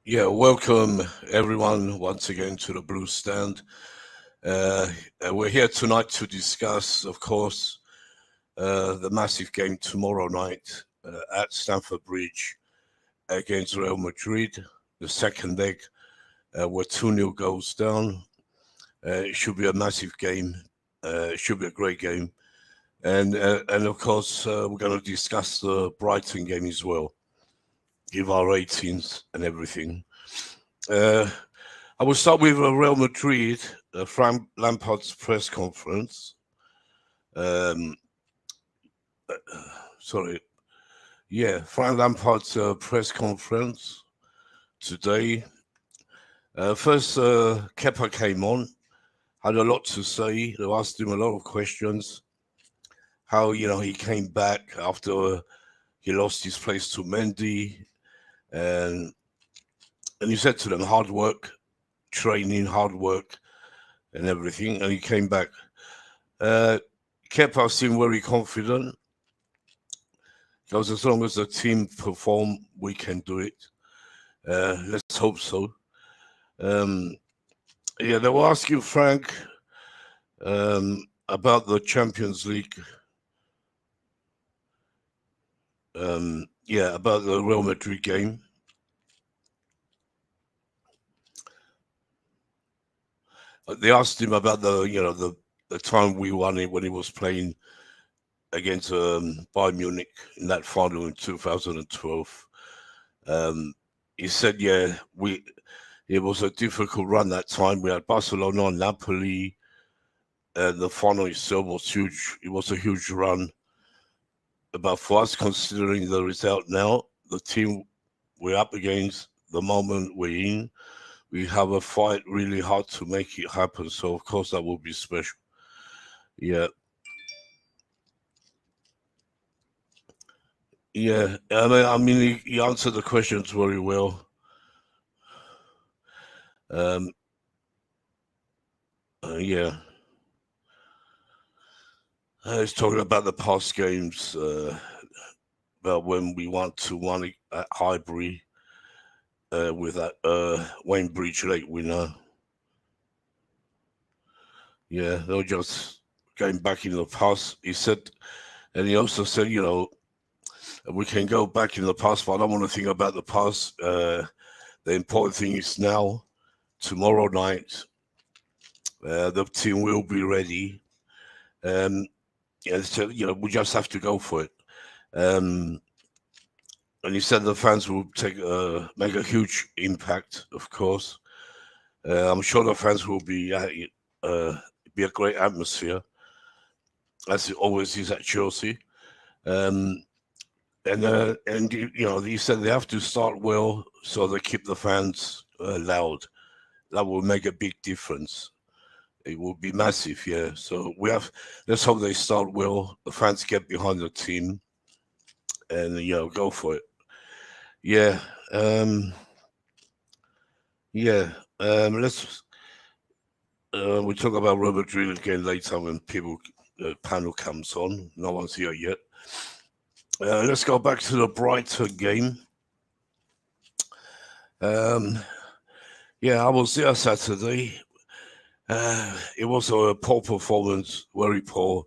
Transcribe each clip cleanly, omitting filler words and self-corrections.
Yeah, welcome everyone once again to the Blue Stand. Uh, we're here tonight to discuss, of course, the massive game tomorrow night at Stamford Bridge against Real Madrid. The second leg, we're 2-0 goals down. It should be a massive game. It should be a great game. And of course, we're going to discuss the Brighton game as well, give our ratings and everything. Uh, I will start with Real Madrid, Frank Lampard's press conference. Um, sorry, yeah, Frank Lampard's press conference today. First, Kepa came on, had a lot to say. They asked him a lot of questions. How he came back after he lost his place to Mendy, and he said to them, hard work, training, hard work, and everything. And he came back. Uh, Kepa seemed very confident. Because as long as the team perform, we can do it. Let's hope so. Um, yeah, they were asking Frank about the Champions League. Yeah, about the Real Madrid game. They asked him about the time we won it when he was playing against Bayern Munich in that final in 2012. Um, he said, "Yeah, it was a difficult run that time. We had Barcelona, Napoli, and the final itself was huge. It was a huge run. But for us, considering the result now, the team we're up against, the moment we're in, we have a fight really hard to make it happen. So of course that will be special. Yeah, yeah. I mean, he answered the questions very well. Um, yeah, he's talking about the past games, about when we won 2-1 at Highbury with that Wayne Bridge late winner. Yeah, they were just going back in the past. He said, and he also said, we can go back in the past, but I don't want to think about the past. The important thing is now, tomorrow night, the team will be ready. And so, we just have to go for it. Um, and he said the fans will make a huge impact, of course. I'm sure the fans will be a great atmosphere, as it always is at Chelsea. Um, and he said they have to start well so they keep the fans loud. That will make a big difference. It will be massive, yeah. So let's hope they start well. The fans get behind the team and go for it. Yeah, um, yeah. Let's we talk about Robert Drill again later when panel comes on. No one's here yet. Let's go back to the Brighton game. Um, yeah, I was there Saturday. It was a poor performance, very poor.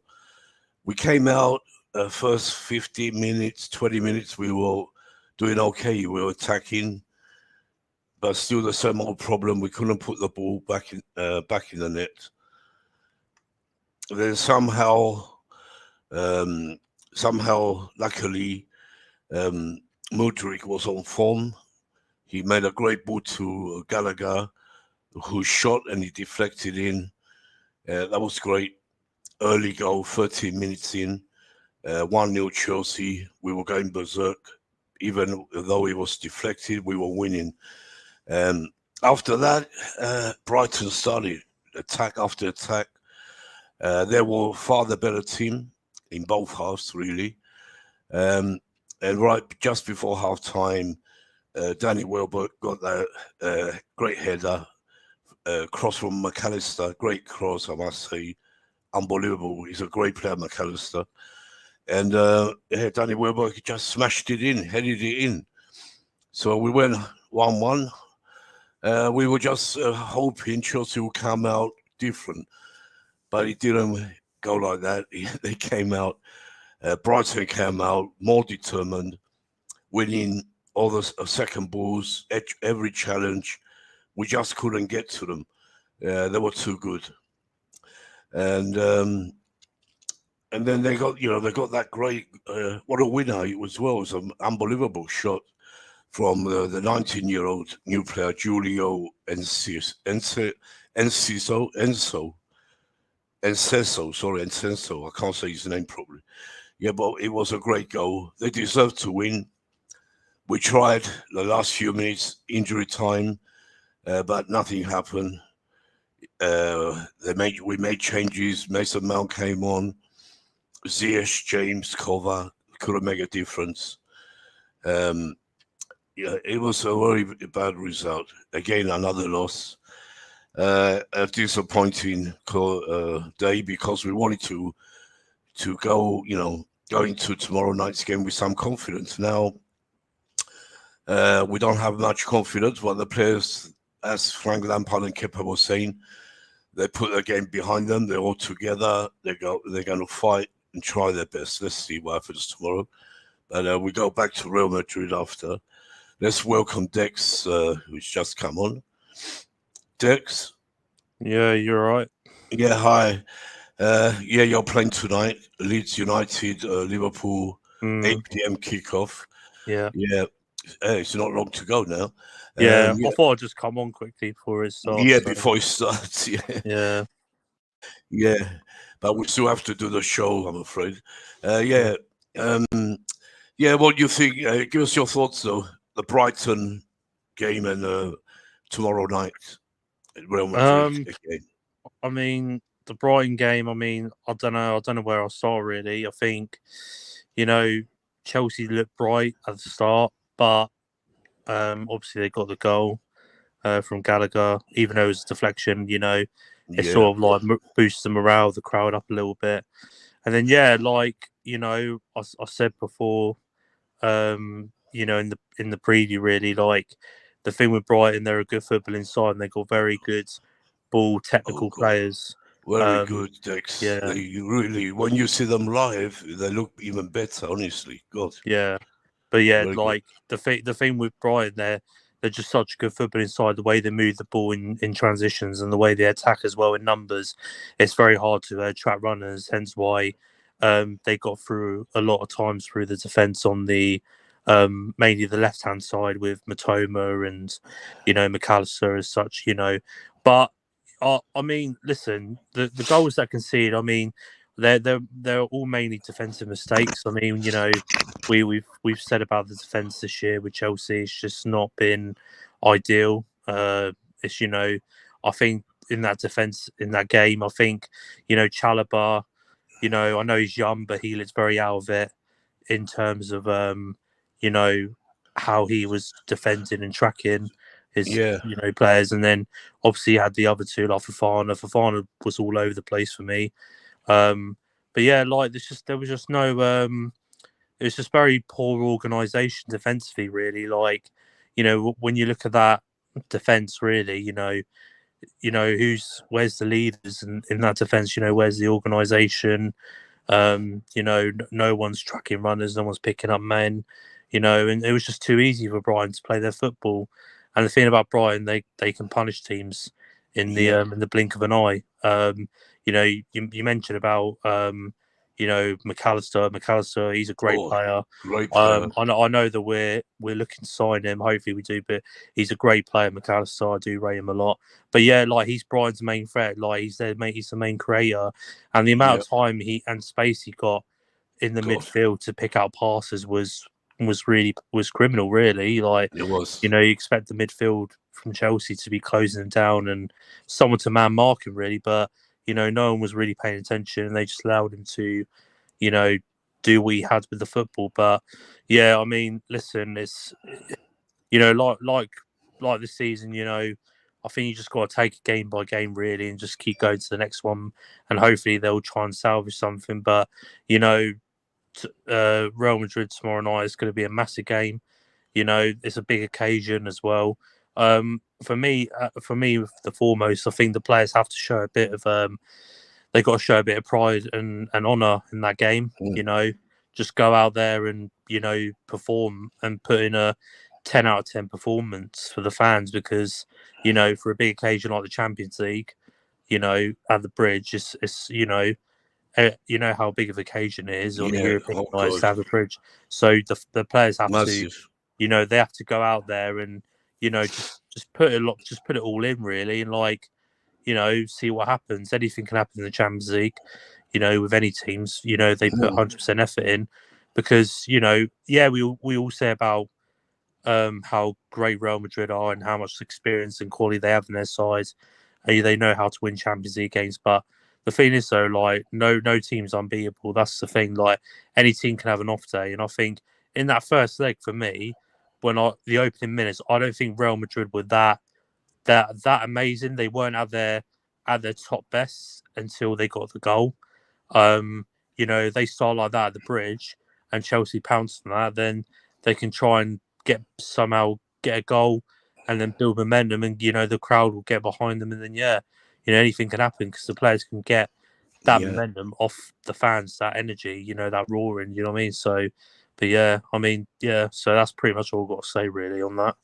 We came out first 15 minutes, 20 minutes, we were doing okay. We were attacking, but still the same old problem. We couldn't put the ball back in the net. Then um, luckily, um, Mudryk was on form. He made a great ball to Gallagher, who shot and he deflected in. That was great. Early goal, 13 minutes in, 1-0 Chelsea. We were going berserk. Even though it was deflected, we were winning. After that, Brighton started attack after attack. They were far the better team in both halves, really. Um, and right just before half time, Danny Welbeck got that great header, cross from McAllister. Great cross, I must say. Unbelievable. He's a great player, McAllister. And yeah, Danny Welbeck just smashed it in, headed it in. So we went 1-1. We were just hoping Chelsea would come out different, but it didn't go like that. They came out, Brighton came out more determined, winning all the second balls, every challenge. We just couldn't get to them. They were too good, and then they got that great what a winner it was. Well, it was an unbelievable shot from the 19-year-old new player Julio Enceso. I can't say his name properly. Yeah, but it was a great goal. They deserved to win. We tried the last few minutes, injury time, but nothing happened. We made changes. Mason Mount came on. Ziyech, James, Kova couldn't make a difference. Yeah, it was a very bad result. Again, another loss. A disappointing day because we wanted to go, go into tomorrow night's game with some confidence. Now, we don't have much confidence, but the players, as Frank Lampard and Kepa were saying, they put the game behind them. They're all together. They're going to fight and try their best. Let's see what happens tomorrow. But we go back to Real Madrid after. Let's welcome Dex, who's just come on. Dex? Yeah, you're right. Yeah, hi. Yeah, you're playing tonight. Leeds United, Liverpool, 8 p.m. kickoff. Yeah. Yeah, it's not long to go now. Yeah, I thought I'd just come on quickly before it starts. Yeah, before it starts. Yeah. Yeah, but we still have to do the show, I'm afraid. Yeah. Yeah, what do you think? Give us your thoughts, though. The Brighton game and tomorrow night at Real Madrid again. I mean, the Brighton game. I mean, I don't know where I saw really. I think, Chelsea looked bright at the start, but obviously they got the goal from Gallagher, even though it was a deflection. It sort of like boosts the morale of the crowd up a little bit, and then I said before, in the preview, really, like the thing with Brighton, they're a good football inside, and they got very good ball technical players. Very good, Dex. Yeah. They really, when you see them live, they look even better. Honestly, God. Yeah, but yeah, very the thing with Brighton, they're just such good football inside. The way they move the ball in transitions and the way they attack as well in numbers, it's very hard to trap runners. Hence why they got through a lot of times through the defence on the mainly the left hand side with Matoma and McAllister as such. But I mean, listen, the goals that concede, I mean, they're all mainly defensive mistakes. I mean, we've said about the defence this year with Chelsea, it's just not been ideal. It's I think in that defence in that game, I think Chalobah, I know he's young, but he looks very out of it in terms of how he was defending and tracking his players, and then obviously you had the other two like Fofana. Fofana was all over the place for me. But yeah, like there was just no it was just very poor organisation defensively, really. Like, when you look at that defence, really, where's the leaders in that defence? Where's the organisation? No one's tracking runners, no one's picking up men. And it was just too easy for Brighton to play their football. And the thing about Brighton, they can punish teams in the blink of an eye. You mentioned about McAllister. McAllister, he's a great player. Great player. I know that we're looking to sign him. Hopefully we do, but he's a great player, McAllister. I do rate him a lot. But yeah, like he's Brighton's main threat. Like he's the main creator, and the amount of time and space he got in the midfield to pick out passes was criminal, really. Like it was. You expect the midfield from Chelsea to be closing down and someone to man mark him, really, but no one was really paying attention, and they just allowed him to, do what he had with the football. But yeah, I mean, listen, it's like this season, I think you just got to take it game by game, really, and just keep going to the next one, and hopefully they'll try and salvage something. But Real Madrid tomorrow night is going to be a massive game. It's a big occasion as well. For me, the foremost, I think the players have to show a bit of they got to show a bit of pride and honour in that game. You know, just go out there and perform and put in a 10 out of 10 performance for the fans, because for a big occasion like the Champions League, at the Bridge, it's how big of an occasion it is on a European night to have the Bridge. So the players have to, they have to go out there and just put it all in really, and see what happens. Anything can happen in the Champions League, with any teams. They put 100% effort in, because we all say about how great Real Madrid are and how much experience and quality they have in their side. They know how to win Champions League games, but the thing is, though, no team's unbeatable. That's the thing. Any team can have an off day, and I think in that first leg for me, the opening minutes, I don't think Real Madrid were that amazing. They weren't at their top best until they got the goal. They start like that at the Bridge, and Chelsea pounced on that. Then they can try and somehow get a goal, and then build momentum, and the crowd will get behind them, and then anything can happen, because the players can get that momentum off the fans, that energy, that roaring. You know what I mean? So, but so that's pretty much all I've got to say really on that.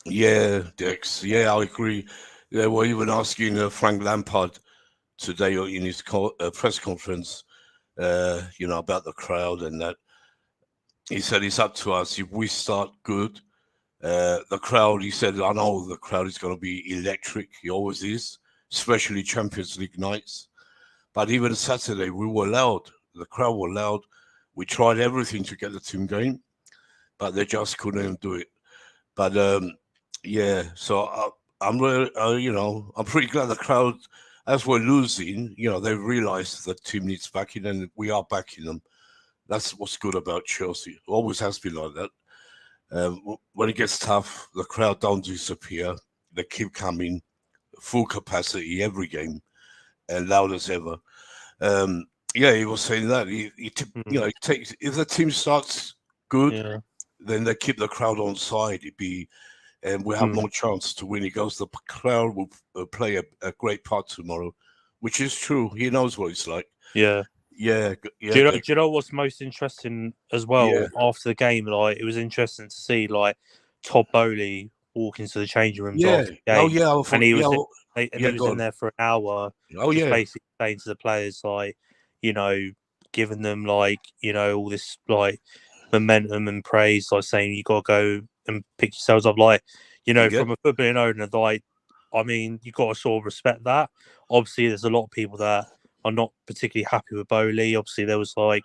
Yeah, Dex. Yeah, I agree. They were even asking Frank Lampard today in his press conference, about the crowd and that. He said it's up to us. If we start good, the crowd, he said, I know the crowd is going to be electric. He always is, especially Champions League nights. But even Saturday, we were loud. The crowd were loud. We tried everything to get the team going, but they just couldn't do it. But so I'm really, I'm pretty glad the crowd, as we're losing, they realised the team needs backing, and we are backing them. That's what's good about Chelsea. It always has been like that. When it gets tough, the crowd don't disappear. They keep coming, full capacity every game, and loud as ever. He was saying that it takes, if the team starts good, then they keep the crowd on side. And we have more chance to win. He goes, the crowd will play a great part tomorrow, which is true. He knows what it's like. Yeah. Yeah. Do you know what's most interesting as well after the game? It was interesting to see Todd Bowley walk into the changing rooms after the game. And he was in there for an hour. Basically saying to the players, giving them all this momentum and praise, saying you got to go and pick yourselves up, from a footballing owner. You got to sort of respect that. Obviously, there's a lot of people that are not particularly happy with Bowley. Obviously, there was I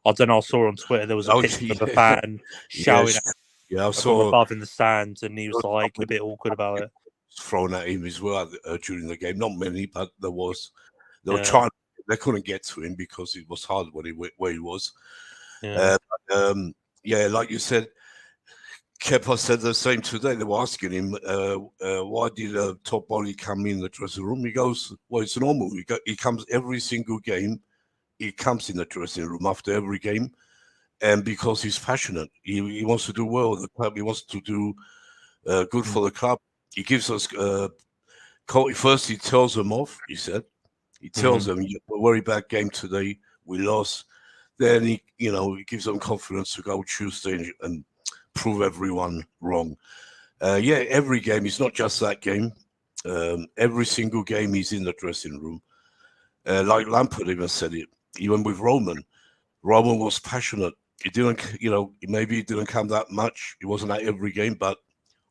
don't know, I saw on Twitter there was a picture of a fan shouting from above in the stands, and he was a bit awkward about it. Thrown at him as well during the game. Not many, but there was. They were trying. They couldn't get to him because it was hard where he was. Like you said, Kepa said the same today. They were asking him, why did Todd Bowley come in the dressing room? He goes, well, it's normal. He comes every single game. He comes in the dressing room after every game. And because he's passionate, he wants to do well with the club. He wants to do good for the club. He gives us, first he tells them off, he said. He tells them, a very bad game today. We lost. Then he gives them confidence to go Tuesday and prove everyone wrong. Every game. It's not just that game. Every single game he's in the dressing room. Like Lampard even said it. Even with Roman was passionate. He didn't, maybe he didn't come that much. He wasn't at every game, but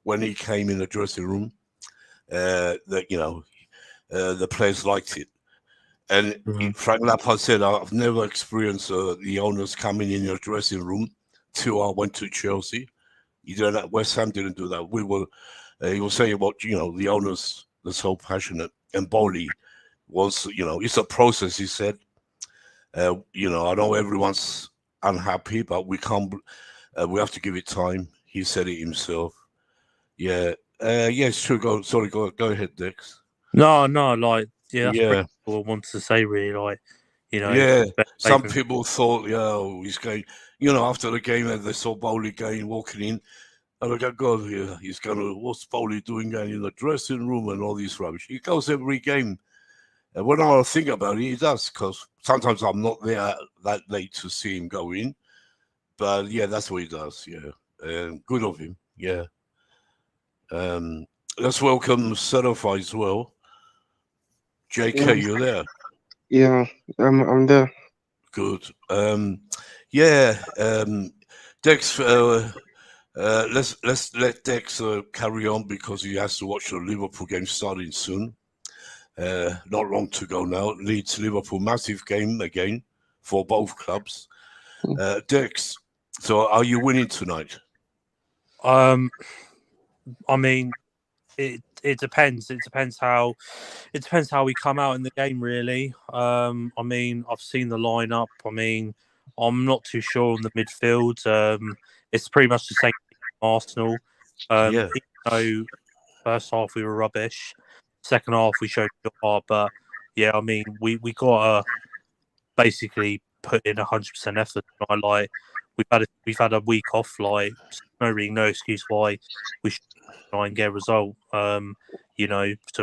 when he came in the dressing room, the players liked it. And Frank Lampard said, I've never experienced the owners coming in your dressing room till I went to Chelsea. West Ham didn't do that. He was saying about, the owners, they're so passionate. And Bowley was, it's a process, he said. I know everyone's unhappy, but we can't, we have to give it time. He said it himself. It's true. Go ahead, Dex. No, that's pretty what I wanted to say, really. Some people thought, he's going, after the game, and they saw Bowley walking in, And look at God here. He's gonna what's Bowley doing in the dressing room and all this rubbish. He goes every game. And when I think about it, he does, because sometimes I'm not there that late to see him go in. But yeah, that's what he does. Yeah, good of him. Yeah. Let's welcome Certify as well. JK, you there? Yeah, I'm there. Good. Yeah. Dex. Let's let Dex carry on because he has to watch the Liverpool game starting soon. Not long to go now. Leeds Liverpool, massive game again for both clubs. Dex, so are you winning tonight? I mean, it depends. It depends how we come out in the game, really. I mean, I've seen the lineup. I mean, I'm not too sure on the midfield. It's pretty much the same Arsenal. Yeah. Even though first half we were rubbish, second half we showed good heart. But yeah, I mean, we gotta basically put in 100% effort. Like we've had a week off. Like no excuse why we should try and get a result. So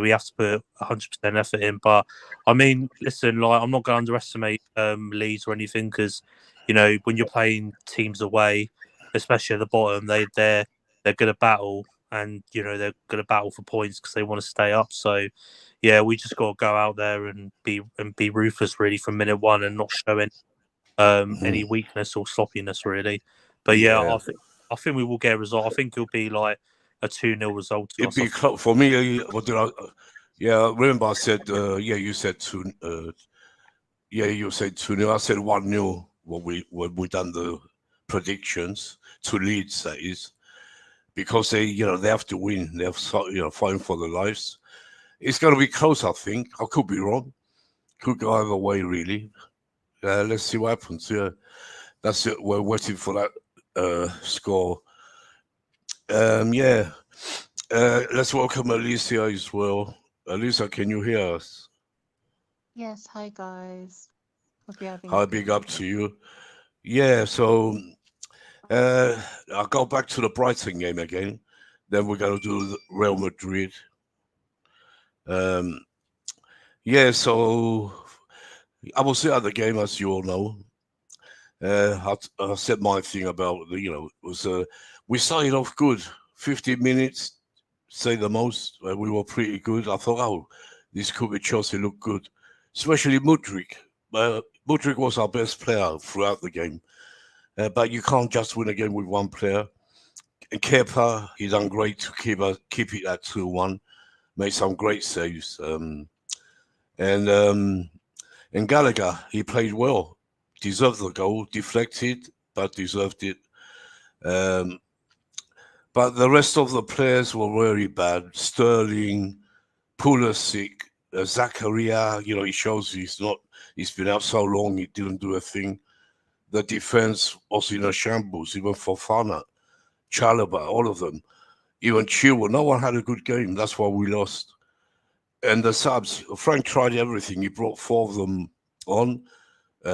we have to put 100% effort in. But I mean, listen, like I'm not going to underestimate Leeds or anything, because when you're playing teams away, especially at the bottom, they're going to battle, and they're going to battle for points because they want to stay up. So yeah, we just got to go out there and be ruthless really from minute one, and not show any weakness or sloppiness really. But yeah, I think we will get a result. I think it'll be like a 2-0 result to It'd us. be close for me. What did I? Yeah, remember I said. You said 2. You said 2-0. I said 1-0 when we done the predictions to Leeds. That is because they have to win. They're fighting for their lives. It's going to be close. I think I could be wrong. Could go either way really. Let's see what happens. Yeah, that's it. We're waiting for that score. Yeah. Let's welcome Alicia as well. Alicia, can you hear us? Yes, hi guys. Hope you're having a Hi, good big up day. to you. Yeah, so I'll go back to the Brighton game again. Then we're going to do the Real Madrid. Yeah, so I was at the game, as you all know. I said my thing about we started off good, 15 minutes, say the most. We were pretty good. I thought, oh, this could be Chelsea look good, especially Mudryk. Mudryk was our best player throughout the game, but you can't just win a game with one player. And Kepa, he done great to keep it at 2-1, made some great saves. And Gallagher, he played well, deserved the goal, deflected, but deserved it. But the rest of the players were very bad. Sterling, Pulisic, Zakaria, he shows he's been out so long, he didn't do a thing. The defense was in a shambles, even Fofana, Chalobah, all of them. Even Chilwell, no one had a good game. That's why we lost. And the subs, Frank tried everything. He brought 4 of them on.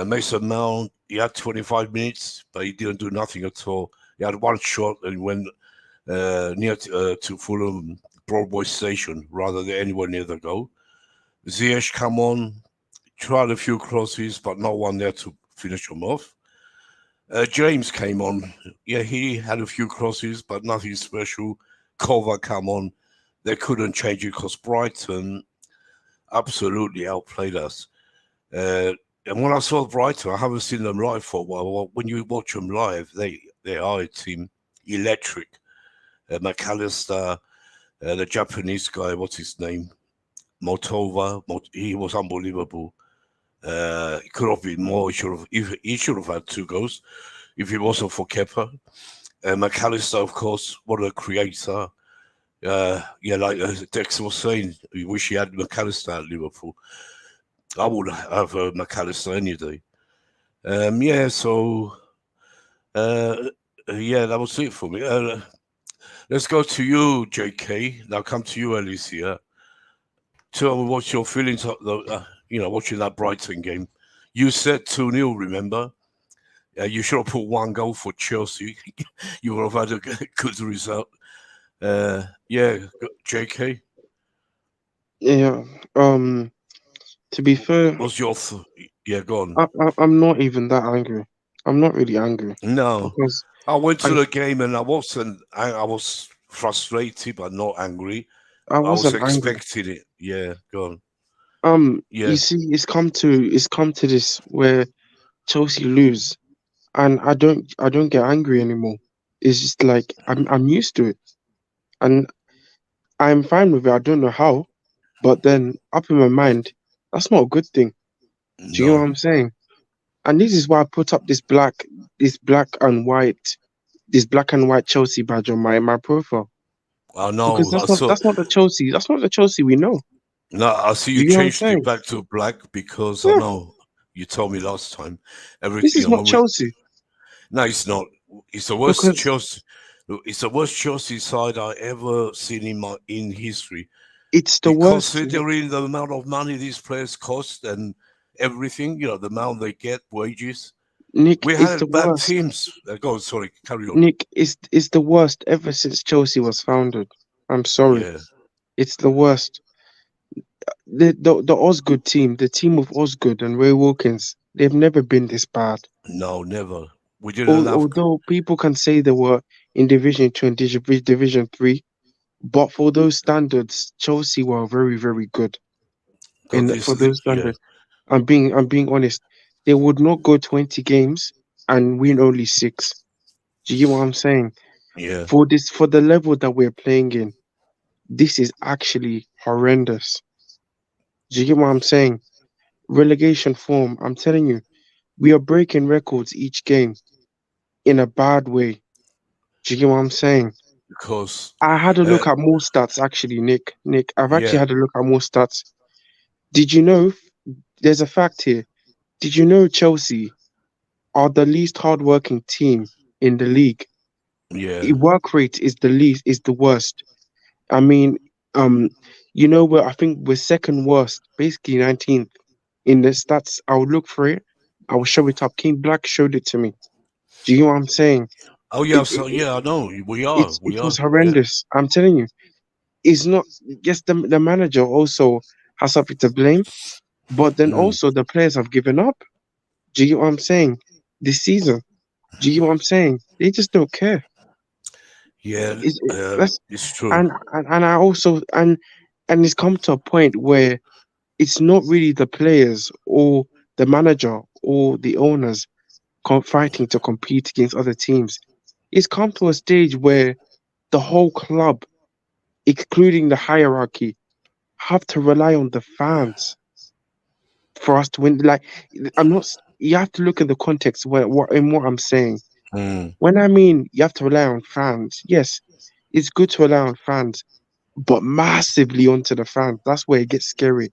Mason Mount, he had 25 minutes, but he didn't do nothing at all. He had one shot and went near to Fulham Broadway Station rather than anywhere near the goal. Ziyech come on, tried a few crosses, but no one there to finish them off. James came on. Yeah, he had a few crosses, but nothing special. Kova come on. They couldn't change it because Brighton absolutely outplayed us. And when I saw Brighton, I haven't seen them live for a while. When you watch them live, they are a team electric. McAllister, the Japanese guy, what's his name? Motova, he was unbelievable. He could have been more. He should have had 2 goals if it wasn't for Kepa. McAllister, of course, what a creator. Like Dex was saying, we wish he had McAllister at Liverpool. I would have McAllister any day. That was it for me. Let's go to you, JK. Now come to you, Alicia. Tell me what's your feelings, watching that Brighton game. You said 2-0, remember? You should have put 1 goal for Chelsea. You would have had a good result. JK. Yeah. To be fair, What's your go on. I'm not even that angry. I'm not really angry No, because I went to I the game and I was frustrated but not angry. I I was wasn't angry. expecting it. Yeah, go on. You Yeah, see, it's come to this where Chelsea lose, and I don't get angry anymore. It's just like I'm used to it, and I'm fine with it. I don't know how, but then up in my mind, that's not a good thing. Do you know what no, I'm saying? And this is why I put up this black and white Chelsea badge on my profile, I because know. I saw. that's not the Chelsea. That's not the Chelsea we know. No, I see Do you you know what I'm changed it saying? back to black because I Yeah, know you told me last time. this is not When we Chelsea no, it's not. It's the worst because Chelsea. It's the worst Chelsea side I ever seen in history. it's the worst. Considering the amount of money these players cost and everything, the amount they get, wages. Nick, We it's the had bad worst. teams. Go on, sorry, carry on. Nick, it's the worst ever since Chelsea was founded. I'm sorry, Yeah, it's the worst. The Osgood team, the team of Osgood and Ray Wilkins, they've never been this bad. no, never. We didn't have. Although people can say they were in Division 2 and Division 3, but for those standards, Chelsea were very, very good. God, For this, those yeah, standards, I'm being honest. They would not go 20 games and win only 6. Do you get what I'm saying? yeah. For the level that we're playing in, this is actually horrendous. Do you get what I'm saying? Relegation form, I'm telling you, we are breaking records each game in a bad way. Do you get what I'm saying? Because, I had a uh, look at more stats actually, Nick. Nick, I've actually yeah, had a look at more stats. Did you know there's a fact here? Did you know Chelsea are the least hardworking team in the league? yeah, Work rate is the worst. I mean, um, I think we're second worst, basically 19th in the stats. I'll look for it. I will show it up. King Black showed it to me. Do you know what I'm saying? oh yeah. It, So it, yeah, I know we it was are. Yeah. horrendous. I'm telling you, it's not. Yes, the manager also has something to blame, but then Mm, also the players have given up. Do you know what I'm saying? This season, do you know what I'm saying? They just don't care. yeah, That's it's true. and I also and it's come to a point where it's not really the players or the manager or the owners fighting to compete against other teams. It's come to a stage where the whole club, including the hierarchy, have to rely on the fans for us to win. Like, I'm not. You have to look at the context where what I'm saying. Mm, When I mean you have to rely on fans, yes, it's good to rely on fans, but massively onto the fans. That's where it gets scary.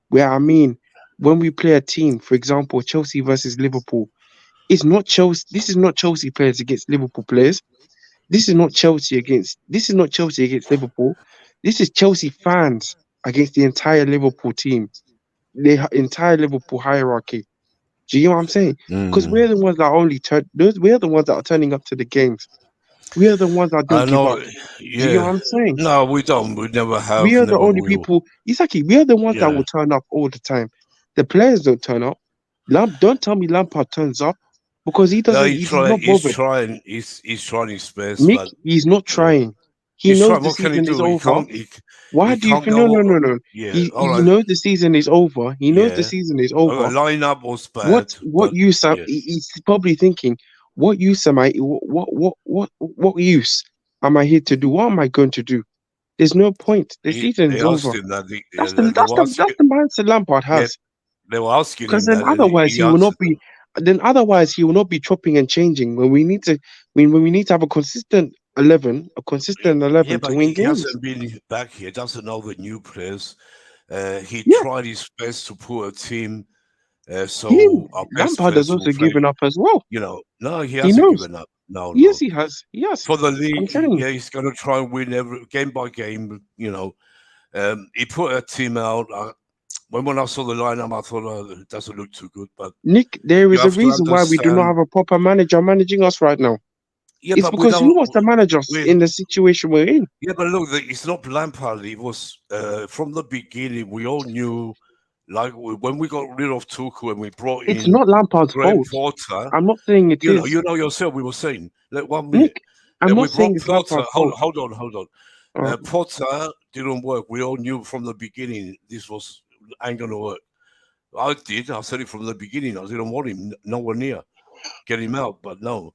Where I mean, when we play a team, for example, Chelsea versus Liverpool, it's not Chelsea. This is not Chelsea players against Liverpool players. This is not Chelsea against Liverpool. This is Chelsea fans against the entire Liverpool team, the entire Liverpool hierarchy. Do you know what I'm saying? Because mm. we're the ones that are only we're the ones that are turning up to the games. We are the ones that I don't give up. know. Do you get what Yeah. I'm saying? No, we don't. We never We have. are the Never only will. people. Exactly. We are the ones that Yeah. will turn up all the time. The players don't turn up. Don't tell me Lampard turns up because he No, doesn't. He's not He's bothered. trying. He's trying his best, Nick, but he's not yeah, trying. He he's knows trying. the What can he season is do? over. Why He do you can't think? No, no, go. no, no. Yeah. All He right. knows the season is over. He knows the Yeah. season is over. Lineup was What bad, what but use yeah, he's probably thinking, what use am I what use am I here to do? What am I going to do? There's no point. The season they is asked over. him that. They That's were asking. the mindset Lampard Yeah, has. they were asking Because him then that, and otherwise he he will not answered be. them. Then otherwise he will not be chopping and changing when we need to. When we need to have a consistent 11, Yeah, to but win he games. hasn't been back here. Doesn't know the new players. He Yeah, tried his best to put a team he so our best Lampard has players will also play. given up as well. No, he He hasn't knows. given up. No, Yes, no. he has. Yes, For the I'm league, telling you. yeah, he's going to try and win every game by game. He put a team out. when I saw the lineup, I thought, oh, it doesn't look too good. But Nick, there you is a have to reason why we do not understand. have a proper manager managing us right now. Yeah, It's but we because who don't. wants to manage us We, in the situation we're in? yeah, but look, it's not Lampard. It was from the beginning. We all knew, like when we got rid of Tuchel and we brought It's in not Lampard's Graham fault. Potter. I'm not saying it is. You know yourself. We were saying, like 1 minute. Nick, I'm We not saying brought it's Potter. Lampard's fault. Hold on. Uh, Potter didn't work. We all knew from the beginning this was ain't gonna work. I did. I said it from the beginning. I didn't want him nowhere near. Get him out, but no.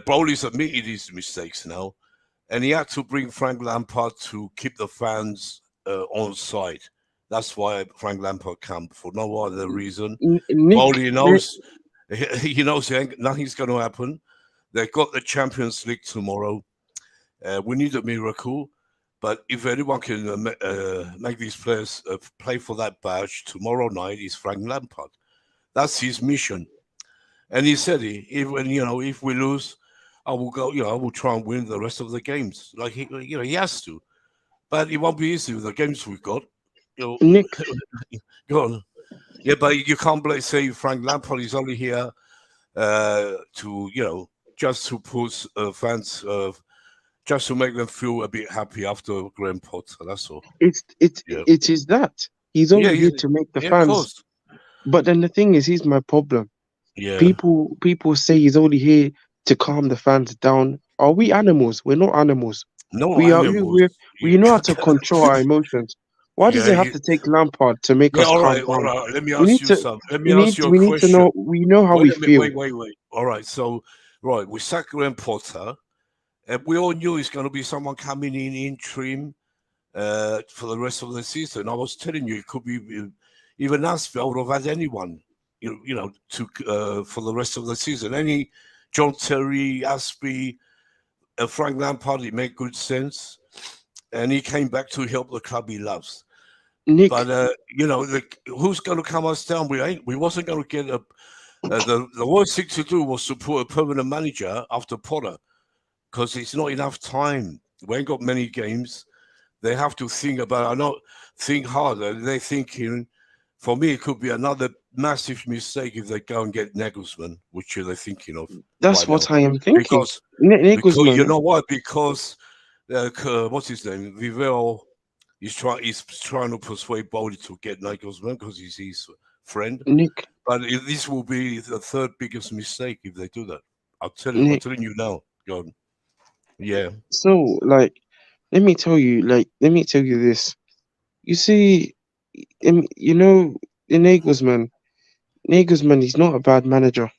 Bowley's admitted his mistakes now, and he had to bring Frank Lampard to keep the fans on side. That's why Frank Lampard came, for no other reason. Nick, Bowley knows he knows nothing's going to happen. They've got the Champions League tomorrow. We need a miracle, but if anyone can make these players play for that badge tomorrow night, is Frank Lampard. That's his mission. And he said, if we lose, I will go. I will try and win the rest of the games. Like he has to, but it won't be easy with the games we've got. Nick, go on. Yeah, but you can't say Frank Lampard is only here to just to put fans, just to make them feel a bit happy after Graham Potter. That's all. it is that he's only here to make the fans. Of course. But then the thing is, here's my problem. Yeah. People say he's only here to calm the fans down. Are we animals? We're not animals. No, we know how to control our emotions. Why does it have to take Lampard to make us calm down? All right. Let me ask you something. Let me ask you a we question. Need to know. We know how we feel. Wait. All right. So, we sacked Graham Potter, and we all knew it's going to be someone coming in interim for the rest of the season. I was telling you, it could be even us. I would have had anyone, to for the rest of the season. Any John Terry, Aspie, Frank Lampard, it made good sense. And he came back to help the club he loves. Nick, but who's going to calm us down? We wasn't going to get the worst thing to do was to put a permanent manager after Potter, because it's not enough time. We ain't got many games. They have to think think harder. They're thinking. For me, it could be another massive mistake if they go and get Nagelsmann, which they're thinking of. That's what I am thinking. Because you know what? Because what's his name? Vivell is trying to persuade Bowley to get Nagelsmann because he's his friend. Nick, but this will be the third biggest mistake if they do that. I'm telling you now. Go on. Yeah. So, let me tell you this. You see, Nagelsmann, he's not a bad manager.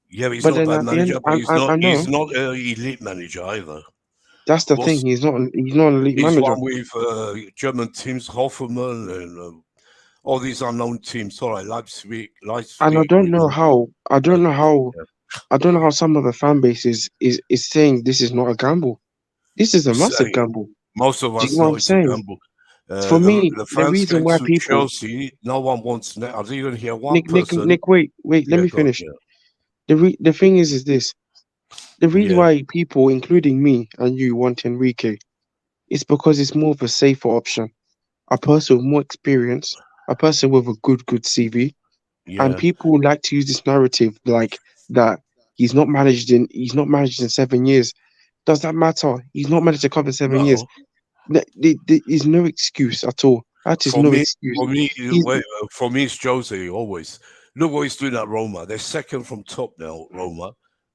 Yeah, he's not a bad manager, but he's not an elite manager either. That's the thing. He's not an elite manager. He's one with German teams, Hoffenheim, and all these unknown teams. All right, Leipzig. And I don't know how some of the fan base is saying this is not a gamble. This is a massive gamble. Most of us know it's a gamble. For me, the reason why people Chelsea, no one wants. I didn't even hear one person. Nick, wait. Let me finish. The thing is this. The reason why people, including me and you, want Enrique, is because it's more of a safer option. A person with more experience, a person with a good CV, and people like to use this narrative like that. He's not managed in 7 years. Does that matter? He's not managed to cover 7 years. There is no excuse at all. That is no excuse. For me, it's Jose always. Look what he's doing at Roma. They're second from top now, Roma,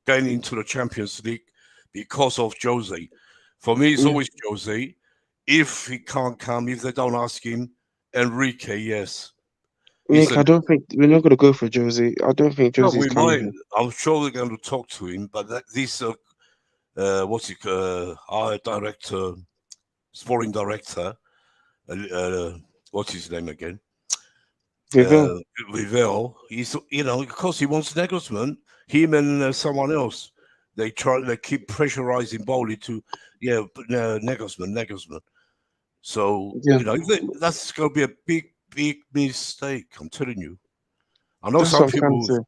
going into the Champions League because of Jose. For me, it's always Jose. If he can't come, if they don't ask him, Enrique, yes. Nick, I don't think we're not going to go for Jose. I don't think Jose's coming. I'm sure they're going to talk to him, but this our director, sporting director, what's his name again? Vivell. He's because he wants Nagelsmann, him and someone else. They keep pressurizing Bowley to Nagelsmann. So that's going to be a big mistake. I'm telling you. I know some people.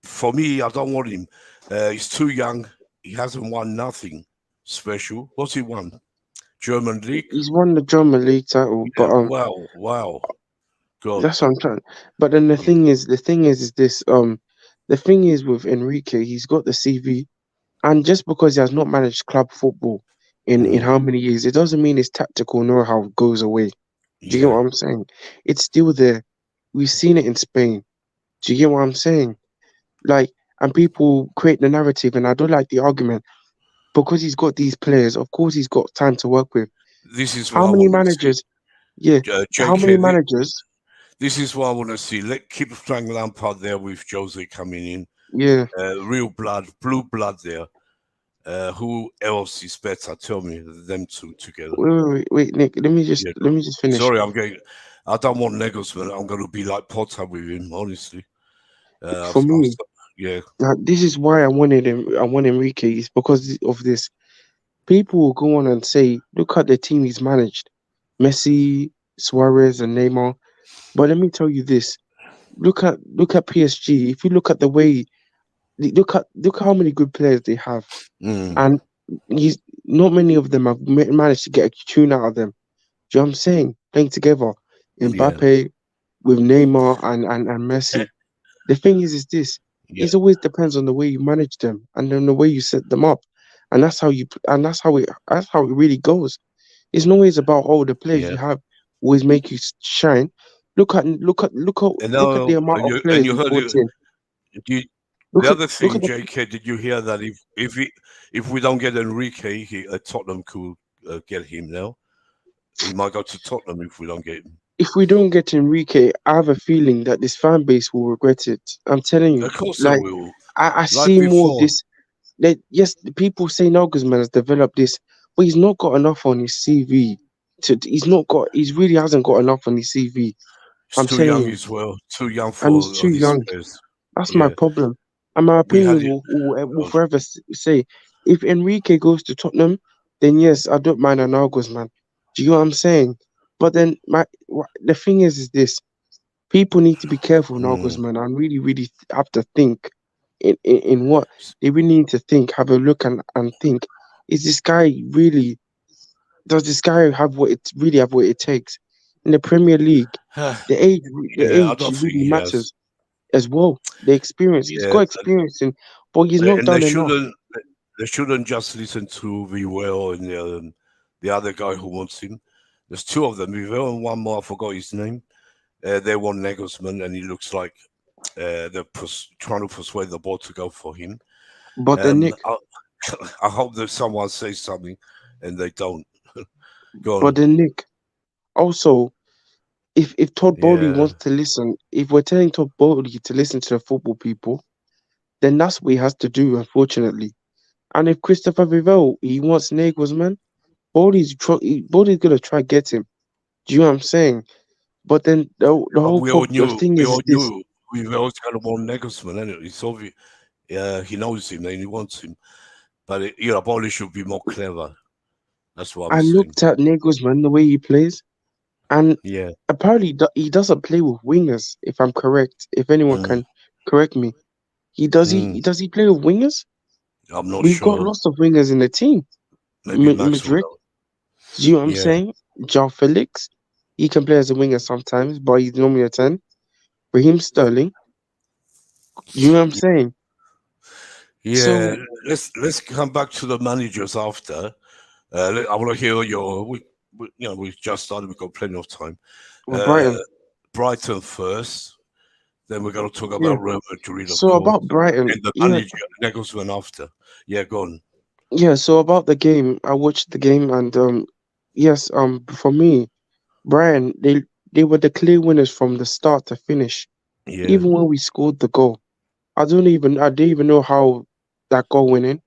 For me, I don't want him. He's too young. He hasn't won nothing special. What's he won? German league. He's won the German league title. Yeah, but wow. God. That's what I'm trying. But then the thing is this. The thing is with Enrique, he's got the CV, and just because he has not managed club football in how many years, it doesn't mean his tactical know-how goes away. Do you get what I'm saying? It's still there. We've seen it in Spain. Do you get what I'm saying? Like, and people create the narrative, and I don't like the argument because he's got these players. Of course, he's got time to work with. This is How what I many want to see. managers? Yeah. How many JK, managers? this is what I want to see. Keep Frank Lampard there with Jose coming in. Yeah. Real blood, blue blood there. Who else is better? Tell me, them two together. Wait, Nick. Let me just finish. Sorry, I don't want Nagelsmann. I'm going to be like Potter with him, honestly. For me, yeah. This is why I wanted him. I want Enrique. It's because of this. People will go on and say, "Look at the team he's managed: Messi, Suarez, and Neymar." But let me tell you this: look at PSG. If you look at the way, look how many good players they have, and he's not many of them have managed to get a tune out of them. Do you know what I'm saying? Playing together, Mbappe with Neymar and Messi. The thing is this: it always depends on the way you manage them and then the way you set them up, and that's how it really goes. It's not always about the players you have always make you shine. Look at the amount of players you we heard brought it. in. The other thing, JK, did you hear that if we don't get Enrique, Tottenham could get him now? He might go to Tottenham if we don't get him. If we don't get Enrique, I have a feeling that this fan base will regret it. I'm telling you. Of course they will. I see more of this. Yes, the people say Nagelsmann has developed this, but he's not got enough on his CV. He really hasn't got enough on his CV. He's too young as well. Too young for and he's too these young. players. That's my problem. And my opinion will forever say, if Enrique goes to Tottenham, then yes, I don't mind an Nagelsmann. Do you know what I'm saying? But then the thing is this: people need to be careful, Nagelsmann, and really, really have to think in what they really need to think. Have a look and think: is this guy really? Does this guy have what it takes in the Premier League? The age really matters as well. The experience. He's got experience but he's not done enough. They shouldn't just listen to Vivell and the other guy who wants him. There's two of them. Vivell and one more, I forgot his name. They want Nagelsmann, and he looks like they're trying to persuade the board to go for him. But then, Nick, I hope that someone says something, and they don't. Go on. But then, Nick, also, if Todd Bowley wants to listen, if we're telling Todd Bowley to listen to the football people, then that's what he has to do, unfortunately. And if Christopher Vivell, he wants Nagelsmann, Bowley's gonna try get him. Do you know what I'm saying? But then the whole thing is this. Vivell's gonna want Nagelsmann, anyway. It's obvious. Yeah, he knows him and he wants him. But Bowley should be more clever. That's what I'm saying. I looked at Nagelsmann, the way he plays, and apparently he doesn't play with wingers, if I'm correct. If anyone can correct me. Does he play with wingers? I'm not sure. We've got lots of wingers in the team. Maybe Madrid. Do you know what I'm saying? João Felix. He can play as a winger sometimes, but he's normally a 10. Raheem Sterling. You know what I'm saying? Yeah. So, let's come back to the managers after. I want to hear we just started. We've got plenty of time. Brighton first. Then we're going to talk about Real Madrid. So about Brighton, and the manager Nagelsmann after. Yeah, go on. Yeah. So about the game, I watched the game, and for me, Brighton, they were the clear winners from the start to finish. Yeah. Even when we scored the goal, I didn't even know how that goal went in.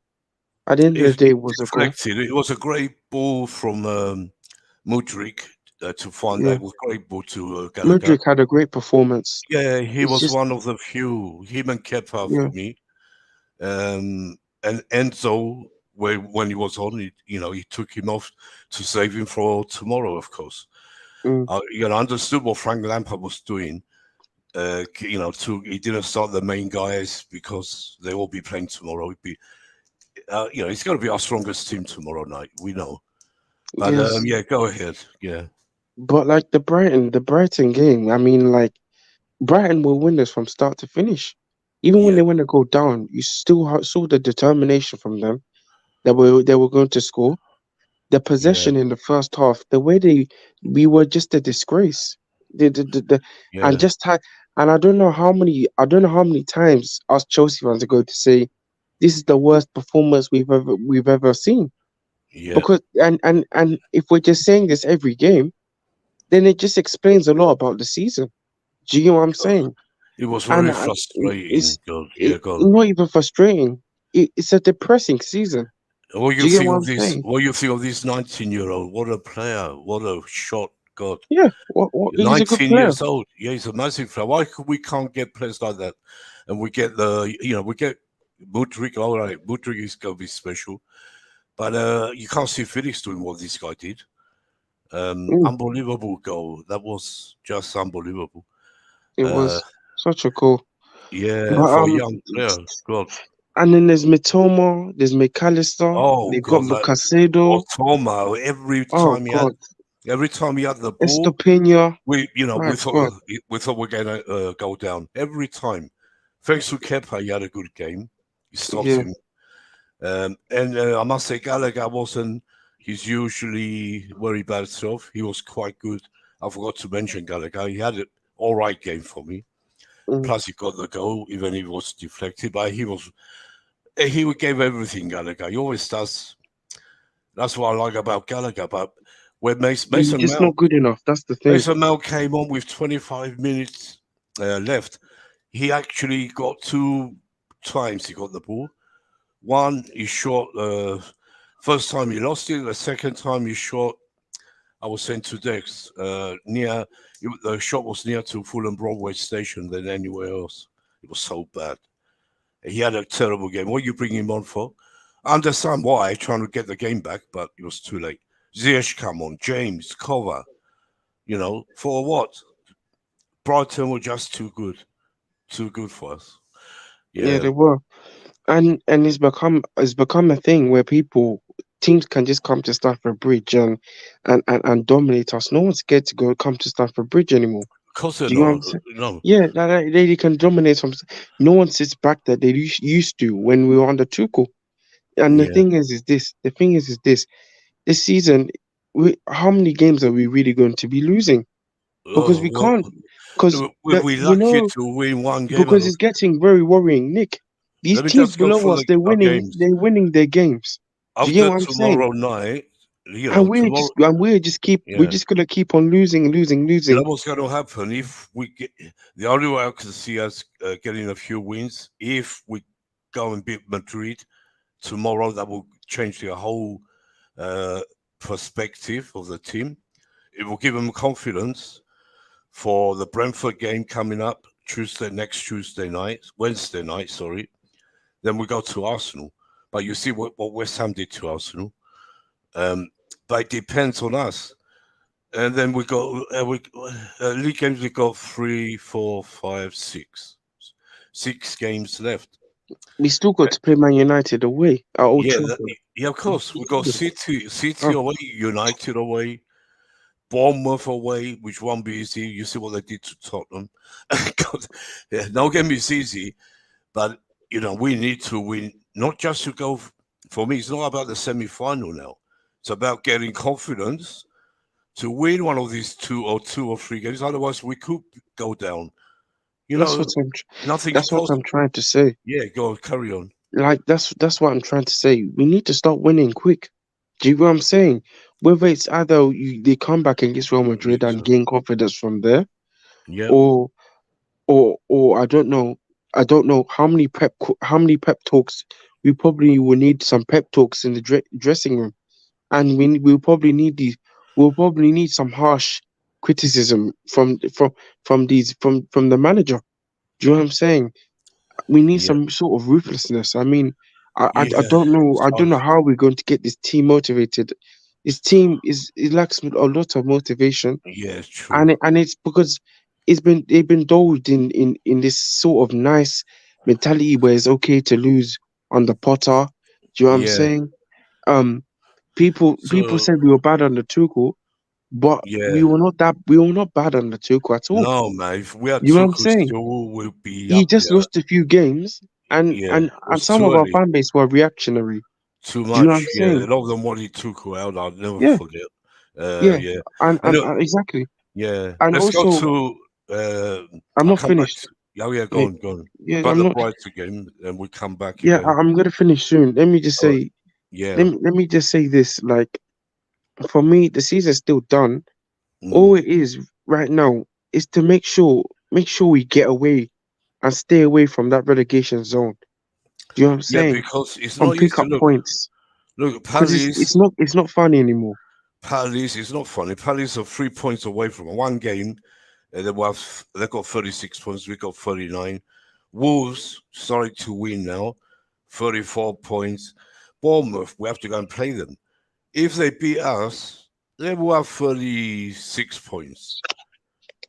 At the end of the day, it was deflected. A goal. It was a great ball from Mudryk to find that. It was a great ball to Gallagher. Mudryk had a great performance. Yeah, he was one of the few. Him and Kepa for me. And Enzo, when he was on, he took him off to save him for tomorrow, of course. I understood what Frank Lampard was doing. He didn't start the main guys because they will be playing tomorrow. It's going to be our strongest team tomorrow night. We know. But go ahead. Yeah. But like the Brighton game, I mean, like Brighton were winners from start to finish. Even when Yeah, they went to go down, you still saw the determination from them that they were going to score. The yeah, possession in the first half, the way we were just a disgrace. The and yeah, just had and I don't know how many times us Chelsea fans are going to say this is the worst performance we've ever seen. yeah. Because and if we're just saying this every game, then it just explains a lot about the season. Do you know what I'm saying? It was And very frustrating. it's God, yeah, God. not even frustrating. It's a depressing season. What Do you you get think what of I'm this? saying? What you think of this 19-year-old? What a player! What a shot! God, Yeah. What he's a good 19 player. years old. Yeah, he's a massive player. Why we can't get players like that? And we get we get Mudryk. All right, Mudryk is gonna be special, but you can't see Felix doing what this guy did. Mm, Unbelievable goal. That was just unbelievable. it Uh, was such a cool. yeah, But for a young player. God. and then there's Mitoma, there's McAllister, Oh they've got God, that Caicedo. Otoma. Oh God, Every time he had the ball, Estopinian. we My God, thought we're gonna go down every time. Thanks to Kepa, he had a good game. He stopped yeah. him, and I must say Gallagher wasn't his usually very bad self. He was quite good. I forgot to mention Gallagher. He had an all right game for me. Mm. Plus, he got the goal, even if it was deflected. But he gave everything. Gallagher. He always does. That's what I like about Gallagher. But when But he's just not good enough. That's the thing. Mason Mount came on with 25 minutes left, he actually got two times he got the ball. One, he shot, first time he lost it. The second time he shot, I was sent to Dex, the shot was near to Fulham Broadway Station than anywhere else. It was so bad. He had a terrible game. What you bring him on for? I understand why, trying to get the game back, but it was too late. Ziyech come on, James, cover. For what? Brighton were just too good for us. Yeah, Yeah, they were. And it's become a thing where teams can just come to Stamford Bridge and dominate us. No one's scared to come to Stamford Bridge anymore. of course they're Do you know what not. I'm saying? No, Yeah, they can dominate no one sits back that they used to when we were under Tuchel. And yeah. the thing is this this season, how many games are we really going to be losing? Because Oh we well, can't, because we lucky to win one game. because it's getting very worrying, Nick. These Let me teams just go below through us, our games. they're winning their games. Do you get After what I'm saying? tomorrow night, And tomorrow, we're yeah. just gonna keep on losing, losing, You losing. know what's going to happen if we get the only way I can see us getting a few wins if we go and beat Madrid tomorrow. That will change the whole uh, perspective of the team. It will give them confidence for the Brentford game coming up Wednesday night, sorry. Then we go to Arsenal. But you see what West Ham did to Arsenal. But it depends on us. And then we got league games. We got 3, 4, 5, 6, 6 games left. We still got to play Man United away at Old Yeah, Trafford. yeah, of course. We got City Oh, away, United away, Bournemouth away, which won't be easy. You see what they did to Tottenham. God, yeah, no game is easy, but we need to win, not just to go. For me, it's not about the semi-final now. It's about getting confidence to win one of these two or three games. Otherwise, we could go down. You that's know, what nothing's that's what I'm possible. trying to say. Yeah, go carry on. Like that's what I'm trying to say. We need to start winning quick. Do you get what I'm saying? Whether it's either they come back against Real Madrid Yes, and gain confidence from there, yeah, or or I don't know how many pep talks we probably will need some pep talks in the dressing room, and we'll probably need some harsh criticism from the manager. Do you know what I'm saying? We need yeah, some sort of ruthlessness. I mean, I yeah. It's don't hard. know how we're going to get this team motivated. This team it lacks a lot of motivation, Yeah, it's true. and it's because they've been indulged in this sort of nice mentality where it's okay to lose under Potter. Do you know what I'm Yeah. saying? Um, people So said we were bad under Tuchel, but Yeah. we were not bad under Tuchel at all. No, man. If we had You know what I'm Tuchel saying? still, we'll be He up just there. lost a few games, and Yeah, and it and was some too of our early. fan base were reactionary. Too Do you know what much. I'm Yeah, saying? a lot of them wanted Tuchel out. I'll never Yeah, forget. yeah, Yeah. and, I and, know. and exactly. Yeah. And Let's go also, to. I'm I'll not come back finished. to. Oh yeah, Yeah, go on, go on. yeah, About I'm the not. Brighton game, and we come back Yeah, again. I'm gonna finish soon. Let me just All right. say, Yeah. let me just say this. Like, for me, the season's still done. Mm. All it is right now is to make sure we get away and stay away from that relegation zone. Do you know what I'm Yeah, saying? because it's And not pick easy. up points Look, because it's not funny anymore. Palace is not funny. Palace are 3 points away from one game. They got 36 points. We got 39. Wolves starting to win now, 34 points. Bournemouth, we have to go and play them. If they beat us, they will have 36 points.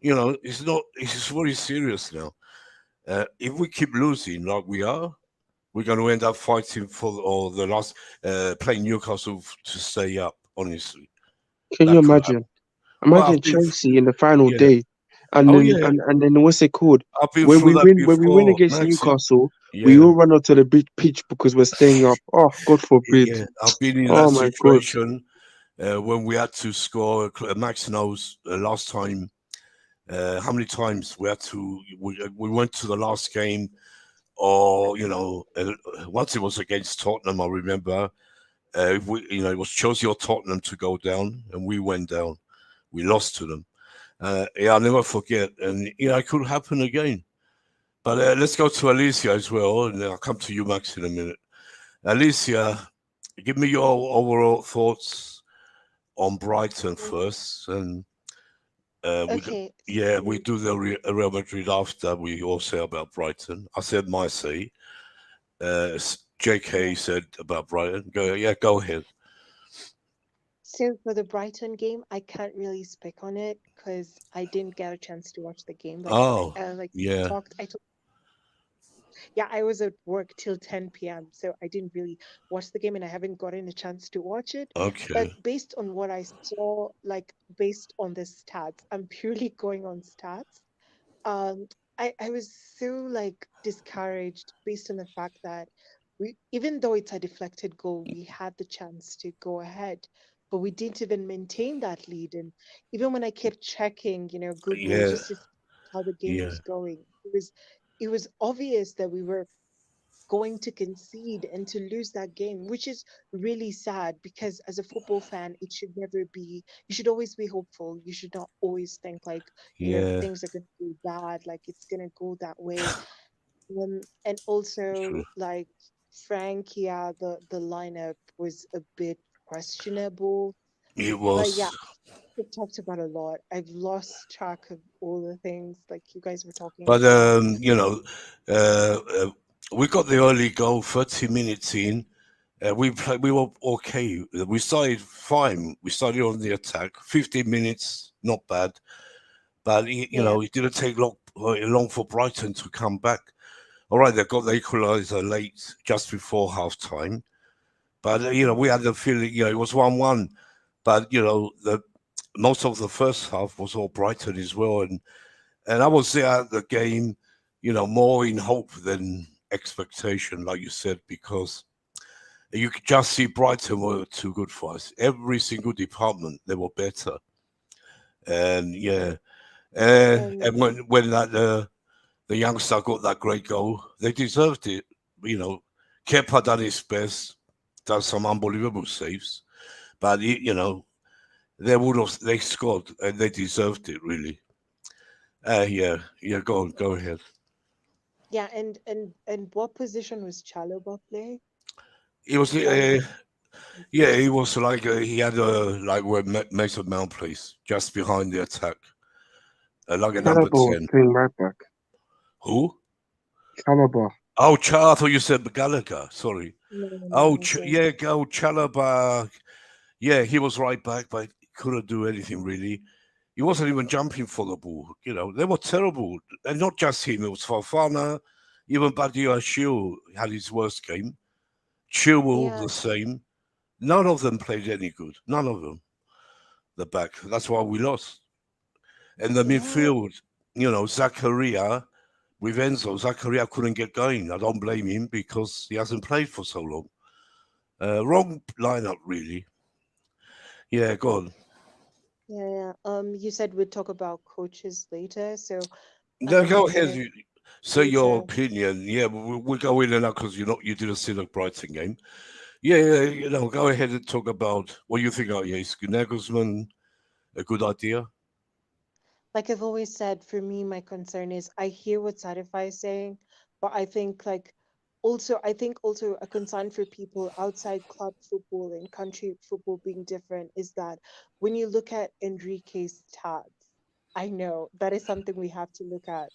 You know, it's very serious now. If we keep losing like we are, we're going to end up fighting for the last, playing Newcastle to stay up, honestly. Can you That could happen. imagine? Well, Imagine Chelsea in the final yeah. day, and Oh, then yeah. and then what's it called? I've been through that When we win before, against Maxi. Newcastle, we Yeah. all run onto the big pitch because we're staying up. Oh, God forbid! Yeah. I've been in Oh that my God! situation when we had to score. Max knows last time. How many times we had to? We went to the last game, or once it was against Tottenham. I remember. It was Chelsea or Tottenham to go down, and we went down. We lost to them. Yeah, I'll never forget, and it could happen again. But let's go to Alicia as well, and then I'll come to you, Max, in a minute. Alicia, give me your overall thoughts on Brighton first, and Okay. we do the Real Madrid after we all say about Brighton. I said my say. JK said about Brighton. Go ahead. So for the Brighton game, I can't really speak on it because I didn't get a chance to watch the game. Oh, Like yeah, I talked. Yeah, I was at work till 10 p.m., so I didn't really watch the game, and I haven't gotten a chance to watch it. But okay, based on what I saw, like based on the stats, I'm purely going on stats. um I was so like discouraged based on the fact that we, even though it's a deflected goal, we had the chance to go ahead, but we didn't even maintain that lead. And even when I kept checking, Google, yeah, just to see how the game yeah, was going, it was obvious that we were going to concede and to lose that game, which is really sad because as a football fan, it should never be, you should always be hopeful. You should not always think like, yeah. things are going to go bad, like it's going to go that way. And also True. like Frank, yeah, the lineup was a bit questionable. It But yeah, was. we've talked about a lot. I've lost track of all the things like you guys were talking But about. uh, uh, we got the early goal, 30 minutes in. We were okay. We started fine. We started on the attack. 15 minutes, not bad. But Yeah. it didn't take long for Brighton to come back. All right, they got the equaliser late, just before half time. But we had the feeling, it was 1-1. But the most of the first half was all Brighton as well, and I was there at the game, more in hope than expectation, like you said, because you could just see Brighton were too good for us. Every single department, they were better. And yeah, And and when that the youngster got that great goal, they deserved it. Kepa done his best, done some unbelievable saves, but they scored and they deserved it really. Yeah, go ahead. yeah, and what position was Chalobah play? It was That was yeah, he was like he had like where Mason Mount plays, just behind the attack, like a number Chalobah was 10. playing right back. Who? Chalobah. Oh, I thought you said Gallagher. Sorry. no, no, Oh, no, so yeah, Chalaba. Yeah, he was right back, but couldn't do anything really. He wasn't even jumping for the ball. They were terrible, and not just him. It was Fafana, even Badia Shiu had his worst game. Chilwell yeah, the same. None of them played any good. None of them. the back. That's why we lost. And the Yeah. midfield, Zakaria with Enzo, Zakaria couldn't get going. I don't blame him because he hasn't played for so long. Wrong lineup, really. Yeah, go on. Yeah. You said we'd talk about coaches later, so No, go I'm ahead. gonna Say your later. opinion. Yeah, we'll go in and out because you didn't see the Brighton game. Yeah, go ahead and talk about what you think. Oh, yeah, is Nagelsmann a good idea? Like I've always said, for me, my concern is I hear what Sarifai is saying, but I think also a concern for people outside club football and country football being different is that when you look at Enrique's stats, I know that is something we have to look at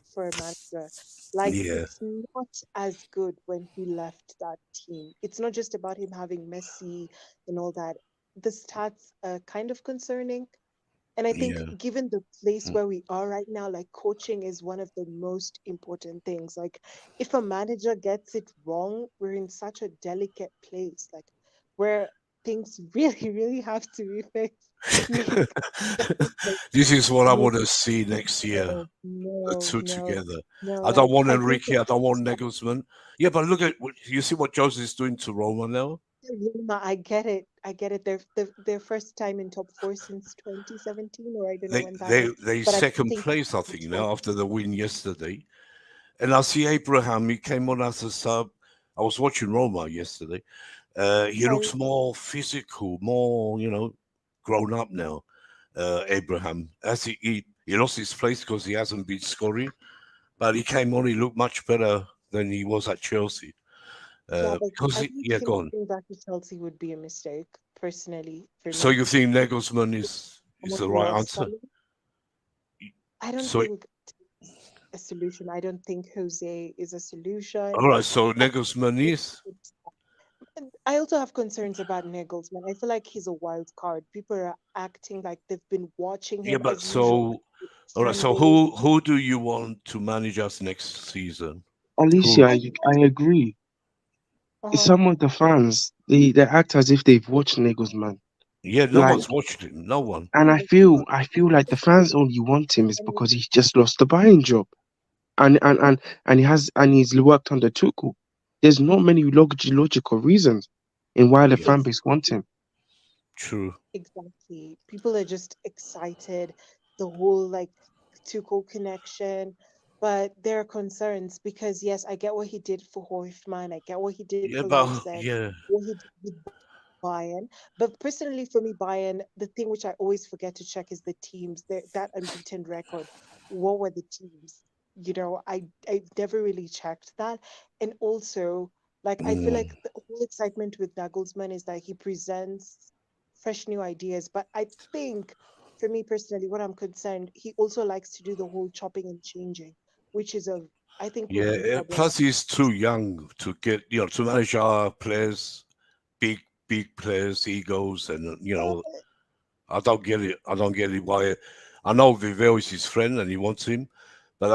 for a manager. Like Yeah, it's not as good when he left that team. It's not just about him having Messi and all that. The stats are kind of concerning, and I think yeah, given the place mm, where we are right now, like coaching is one of the most important things. Like if a manager gets it wrong, we're in such a delicate place, like where things really, really have to be fixed. Nick, that is like, this is what I Nick, want to see next year. no, The no, two no, together. no. I don't Like want I think Enrique. I don't want Nagelsmann. Yeah, but look at you see what Jose is doing to Roma now. Roma, I get it. I get it. Their first time in top four since 2017, or I don't know They when that they is. they But I second think place, I it's think, top now after the win yesterday. And I see Abraham. He came on as a sub. I was watching Roma yesterday. He four. looks more physical, more grown up now. Abraham, as he lost his place because he hasn't been scoring, but he came on. He looked much better than he was at Chelsea. Yeah, but Because I think yeah, him go on. going back to Chelsea would be a mistake, personally, for So me. you think Nagelsmann is Someone the who right loves answer? Salah. I don't So think it's a solution. I don't think Jose is a solution. all right, so I, Nagelsmann is. and I also have concerns about Nagelsmann. I feel like he's a wild card. People are acting like they've been watching Yeah, him but as usual. so all right. Fan So base. who do you want to manage us next season? Alicia, Who? I I agree. uh Some of the fans, they act as if they've watched Nagelsmann. Yeah, no Like, one's watched him. No one. and I feel like the fans only want him is because he's just lost the buying job, and he's worked under Tuchel. There's not many logical reasons in why the Yeah, fan base want him. true. Exactly. People are just excited, the whole like Tuchel connection. But there are concerns because yes, I get what he did for Hoffman, I get what he did Yeah, for but Leipzig, yeah, what he did with Bayern. But personally for me, Bayern, the thing which I always forget to check is the teams. That unbeaten record. What were the teams? I've never really checked that. And also, like I feel mm, like the whole excitement with Nagelsmann is that he presents fresh new ideas. But I think, for me personally, what I'm concerned, he also likes to do the whole chopping and changing, which is I think would yeah. be Plus, problematic. he's too young to get to manage our players, big players, egos, and Uh, I don't get it. I don't get it. Why? I know Vivell is his friend and he wants him, but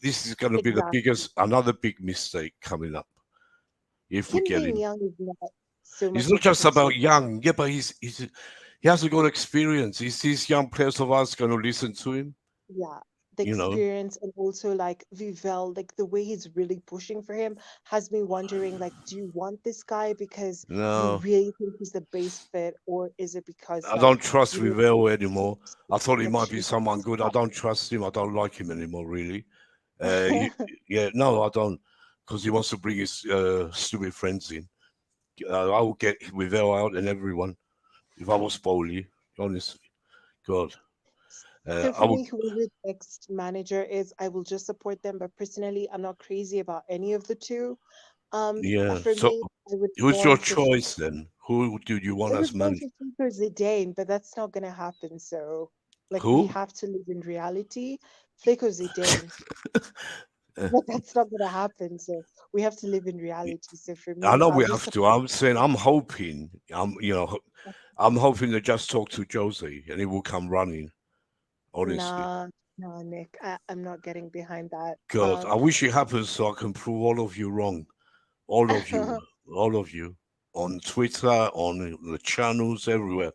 this is gonna be the exactly. biggest, another big mistake coming up if we Him get being him. young is not so It's much not of a just about concern. young, yeah, but he hasn't got experience. Is these young players of us going to listen to him? Yeah, the You know, experience and also like Vivel, like the way he's really pushing for him has me wondering, like, do you want this guy because you no, really think he's the base fit, or is it because I like don't trust you know Vivell anymore. I thought he might be connection with someone his good. I father? don't trust him. I don't like him anymore, really. He, yeah, no, I don't, because he wants to bring his stupid friends in. I will get Vivell out and everyone if I was Bowley. Honestly, God, So I for would. me, whoever the next manager is, I will just support them. But personally, I'm not crazy about any of the two. Yeah. For So, me, I would who's your want the choice then? Who do you want I as would want manager? to feature Zidane, but that's not gonna happen. So, like, we Who? have to live in reality. Flick or Zidane, but that's not gonna happen. So we have to live in reality. So for I me, know I'll we just have to. support. I'm saying I'm hoping. I'm hoping to just talk to Jose and he will come running. Honestly, Nah, nah, Nick, I'm not getting behind that. God, I wish it happens so I can prove all of you wrong. All of you, all of you, on Twitter, on the channels, everywhere.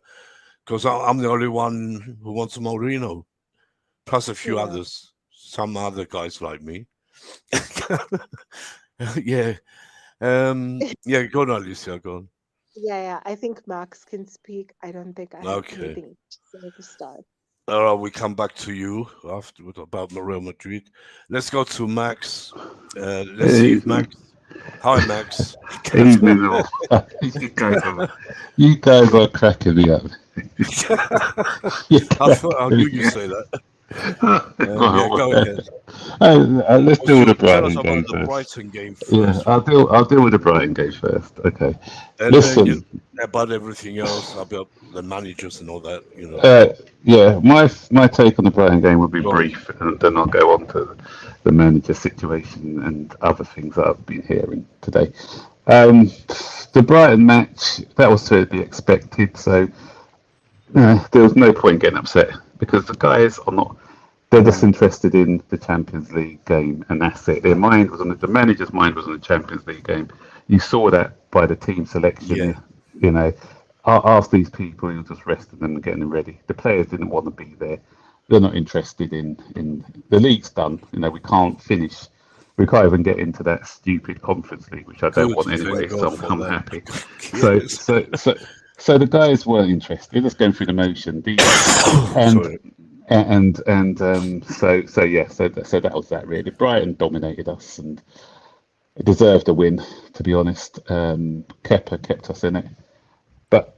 because I'm the only one who wants Mourinho, plus a few Yeah. others, some other guys like me. Yeah. Yeah, go on, Alicia, go on. Yeah, I think Max can speak. I don't think I have Okay. anything to say at the start. All right, we come back to you afterward about Real Madrid. Let's go to Max. Let's see if Max. Hi, Max. Evening all. You guys are cracking me up. I knew you'd say that. Yeah, go ahead. Let's deal with the Tell us Brighton about game the first. Brighton game Yeah, first. I'll deal with the Brighton game first. Okay. And Listen. then about everything else, about the managers and all that, you know. Yeah, my take on the Brighton game will be Go on. brief, and then I'll go on to the manager situation and other things that I've been hearing today. The Brighton match, that was to be expected, so there was no point getting upset because the guys are not. They're just interested in the Champions League game, and that's it. Their mind was on the manager's mind was on the Champions League game. You saw that by the team selection. Yeah. You know, ask these people, you're just resting them and getting them ready. The players didn't want to be there. They're not interested in the league's done. You know, we can't finish. We can't even get into that stupid Conference League, which I don't Good, want thank anyway. God So for I'm that. happy. Yes. So the guys weren't interested. They're just going through the motion. Sorry. So that was that really. Brighton dominated us and deserved a win, to be honest. Kepa kept us in it, but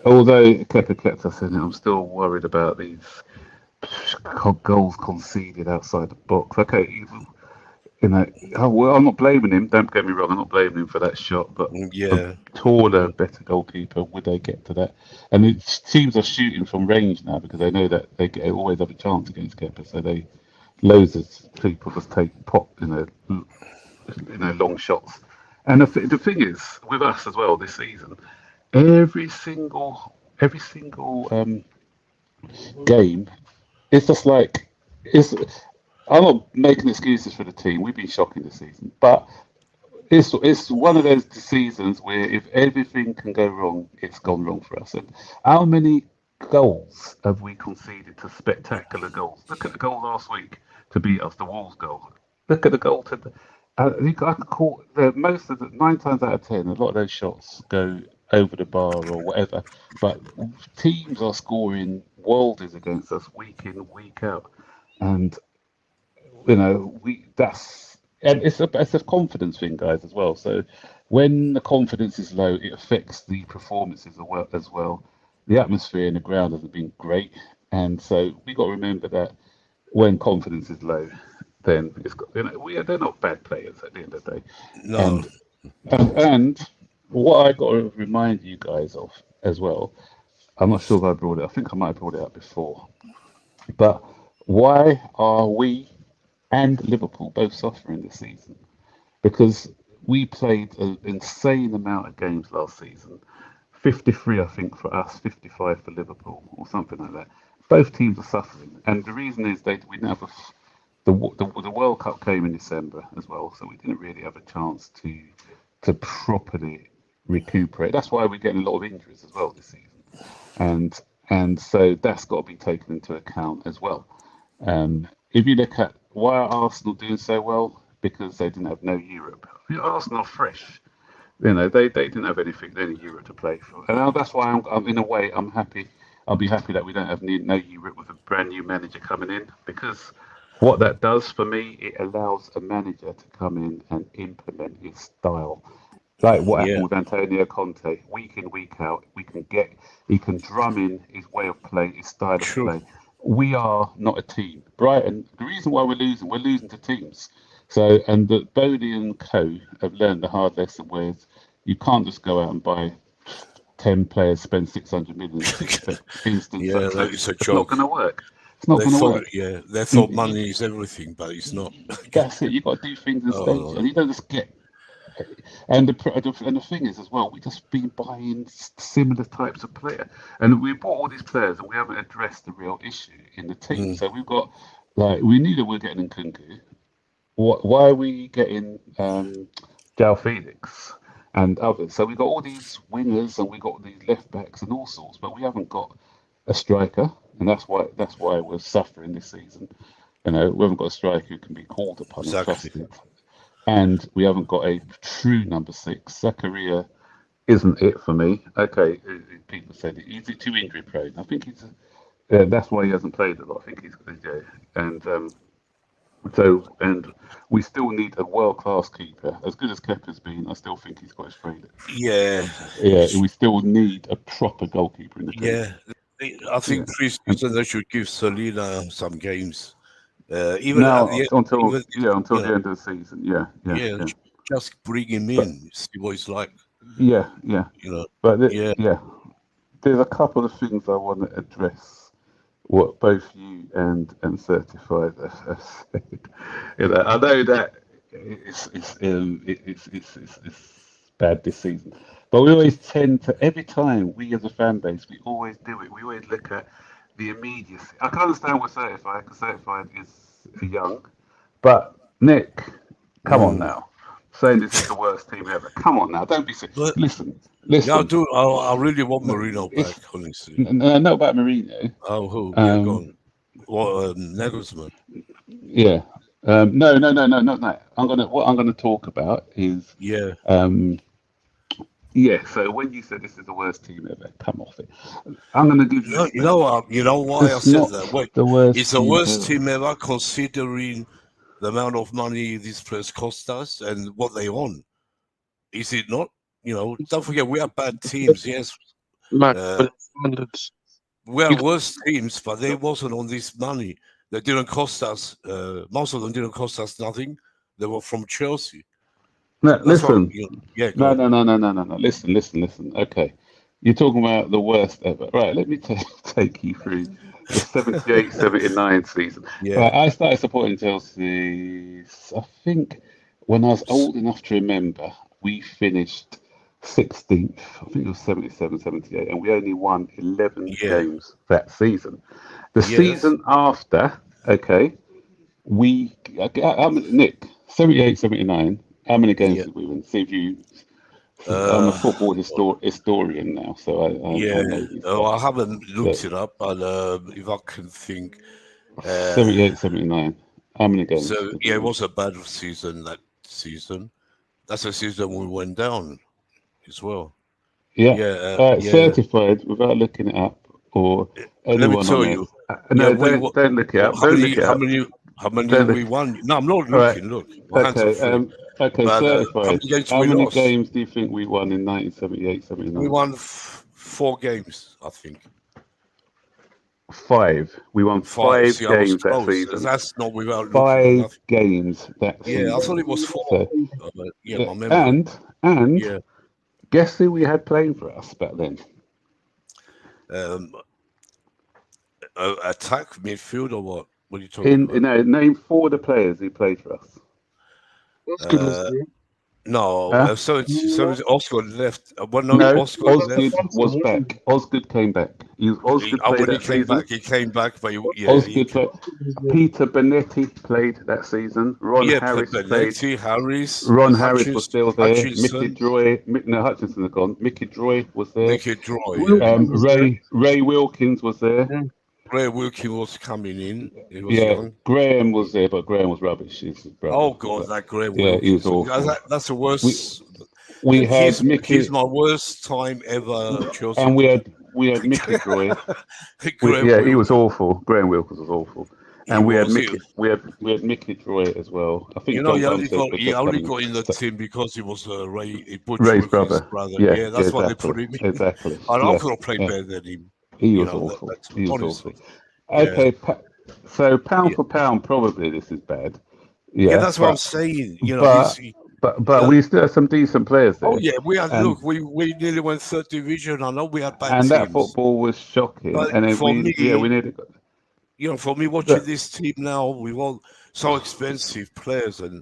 although Kepa kept us in it, I'm still worried about these goals conceded outside the box. Okay, you know, well, I'm not blaming him. Don't get me wrong, I'm not blaming him for that shot, but Yeah. a taller, better goalkeeper, would they get to that? And teams are shooting from range now because they know that they always have a chance against Kepa. So loads of people just take long shots. And the thing is, with us as well this season, every single game, it's just like it's. I'm not making excuses for the team. We've been shocking this season, but it's one of those seasons where if everything can go wrong, it's gone wrong for us. And how many goals have we conceded to spectacular goals? Look at the goal last week to beat us, the Wolves goal. Look at the goal to the. I can call most of the 9 times out of 10. A lot of those shots go over the bar or whatever, but teams are scoring worldies against us week in, week out, and and it's a confidence thing, guys, as well. So when the confidence is low, it affects the performances as well. The atmosphere in the ground hasn't been great, and so we got to remember that when confidence is low, then they're not bad players at the end of the day. No. And what I got to remind you guys of as well, I'm not sure if I brought it. I think I might have brought it up before, but why are we and Liverpool both suffering this season? Because we played an insane amount of games last season. 53, I think, for us, 55 for Liverpool, or something like that. Both teams are suffering, and the reason is we didn't have the World Cup came in December as well, so we didn't really have a chance to properly recuperate. That's why we're getting a lot of injuries as well this season, and so that's got to be taken into account as well. If you look at why are Arsenal doing so well, because they didn't have no Europe. Arsenal are fresh. They didn't have any Europe to play for, and that's why I'm in a way I'm happy. I'll be happy that we don't have no Europe with a brand new manager coming in, because what that does for me, it allows a manager to come in and implement his style. Like what happened with Antonio Conte, week in, week out, he can drum in his way of play, his style of play. We are not a team. Brighton, the reason why we're losing to teams. So, and that Bodie and co have learned the hard lesson where you can't just go out and buy 10 players, spend 600 million instant success. It's not going to work. It's not going to work. Yeah, they thought money is everything, but it's not. That's it. You've got to do things in stages, and you don't just get. And the thing is as well, we've just been buying similar types of player, and we bought all these players, and we haven't addressed the real issue in the team. So we've got we knew that we're getting Nkunku. Why are we getting João Felix and others? So we've got all these wingers and we've got these left backs and all sorts, but we haven't got a striker, and that's why we're suffering this season. We haven't got a striker who can be called upon and Exactly. trusted, and we haven't got a true number 6. Zakaria isn't it for me. Okay, people said he's too injury prone. I think he's. That's why he hasn't played a lot. I think he's and and we still need a world class keeper. As good as Kepa's been, I still think he's got his failings. Yeah. We still need a proper goalkeeper in the team. Yeah. I think pre-season they should give Selena some games. Even now at the end, until you the know, end of the season. Yeah. just bring him But- in, see what he's like. Yeah. But Yeah. there's a couple of things I want to address. What both you and Certified have said. I know that it's bad this season, but we always tend to, every time we as a fan base, we always do it. We always look at the immediacy. I can understand what Certified, because Certified is young, but Nick, come on now, saying this is the worst team ever. Come on now, don't be sick. But- Listen. Yeah, I do. I really want Marino back, honestly. Not about Mourinho. Oh, who? Yeah, go on. Well, Nagelsmann. Yeah. No, not that. What I'm gonna talk about is Yeah. So when you said this is the worst team ever, come off it. I'm gonna give you. You know why I It's said not that? Wait, the worst. it's the worst team ever, considering the amount of money these players cost us and what they own. Is it not? Don't forget we are bad teams. Yes, Man, but standards. we are worse teams, but they wasn't on this money. They didn't cost us. Most of them didn't cost us nothing. They were from Chelsea. No, That's listen. go on. No. Listen. Okay, you're talking about the worst ever. Right, let me take you through the 78-79 season. Yeah. Right, I started supporting Chelsea, I think, when I was old enough to remember. We finished 16th, I think it was 77-78, and we only won 11 games that season. The season after, okay, Nick, 78-79, how many games did we win? See if you. I'm a football historian now, so I know these. I haven't looked it up, but if I can think. 78-79, how many games? So it was a bad season that season. That's the season we went down as well. Yeah. Certified without looking it up, or anyone let me tell you. No, don't look it up. How many we won? No, I'm not looking. Look. Okay. Certified. How many lost? games do you think we won in 1978-79? We won 4 games, I think. 5. We won 5 games that season. That's not without 5 games that season. Yeah, I thought it was 4. My memory. And guess who we had playing for us back then? Attack, midfield, or what? What are you talking about? Name 4 of the players who played for us. No, so Oscar left. Oscar was back. Osgood came back. Osgood played that season. He came back, but Peter Benetti played that season. Ron Harris played. Ron Harris was still there. Hutchinson had gone. Mickey Droy was there. Ray Wilkins was there. Ray Wilkins was coming in. He was young. Graham was there, but Graham was rubbish. Oh God, that Graham. Yeah, he was awful. That's the worst. He's my worst time ever. Chelsea. And we had Mickey Droy. He was awful. Graham Wilkins was awful. And we had Mickey Droy as well. I think he only got in the team because he was Ray's brother. Yeah, that's why they put him in. Exactly. And I could have played better than him. He was awful. He was awful. Okay, so pound for pound, probably this is bad. Yeah, that's what I'm saying. But we still have some decent players there. Oh yeah, we had. Look, we nearly went 3rd division. I know we had bad teams. And that football was shocking. But and then for me, we needed. For me, watching this team now, we all so expensive players and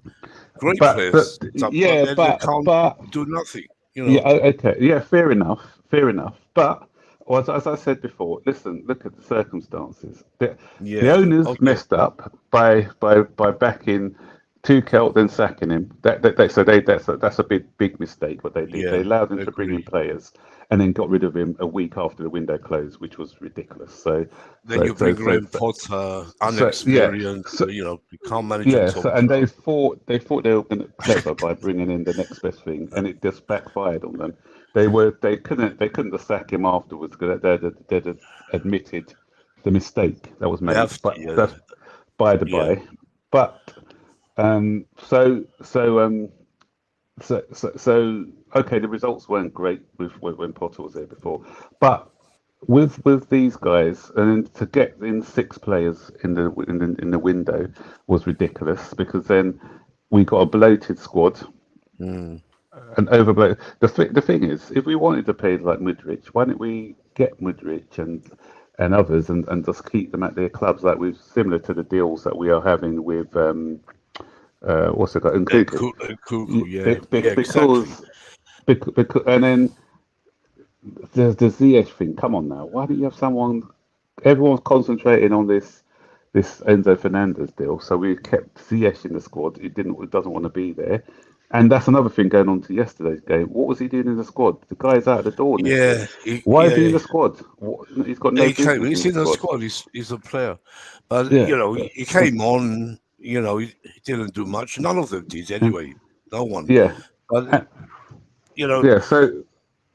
great players. But they can't do nothing. Yeah. Okay. Yeah. Fair enough. But. Well, as I said before, listen, look at the circumstances. The owners messed up by backing Tuchel then sacking him. That's a big mistake what they did. They Yeah, allowed him to bring in agree. players and then got rid of him a week after the window closed, which was ridiculous. Then you bring Graham Potter, Yeah, unexperienced, you can't manage a yeah. top And club. they thought they were going to clever by bringing in the next best thing, and it just backfired on them. They couldn't sack him afterwards because they'd admitted the mistake that was They made. have to, But that's by the yeah. by. But um, so so um, so okay, the results weren't great with when Potter was there before, but with these guys, and then to get in 6 players in the window was ridiculous because then we got a bloated squad, Mm. an overbloated. The thing is, if we wanted to play like Mudryk, why don't we get Mudryk and others and just keep them at their clubs like we've similar to the deals that we are having with what's it got Nkunku. Kuku, yeah, exactly. Because and then the Ziyech thing. Come on now, why don't you have someone? Everyone's concentrating on this Enzo Fernandez deal, so we kept Ziyech in the squad. He doesn't want to be there, and that's another thing going on to yesterday's game. What was he doing in the squad? The guy's out the door next Yeah, week. Why is he in the squad? He's got no he came. business He's in the in the squad. squad. He's a player, but Yeah, he came on. He didn't do much. None of them did anyway. No one. yeah, But yeah. So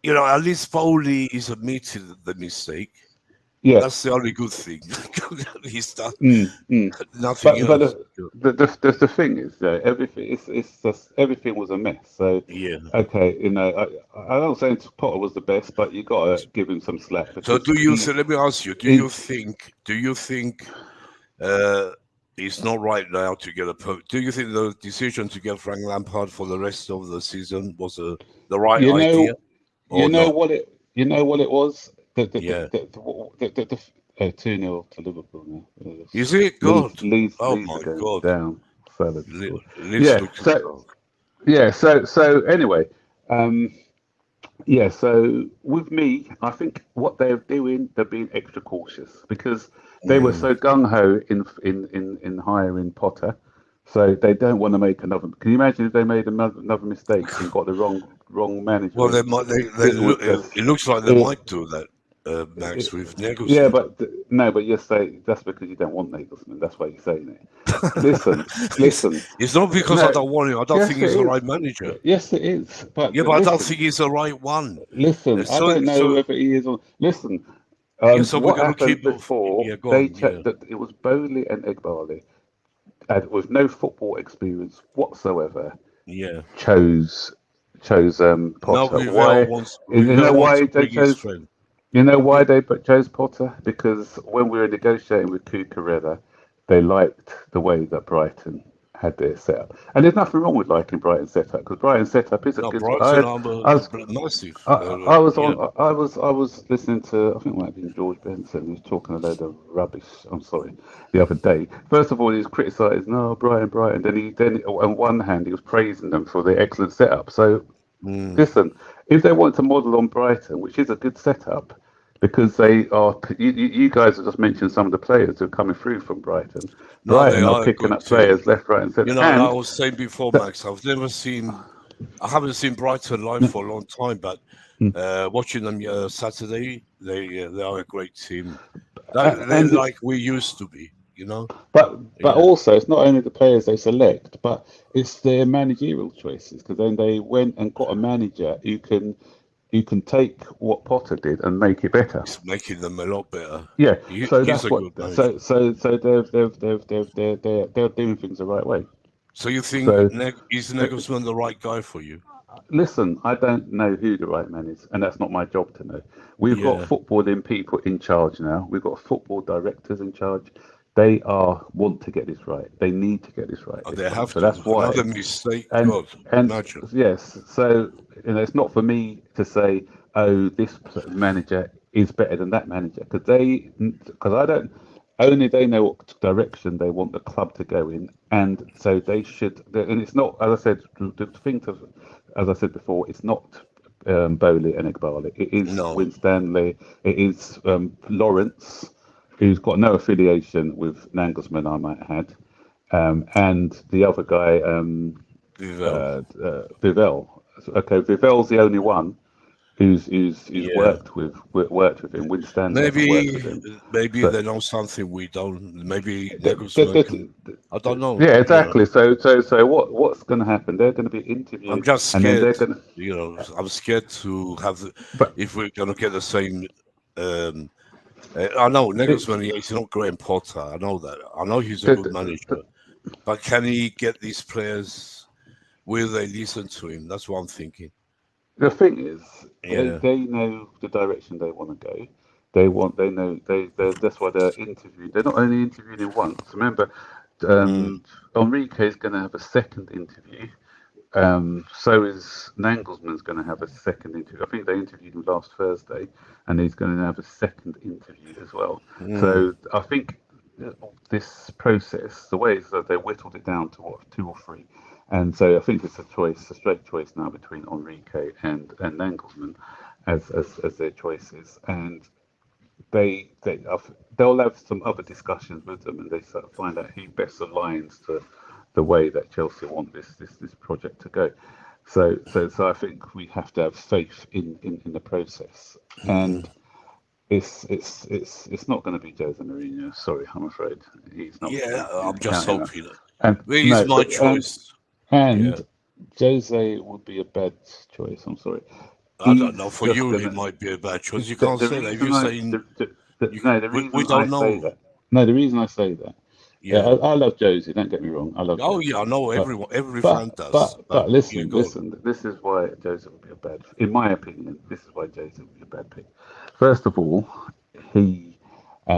at least Foley is admitted the mistake. yeah, That's the only good thing. He's done nothing but else. the thing is, though, everything it's just everything was a mess. So Yeah. okay, I don't say Potter was the best, but you got to give him some slack So because let me ask you, do you think it's not right now to get do you think the decision to get Frank Lampard for the rest of the season was the right you idea know or not? what it was Yeah. the 2-0 to Liverpool now. Is it? God. Leeds Oh are my going God. down. Salad. Leeds Yeah. look too strong. So anyway, yeah. So with me, I think what they're doing, they're being extra cautious because they were so gung ho in hiring Potter, so they don't want to make another. Can you imagine if they made another mistake and got the wrong manager Well, in? they might. It would just. It looks like they might do that, Max, with Yeah, Nagelsmann. but no, but you're saying that's because you don't want Nagelsmann. That's why you're saying it. Listen. It's not because I No, don't want him. I don't yes, think it he's the is. right manager. Yes, it is. But Yeah, but I don't listen, think he's the right one. listen. I don't know So whether he is on. Listen, yeah, so we're what gonna happened keep. before? Yeah, go on. Yeah, It was Bowley and Egbali, and with no football experience whatsoever, yeah. chose Now Potter. Why? You know Rivera wants why to they bring his chose? friend. You know Yeah. why they chose Potter? Because when we were negotiating with Cucurella, they liked the way that Brighton had their setup. And there's nothing wrong with liking Brighton's setup because Brighton's setup is a No, good. Brighton are I was massive. I was listening to I think it might have been George Benson who was talking a load of rubbish. I'm sorry, the other day. First of all, he was criticising, no, Brighton. Then on one hand he was praising them for their excellent setup. So listen, if they want to model on Brighton, which is a good setup, because they are, you guys have just mentioned some of the players who are coming through from Brighton. No, they Brighton are are a picking good up team. players left, right, and centre. Like I was saying before, the- Max, I haven't seen Brighton live for a long time, but watching them Saturday, they are a great team. They're and it's like we used to be, but Yeah. also it's not only the players they select, but it's their managerial choices. Because then they went and got a manager who can take what Potter did and make it better. It's making them a lot better. Yeah, so He's that's a what. good manager. So they're doing things the right way. So you think So is Nagelsmann the right guy for you? listen, I don't know who the right man is, and that's not my job to know. We've got Yeah. footballing people in charge now. We've got football directors in charge. They want to get this right. They need to get this right. Oh, this they time. have So to. that's why. Another mistake. And God, and imagine. yes, so it's not for me to say, oh, this manager is better than that manager because I don't. Only they know what direction they want the club to go in, and so they should. And it's not, as I said, the thing to, as I said before, it's not Bowley and Iqbal. It is No. Winstanley. It is Lawrence, who's got no affiliation with Nagelsmann, I might add. and the other guy, Vivell. Okay, Vivell's the only one who's worked with him. Winstanley hasn't worked with him. Maybe So- they know something we don't. Maybe Th- Nagelsmann th- can. th- I don't know. Yeah, exactly. So what's going to happen? They're going to be interviewed, I'm just and then scared. they're going to. I'm scared to have But if we're going to get the same. I know Nagelsmann. He's not Graham Potter. I know that. I know he's a good manager, but can he get these players? Will they listen to him? That's what I'm thinking. the thing is, Yeah. they know the direction they want to go. That's why they're interviewed. They're not only interviewed him once. Remember, Enrique is going to have a second interview. So is Nagelsmann's going to have a second interview. I think they interviewed him last Thursday, and he's going to have a second interview as well. So I think this process, the way is that they whittled it down to 2 or 3, and so I think it's a straight choice now between Enrique and Nagelsmann as their choices, and they'll have some other discussions with them, and they sort of find out who best aligns to the way that Chelsea want this project to go. So I think we have to have faith in the process, and it's not going to be Jose Mourinho. Sorry, I'm afraid he's not. Yeah, I'm just hoping. And He's my choice. And Jose would be a bad choice. I'm sorry. I don't know. For you, it might be a bad choice. You can't say that. If you're saying we don't know. No, the reason I say that. Yeah, I love Josie. Don't get me wrong. I love. Oh Josie, yeah, I know every fan does. But listen. This is why Josie would be a bad. In my opinion, this is why Josie would be a bad pick. First of all, we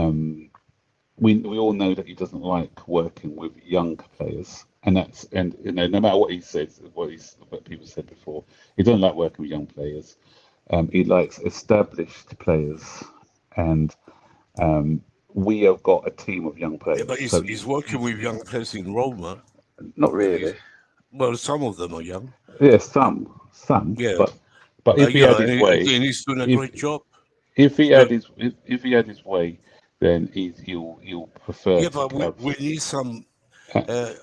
all know that he doesn't like working with young players, and no matter what he says, what people said before, he doesn't like working with young players. He likes established players, and we have got a team of young players. Yeah, but he's working with young players in Roma. Not really. Well, some of them are young. Yeah, some. Yeah. But if he had his way, he's doing a great job. If he had his way, then he'll prefer. Yeah, but we need some. I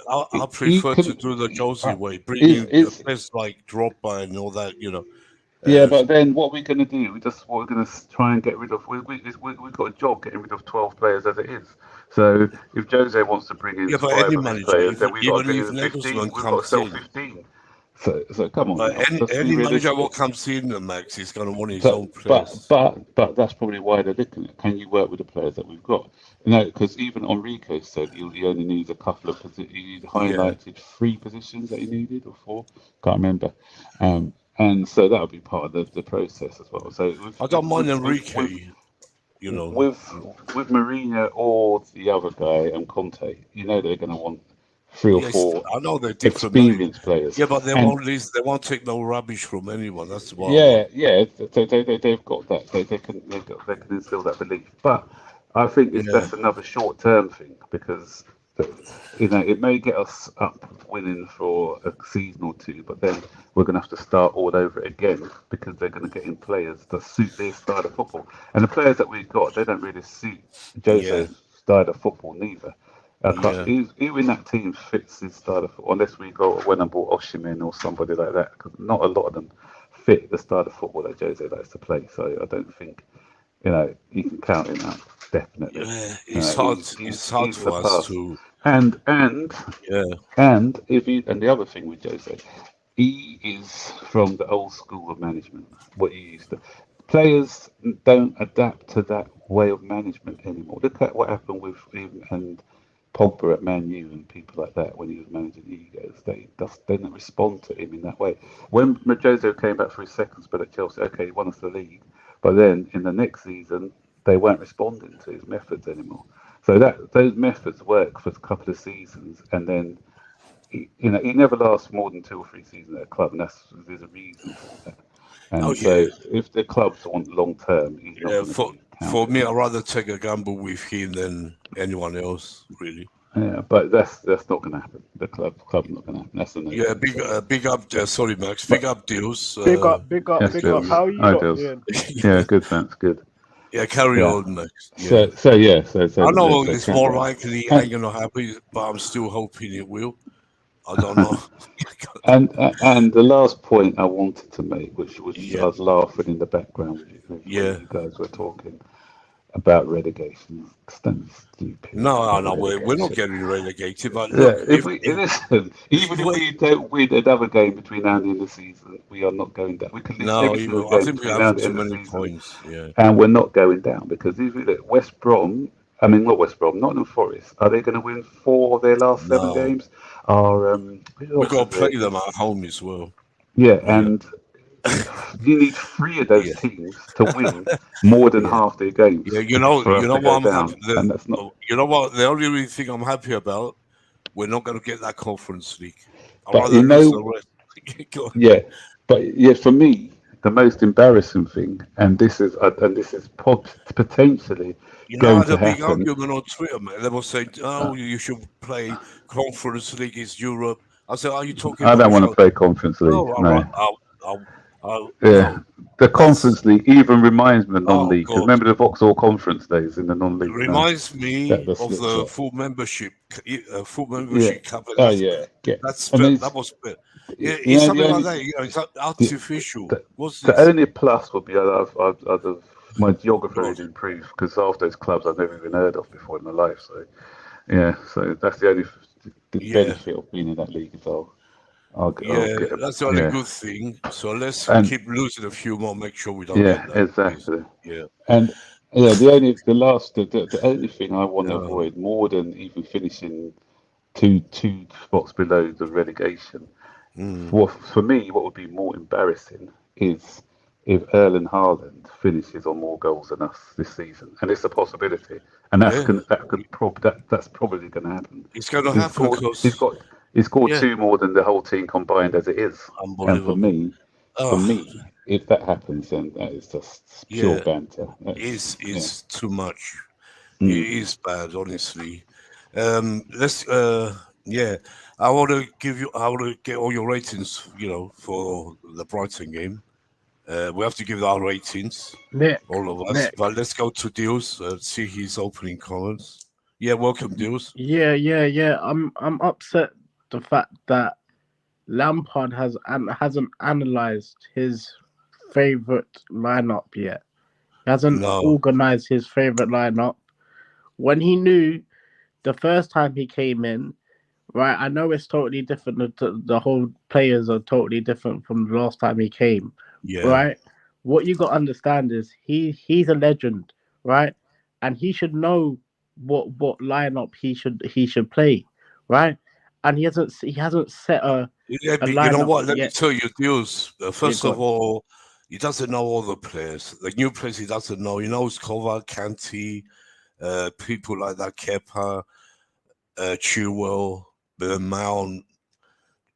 prefer to do the Josie way, bring in players like Drogba and all that. Yeah, but then what we're going to do? We're going to try and get rid of. We've got a job getting rid of 12 players as it is. So if Jose wants to bring in 5 players, then we've got to bring in 15. We've got to sell 15. So come on. Any manager what comes in, Max, is going to want his own players. But that's probably why they're looking at. Can you work with the players that we've got? Because even Enrique said he only needs a couple of positions. He highlighted 3 positions that he needed, or 4. Can't remember. And so that would be part of the process as well. So I don't mind Enrique. With Mourinho or the other guy and Conte, they're going to want 3 or 4. I know they're different experienced players. Yeah, but they won't take no rubbish from anyone. That's why. Yeah. They've got that. They can instill that belief. But I think that's another short-term thing, because it may get us up winning for a season or 2, but then we're going to have to start all over again, because they're going to get in players that suit their style of football. And the players that we've got, they don't really suit Jose's style of football neither. Even that team fits his style of football, unless we go when I bought Osimhen or somebody like that, because not a lot of them fit the style of football that Jose likes to play. So I don't think you can count him out, definitely. Yeah, it's hard. It's hard for us to. And the other thing with Jose, he is from the old school of management. What he used to. Players don't adapt to that way of management anymore. Look at what happened with him and Pogba at Man U and people like that when he was managing Egos. They didn't respond to him in that way. When Jose came back for his second spell at Chelsea, he won us the league, but then in the next season they weren't responding to his methods anymore. So those methods work for a couple of seasons, and then he never lasts more than 2 or 3 seasons at a club, and there's a reason for that. And so if the clubs want long term, he's not for me, I'd rather take a gamble with him than anyone else, really. Yeah, but that's not going to happen. The club's not going to happen. That's the big up there. Sorry, Max. Big up, Deals. Big up. How are you doing? Yeah, good. Thanks. Good. Yeah, carry Yeah. on, Max. Yeah. So I know so it's carry more on. likely it ain't gonna happen, but I'm still hoping it will. I don't know. And the last point I wanted to make, which Yeah. I was laughing in the background when Yeah. you guys were talking about relegation. Stand stupid No, about we're not relegation. getting relegated. But Yeah, look, if we listen, even if well, we don't win another game between now and the end of the season, we are not going down. We can lose no, every single I game think we between now have and the too end of the many season, points. Yeah. and we're not going down because if we look, West Brom, I mean not West Brom, Nottingham Forest, are they going to win 4 of their last 7 No, games? Are who we else got is to there? play them at home as well. Yeah, Yeah. and you need 3 of those Yeah. teams to win more than Yeah. half their games Yeah. for us to what go I'm happy. down, and that's not. You know what? The only really thing I'm happy about, we're not going to get that Conference League. I'd But rather you lose the know, rest. Go on. yeah, but yeah, for me, the most embarrassing thing, and this is potentially You know, I going had to a big happen. argument on Twitter, man. They were saying, "Oh, you should play Conference League is Europe." I said, "Are you talking I don't rubbish?" want to play Conference League. Oh, all No, right. yeah, No. the That's Conference League even reminds me of oh non-league. Because God. remember the Vauxhall Conference days in the It non-league? No, reminds me that of slips the up. full Yeah. membership cup. Oh yeah. Yeah. That's And that it's was you it's know the something like only that. You know, it's the, artificial. What's the this? only plus would be I'd have my geography God. would improve because half those clubs I've never even heard of before in my life. So yeah, so that's the only the Yeah, benefit of being in that league. So I'll yeah, get a, that's the only yeah, good thing. So let's and keep losing a few more. Make sure we don't yeah, get that, please. exactly. Yeah. And yeah, the only thing I want to No. avoid more than even finishing two spots below the relegation. Mm. For me, what would be more embarrassing is if Erling Haaland finishes on more goals than us this season, and it's a possibility, and Yeah, that's probably going to happen. it's going to He's happen scored because he scored yeah, 2 more than the whole team combined as it is, and unbelievable. for Oh, me, if that happens, then that is just pure yeah, banter. That's yeah. it's too much. It Mm. is bad, honestly. Let's yeah. I want to get all your ratings, for the Brighton game. We have to give our ratings, Nick, all of us. Nick. But let's go to Deals, see his opening comments. Yeah, welcome, Deals. Yeah. I'm upset the fact that Lampard hasn't analyzed his favorite lineup yet. He hasn't No, organized his favorite lineup. When he knew the first time he came in, right? I know it's totally different. The whole players are totally different from the last time he came, yeah, right? What you got to understand is he's a legend, right? And he should know what lineup he should play, right? And he hasn't set yeah. a But you know lineup what? Let me yet. tell you, Deals. Yeah, First of God. all, he doesn't know all the players. The new players he doesn't know. He knows Kovac, Kanti, people like that, Kepa, Chilwell, Mount,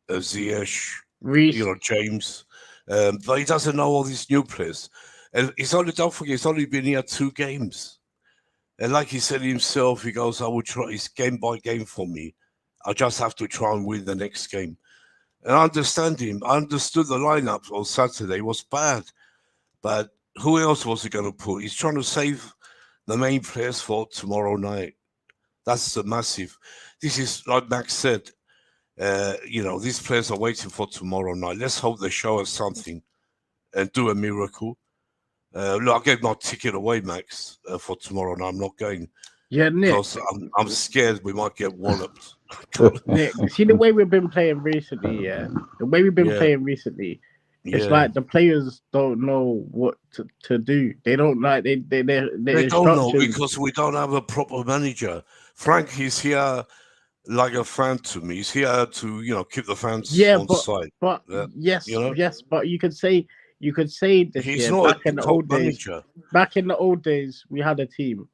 Ziyech, Reese, James. But he doesn't know all these new players. And don't forget, he's only been here 2 games. And like he said himself, he goes, I will try, it's game by game for me. I just have to try and win the next game. And I understand him. I understood the lineup on Saturday. It was bad. But who else was he going to put? He's trying to save the main players for tomorrow night. That's a massive. This is, like Max said, these players are waiting for tomorrow night. Let's hope they show us something and do a miracle. Look, I gave my ticket away, Max, for tomorrow night. I'm not going yeah, Nick. because I'm scared we might get walloped. Nick, see the way we've been playing recently, yeah. The way we've been Yeah, playing recently, it's yeah. like the players don't know what to do. They don't like their They don't know instructions. because we don't have a proper manager. Frank is here like a fan to me. He's here to keep the fans Yeah, on side. but Yeah, yes, yes, but you could say this, he's yeah. not Back a in the top old days, manager. we had a team.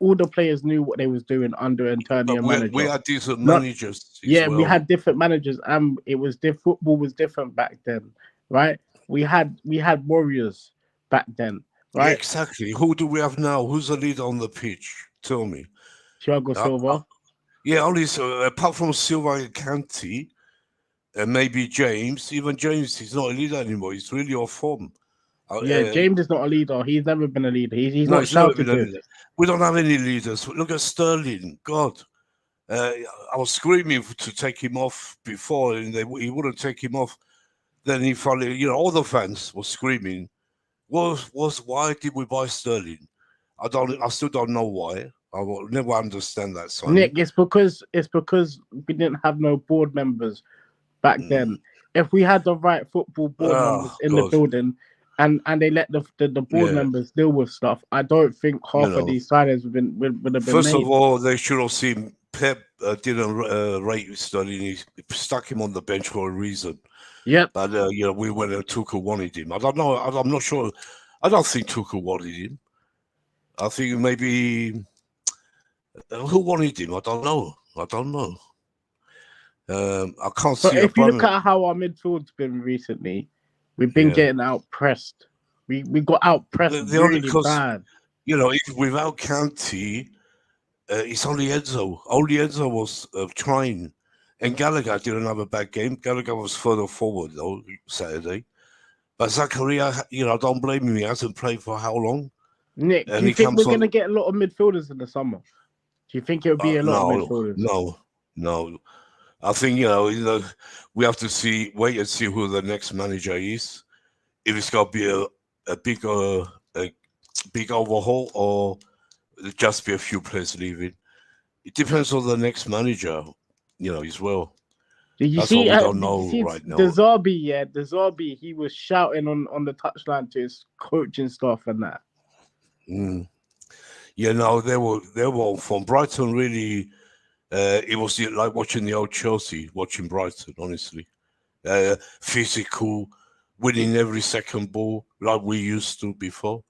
All the players knew what they was doing under Antonio But we manager. are decent Not managers as Yeah, we well. had different managers, and it was football was different back then, right? We had warriors back then, Yeah, right? exactly. Who do we have now? Who's the leader on the pitch? Tell me. Thiago Uh, uh, Silva. yeah, only apart from Silva and Kanti and maybe James. Even James, he's not a leader anymore. He's really off form. James is not a leader. He's never been a leader. He's no, not he's never shouted been a to. leader. We don't have any leaders. Look at Sterling. God, I was screaming to take him off before, and he wouldn't take him off. Then he finally, all the fans were screaming. Why did we buy Sterling? I still don't know why. I will never understand that, Sonny. Nick, it's because we didn't have no board members back then. If we had the right football board members in the building, and they let the board members deal with stuff, I don't think half of these signings would have been First made. of all, they should have seen Pep didn't rate Sterling. He stuck him on the bench for a reason. Yep. But we went and Tuchel wanted him. I don't know. I'm not sure. I don't think Tuchel wanted him. I think maybe who wanted him? I don't know. I can't see. But if you look at how our midfield's been recently, we've been getting out pressed. We got out pressed really bad. Without Kanté, it's only Enzo. Only Enzo was trying. And Gallagher didn't have a bad game. Gallagher was further forward, though, Saturday. But Zakaria, I don't blame him. He hasn't played for how long? Nick, do you think we're going to get a lot of midfielders in the summer? Do you think it'll be a lot of midfielders? No. I think, we have to wait and see who the next manager is. If it's going to be a big overhaul or just be a few players leaving. It depends on the next manager. As well. Did you That's see? what we don't know right now. The Zarbi, he was shouting on the touchline to his coaching staff and that. They were from Brighton. Really, it was like watching the old Chelsea, watching Brighton. Honestly, physical, winning every second ball like we used to before.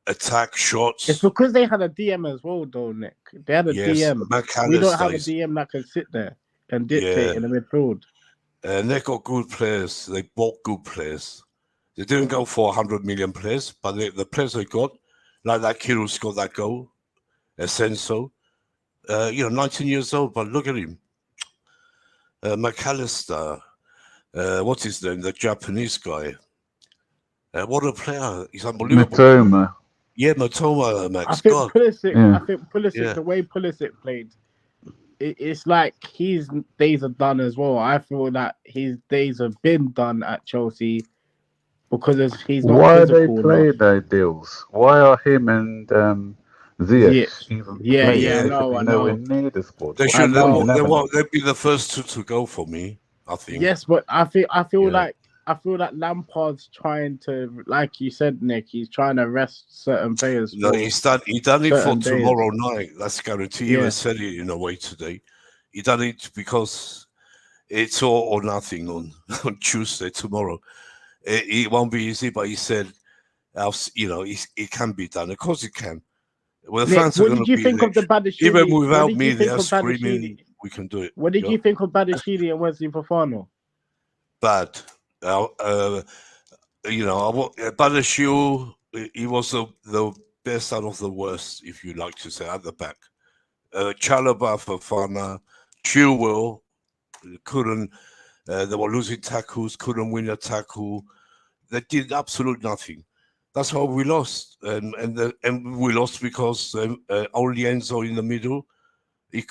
Attack shots. It's because they had a DM as well, though, Nick. They had a DM. We don't have a DM that can sit there and dictate in the midfield. And they got good players. They bought good players. They didn't go for 100 million players, but the players they got, like that kid who scored that goal, Asensio, 19 years old, but look at him. McAllister, what's his name? The Japanese guy. What a player. He's unbelievable. Matoma. Yeah, Matoma, Max. I think Pulisic, the way Pulisic played, it's like his days are done as well. I feel that his days have been done at Chelsea because he's not Why physical they play their deals? Why are him and Ziyech even playing? I know. Near the squad. They'd be the first two to go for me, I think. Yes, but I feel like Lampard's trying to, like you said, Nick, he's trying to rest certain players. No, he done it for tomorrow night. That's guaranteed. He even said it in a way today. He done it because it's all or nothing on Tuesday, tomorrow. It won't be easy, but he said, it can be done. Of course it can. Well, the fans are going to be think of the Badashili? Even without me, they're screaming, we can do it. What did you think of Badashili and Wesley Fofana? Bad. Badashil, he was the best out of the worst, if you like to say, at the back. Chalobah, Fofana, Chilwell couldn't. They were losing tackles, couldn't win a tackle. They did absolutely nothing. That's why we lost, and we lost because only Enzo in the middle. He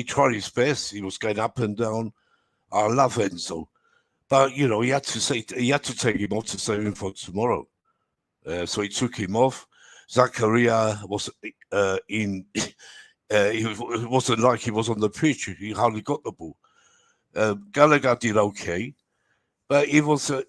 tried his best. He was going up and down. I love Enzo. But he had to take him off to save him for tomorrow. So he took him off. Zakaria was it wasn't like he was on the pitch. He hardly got the ball. Gallagher did okay, but it was still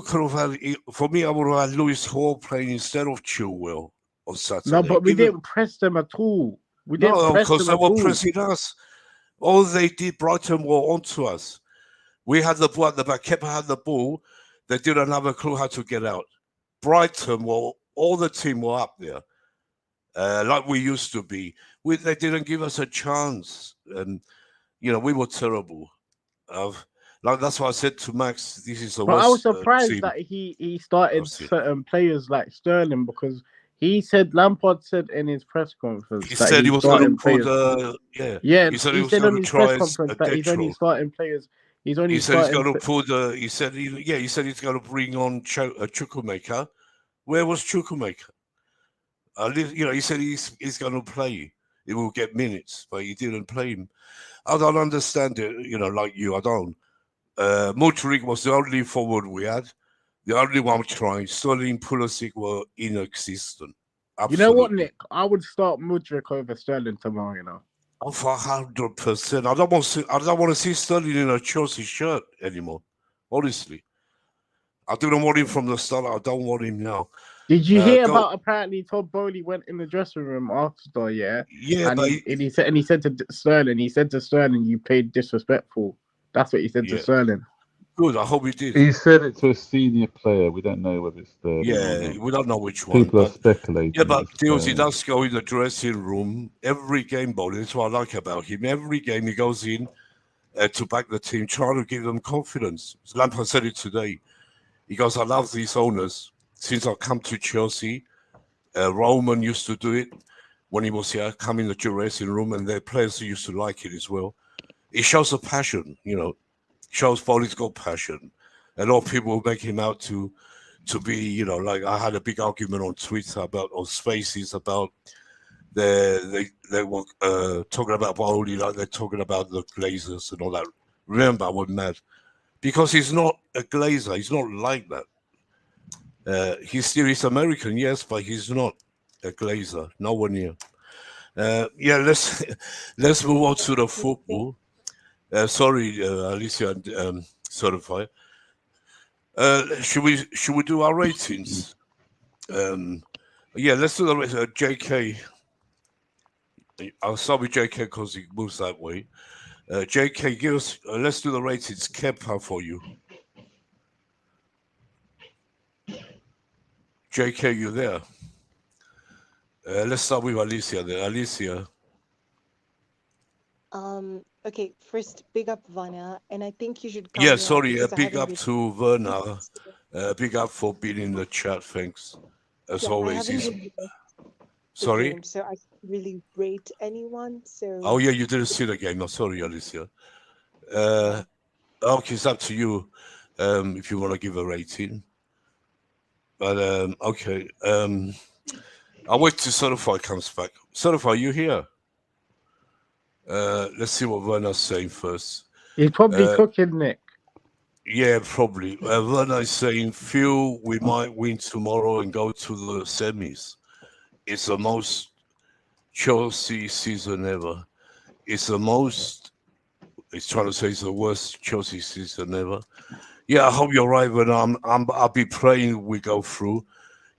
could have had. For me, I would have had Lewis Hall playing instead of Chilwell on Saturday. No, but we didn't press them at all. Because they were pressing us. All they did, Brighton were onto us. We had the ball at the back, Kepa had the ball. They didn't have a clue how to get out. Brighton all the team were up there, like we used to be. They didn't give us a chance. And, we were terrible. That's why I said to Max, this is the worst. But I was surprised that he started certain players like Sterling because Lampard said in his press conference he said he was going to put he said in his press conference that he's only starting players He's only He said he's starting. going to put. He said he's going to bring on Chukwuemeka. Where was Chukwuemeka? He said he's going to play. He will get minutes, but he didn't play him. I don't understand it. Like you, I don't. Modric was the only forward we had. The only one trying. Sterling, Pulisic were inexistent. Absolutely. You know what, Nick? I would start Modric over Sterling tomorrow. Oh, for 100%. I don't want to see Sterling in a Chelsea shirt anymore. Honestly, I didn't want him from the start. I don't want him now. Did you hear about apparently Todd Bowley went in the dressing room after, Yeah, and he said to Sterling, you played disrespectful. That's what he said to Sterling. Good, I hope he did. He said it to a senior player. We don't know whether it's Sterling. Yeah, we don't know which one. People are speculating. Yeah, but he does go in the dressing room every game, Bowley. That's what I like about him. Every game he goes in to back the team, trying to give them confidence. Lampard said it today. He goes, I love these owners. Since I come to Chelsea, Roman used to do it when he was here, come in the dressing room, and their players used to like it as well. It shows a passion, shows Bowley's got passion. A lot of people make him out to be, like I had a big argument on Twitter on Spaces about they were talking about Bowley like they're talking about the Glazers and all that. Remember, I was mad because he's not a Glazer. He's not like that. He's American, yes, but he's not a Glazer. Nowhere near. Let's move on to the football. Sorry, Alicia and Certified. Should we do our ratings? Let's do the ratings. JK. I'll start with JK because he moves that way. JK, give us. Let's do the ratings. Kepa for you. JK, you there? Let's start with Alicia there. Alicia. Okay, first, big up Werner, and I think you should come. Yeah, sorry, big up to Werner. Big up for being in the chat, thanks. As always. Sorry? Game, so I can't really rate anyone, so... Oh, yeah, you didn't see the game. No, sorry, Alicia. Okay, it's up to you if you want to give a rating. But, okay. I'll wait till Certified comes back. Certified, you here? Let's see what Werner's saying first. He's probably cooking, Nick. Yeah, probably. Werner is saying, Phil, we might win tomorrow and go to the semis. It's the most Chelsea season ever. It's trying to say it's the worst Chelsea season ever. Yeah, I hope you're right, Werner. I'll be praying we go through.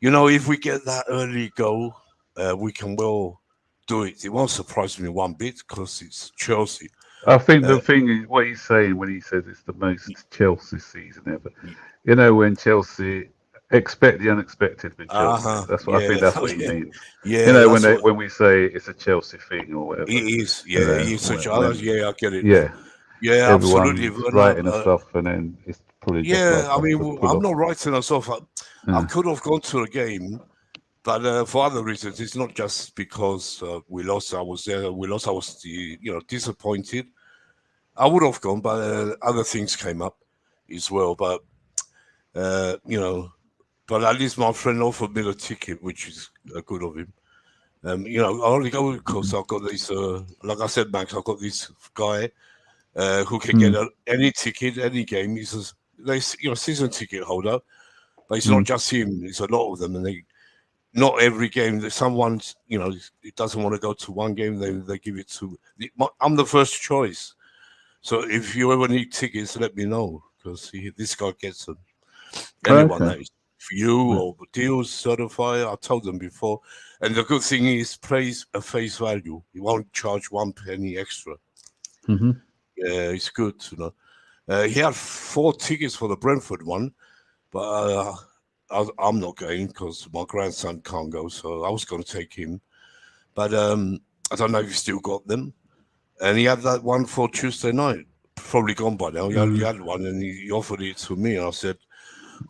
If we get that early goal, we can well do it. It won't surprise me one bit because it's Chelsea. I think the thing is what he's saying when he says it's the most Chelsea season ever. When Chelsea expect the unexpected with Chelsea. That's what I think. That's what he means. Yeah. When we say it's a Chelsea thing or whatever. It is. Yeah. It is such. I get it. Yeah. Yeah. Absolutely. Writing us off, and then it's probably. Yeah. I'm not writing us off. I could have gone to the game. But for other reasons, it's not just because we lost. I was there. We lost. I was, disappointed. I would have gone, but other things came up as well. But but at least my friend offered me the ticket, which is good of him. I only go because I've got this. Like I said, Max, I've got this guy who can get any ticket, any game. He's a season ticket holder, but it's not just him. It's a lot of them, and they. Not every game. That someone's, it doesn't want to go to one game, they give it to. I'm the first choice. So if you ever need tickets, let me know because this guy gets them. Anyone that is for you or deals certified, I told them before. And the good thing is, plays a face value. He won't charge 1 penny extra. Mm-hmm. Yeah, it's good. He had 4 tickets for the Brentford one, but. I'm not going because my grandson can't go, so I was going to take him. But I don't know if he still got them. And he had that one for Tuesday night. Probably gone by now. He only had one, and he offered it to me. And I said,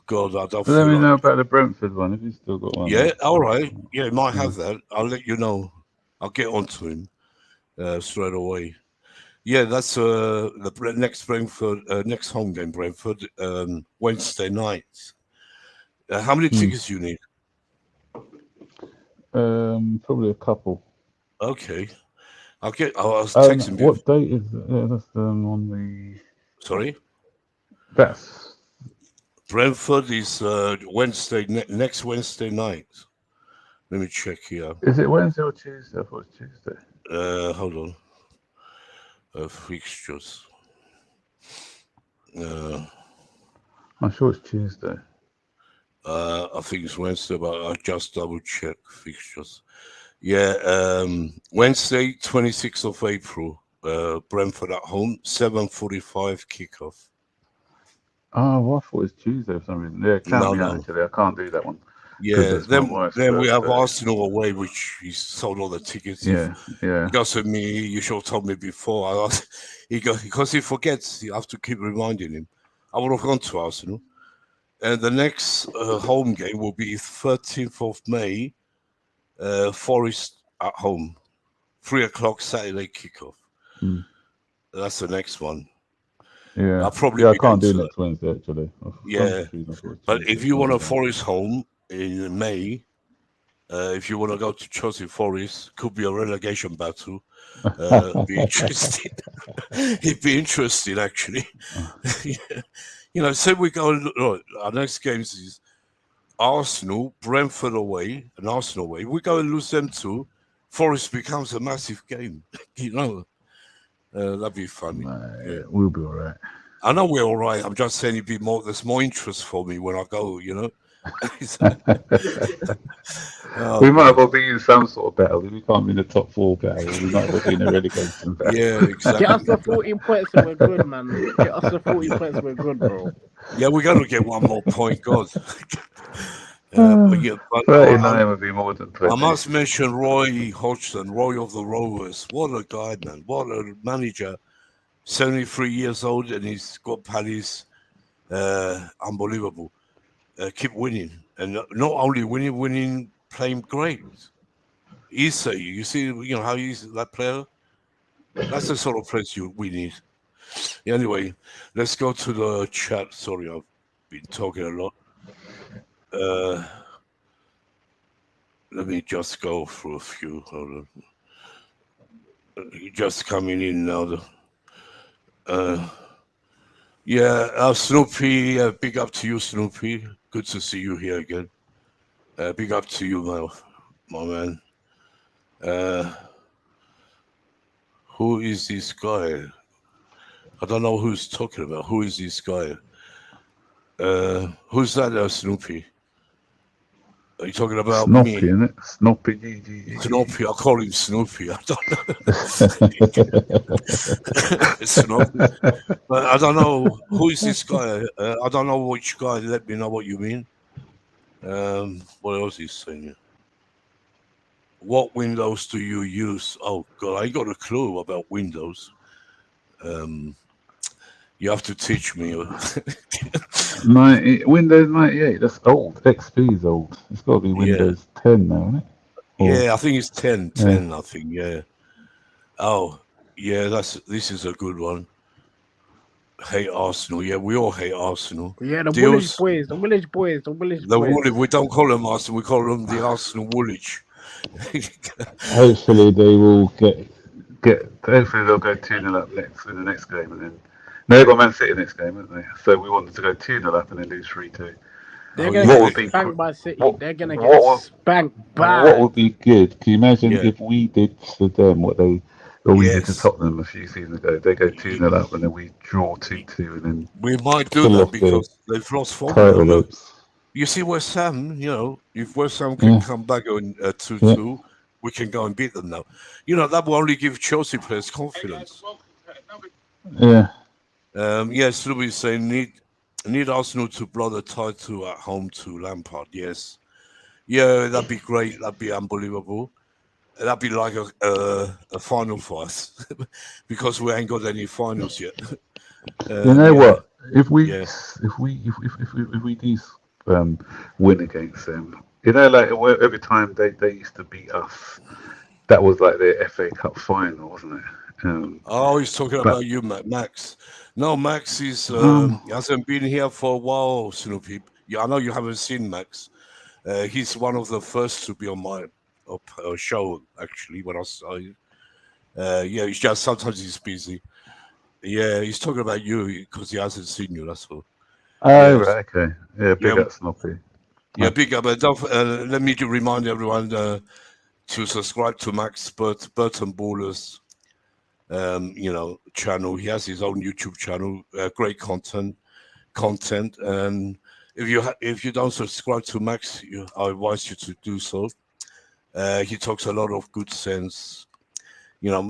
God, I don't feel Let me know about the Brentford one, if he's still got one. Yeah, all right. Yeah, he might have that. I'll let you know. I'll get on to him straight away. Yeah, that's the next Brentford next home game. Brentford Wednesday night. How many tickets do you need? Probably a couple. Okay, I was texting before. What date is it? Yeah, that's on the. Sorry, That's. Brentford is Wednesday next Wednesday night. Let me check here. Is it Wednesday or Tuesday? I thought it was Tuesday. Hold on. Fixtures. I'm sure it's Tuesday. I think it's Wednesday, but I'll just double check fixtures. Yeah, Wednesday, 26th of April, Brentford at home, 7:45 kickoff. Oh, well, I thought it was Tuesday for some reason. Yeah, count me out, actually. I can't do that one. Yeah, then we have birthday. Arsenal away, which he sold all the tickets. Yeah. He goes to me, you should have told me before. He goes, because he forgets, you have to keep reminding him. I would have gone to Arsenal. And the next home game will be 13th of May, Forest at home, 3 o'clock Saturday kickoff. That's the next one. Yeah, I can't do next Wednesday actually. Yeah, but if you want a Forest home in May, if you want to go to Chelsea Forest, could be a relegation battle. Be interesting. It'd be interesting actually. Yeah. You know, say we go. Look, our next games is Arsenal, Brentford away, and Arsenal away. We go and lose them too. Forest becomes a massive game. You know, that'd be funny. Yeah, we'll be all right. I know we're all right. I'm just saying it'd be more. There's more interest for me when I go. You know. We might as well be in some sort of battle. If we can't be in the top 4 battle, we might as well be in a relegation battle. Yeah, exactly. Get us the 14 points and we're good, man. Get us the 14 points and we're good, bro. Yeah, we got to get one more point, God. 39 would be more than 20. I must mention Roy Hodgson, Roy of the Rovers. What a guy, man. What a manager. 73 years old and he's got Palace. Unbelievable. Keep winning. And not only winning, playing great. Issa, you see, how he's that player? That's the sort of place we need. Anyway, let's go to the chat. Sorry, I've been talking a lot. Let me just go through a few. Hold on. Just coming in now. Snoopy, big up to you, Snoopy. Good to see you here again. Big up to you, my man. Who is this guy? I don't know who's talking about. Who is this guy? Who's that, Snoopy? Are you talking about Snoopy, me? Isn't it? Snoopy. Snoopy, I call him Snoopy. I don't know. Snoopy. But I don't know who is this guy. I don't know which guy. Let me know what you mean. What else is saying? What Windows do you use? Oh God, I got a clue about Windows. You have to teach me. Windows 98. That's old. XP is old. It's got to be Windows 10 now, isn't it? Yeah, I think it's 10. I think. Yeah. Oh, yeah. This is a good one. Hate Arsenal. Yeah, we all hate Arsenal. Yeah, the Woolwich boys. We don't call them Arsenal. We call them the Arsenal Woolwich. Hopefully they will get. Hopefully they'll go 2-0 up in the next game, and then they've got Man City next game, haven't they? So we want them to go 2-0 up and then lose 3-2. They're going to get spanked by City. They're going to get spanked bad. What would be good? Can you imagine if we did to them what we did to Tottenham a few seasons ago? They go 2-0 up and then we draw 2-2, and then we might do that because they've lost form. You see West Ham, if West Ham can come back on 2-2, we can go and beat them now. That will only give Chelsea players confidence. Yeah. Louis is saying need Arsenal to blow the title at home to Lampard. Yes. Yeah, that'd be great. That'd be unbelievable. That'd be like a final for us because we ain't got any finals yet. What? If we do win against them, like every time they used to beat us, that was like their FA Cup final, wasn't it? He's talking about you, Max. No, Max is hasn't been here for a while, Snoopy. Yeah, I know you haven't seen Max. He's one of the first to be on my show, actually, when I started. Yeah, it's just sometimes he's busy. Yeah, he's talking about you because he hasn't seen you, that's all. Oh, right, okay. Yeah, big up, Snoopy. Yeah, big up. Let me remind everyone to subscribe to Max Burton Ballers channel. He has his own YouTube channel, great content. And if you don't subscribe to Max, I advise you to do so. He talks a lot of good sense.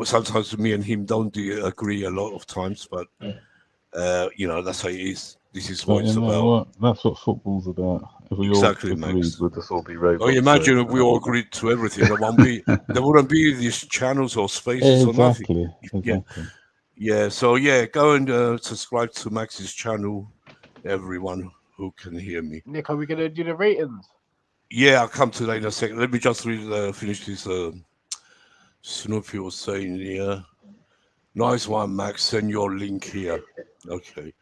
Sometimes me and him don't agree a lot of times, but that's how it is. This is what it's about. What? That's what football's about. If we all agreed, we'd just all be robots. Imagine if we all agreed to everything. There wouldn't be these channels or spaces or nothing. Exactly. Yeah. So go and subscribe to Max's channel. Everyone who can hear me. Nick, are we gonna do the ratings? Yeah, I'll come to that in a second. Let me just finish this. Snoopy was saying here. Nice one, Max. Send your link here. Okay.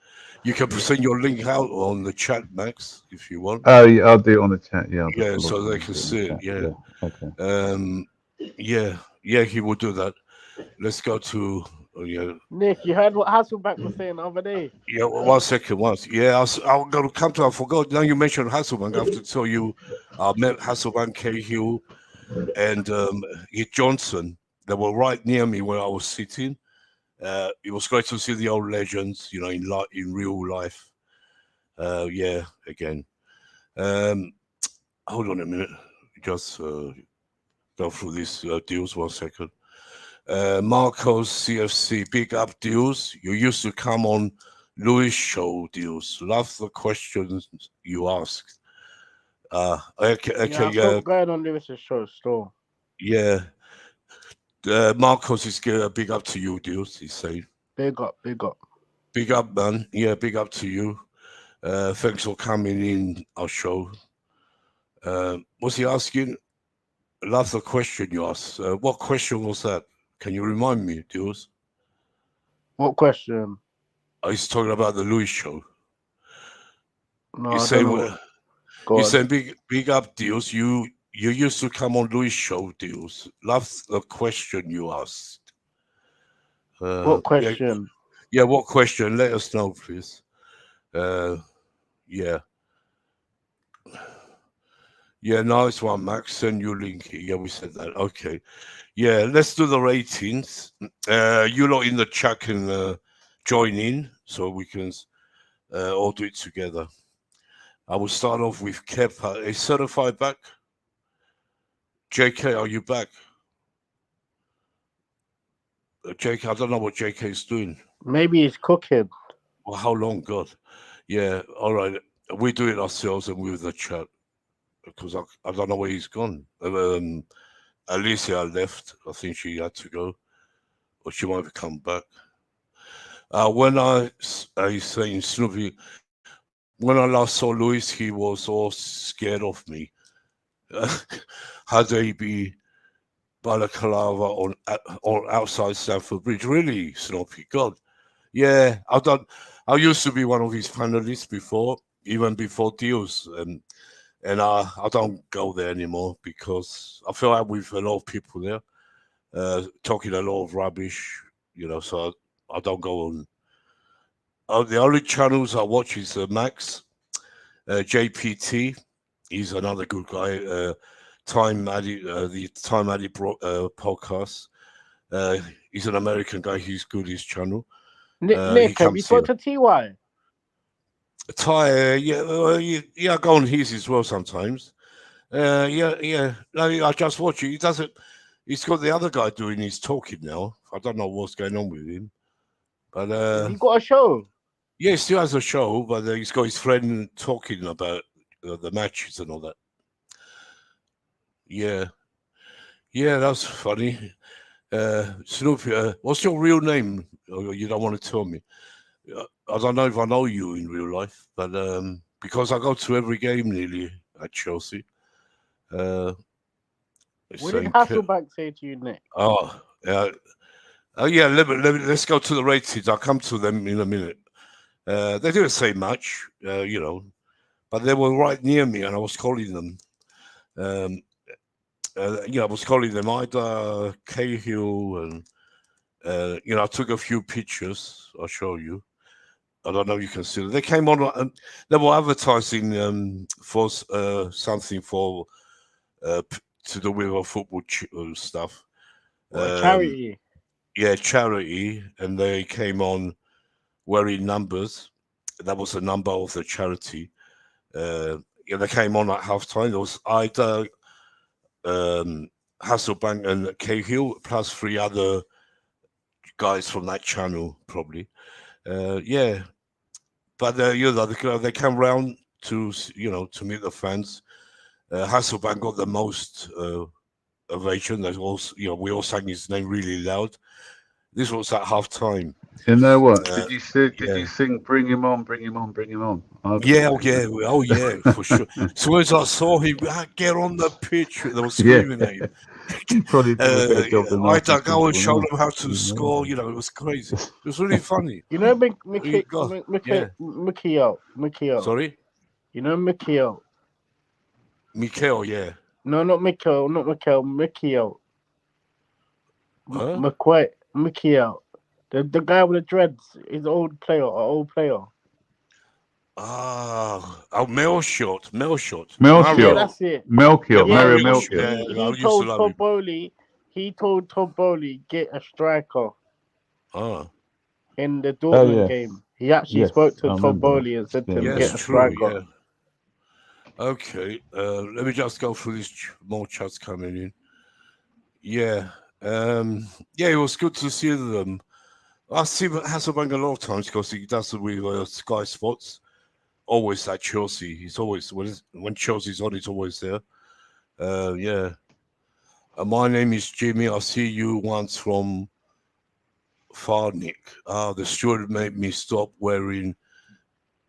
You can send your link out on the chat, Max, if you want. Oh, yeah, I'll do it on the chat. Yeah. So they can see it. Yeah. Okay. Yeah, he will do that. Let's go to. Nick, you heard what Hasselbank was saying the other day? Yeah, 1 second. I'm going to come to. I forgot. Now you mentioned Hasselbank. I have to tell you, I met Hasselbank, Cahill, and Johnson. They were right near me where I was sitting. It was great to see the old legends, in real life. Again. Hold on a minute. Just go through these deals 1 second. Marcos CFC, big up deals. You used to come on Louis show deals. Love the questions you asked. Okay. Yeah, going on Lewis's show still. Yeah. Marcos is big up to you, deals. He's saying. Big up. Big up, man. Yeah, big up to you. Thanks for coming in our show. What's he asking? Love the question you asked. What question was that? Can you remind me, Deals? What question? He's talking about the Louis show. No, he's saying big up, Deals. You used to come on Louis show, Deals. Love the question you asked. What question? Yeah, what question? Let us know, please. Yeah. Yeah, nice one, Max. Send you link. Yeah, we said that. Okay. Yeah, let's do the ratings. You lot in the chat can join in so we can all do it together. I will start off with Kepa. Is certified back? JK, are you back? JK, I don't know what JK is doing. Maybe he's cooking. Well, how long, God? Yeah, all right. We do it ourselves and with the chat because I don't know where he's gone. Alicia left. I think she had to go, or she might have come back. When I saying Snoopy, when I last saw Luis, he was all scared of me. Had they be balaclava or outside Stamford Bridge? Really, Snoopy? God, yeah. I used to be one of his panelists before, even before deals, and I don't go there anymore because I feel like with a lot of people there talking a lot of rubbish, so I don't go on. The only channels I watch is Max, JPT. He's another good guy. The Time Addict podcast. He's an American guy. He's good. His channel. Nick, have you talked to TY? Ty, I go on his as well sometimes. Yeah. I just watch it. He doesn't. He's got the other guy doing his talking now. I don't know what's going on with him. But he got a show. Yeah, he still has a show, but he's got his friend talking about the matches and all that. Yeah, that's funny. Snoopy, what's your real name? You don't want to tell me. I don't know if I know you in real life, but because I go to every game nearly at Chelsea. What did Hasselbank say to you, Nick? Oh, yeah. Yeah, let's go to the ratings. I'll come to them in a minute. They didn't say much, but they were right near me, and I was calling them. I was calling them Ida, Cahill, and I took a few pictures. I'll show you. I don't know if you can see them. They came on. They were advertising for something for to do with football stuff. Charity. Yeah, charity, and they came on wearing numbers. That was the number of the charity. They came on at halftime. There was Ida, Hasselbank, and Cahill, plus 3 other guys from that channel, probably. But they came round to meet the fans. Hasselbank got the most ovation. There's also, we all sang his name really loud. This was at half time. You know what? Did you sing "Bring Him On, Bring Him On, Bring Him On"? Oh yeah, for sure. So as I saw him get on the pitch, they were screaming at him. He probably did a better job than I had to go and show them how to score. It was crazy. It was really funny. Mikhail. Sorry? Mikhail. Mikhail, yeah. No, not Mikhail. Mikhail. Huh? Mikhail. The guy with the dreads. He's an old player. Melshot. Yeah, that's it. Melchior. Yeah, Melchior. He told Todd Bowley get a striker. In the Dortmund game. He actually spoke to Todd Bowley and said to him, get a striker. Yeah. Okay, let me just go through these more chats coming in. Yeah, it was good to see them. I see Hasselbank a lot of times because he does it with Sky Sports. Always at Chelsea. He's always when Chelsea's on, he's always there. My name is Jimmy. I see you once from Farnick. The steward made me stop wearing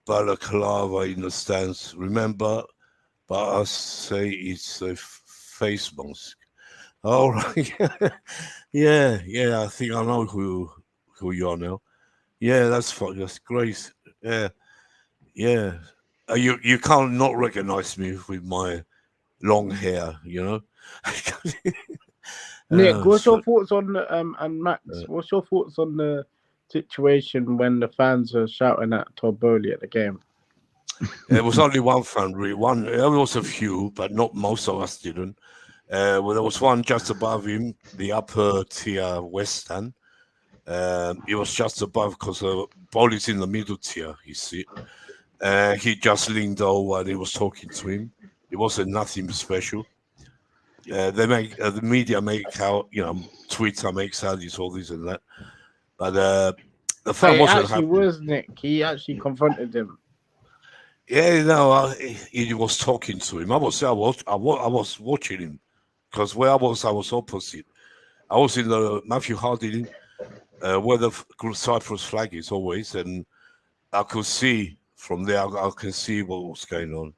balaclava in the stands. Remember, but I say it's a face mask. All right. Yeah. I think I know who you are now. Yeah, that's fine. That's great. Yeah. You can't not recognize me with my long hair, Nick, what's your thoughts on and Max? What's your thoughts on the situation when the fans are shouting at Todd Bowley at the game? There was only one fan, really. There was a few, but not most of us didn't. There was one just above him, the upper tier West Stand. He was just above because Bowley's in the middle tier, you see. He just leaned over and he was talking to him. It wasn't nothing special. The media make out, Twitter makes out this, all this and that. But the fan wasn't happy. Nick. He actually confronted him. Yeah, he was talking to him. I was watching him because where I was opposite. I was in the Matthew Harding, where the Cyprus flag is always, and I could see from there. I can see what was going on.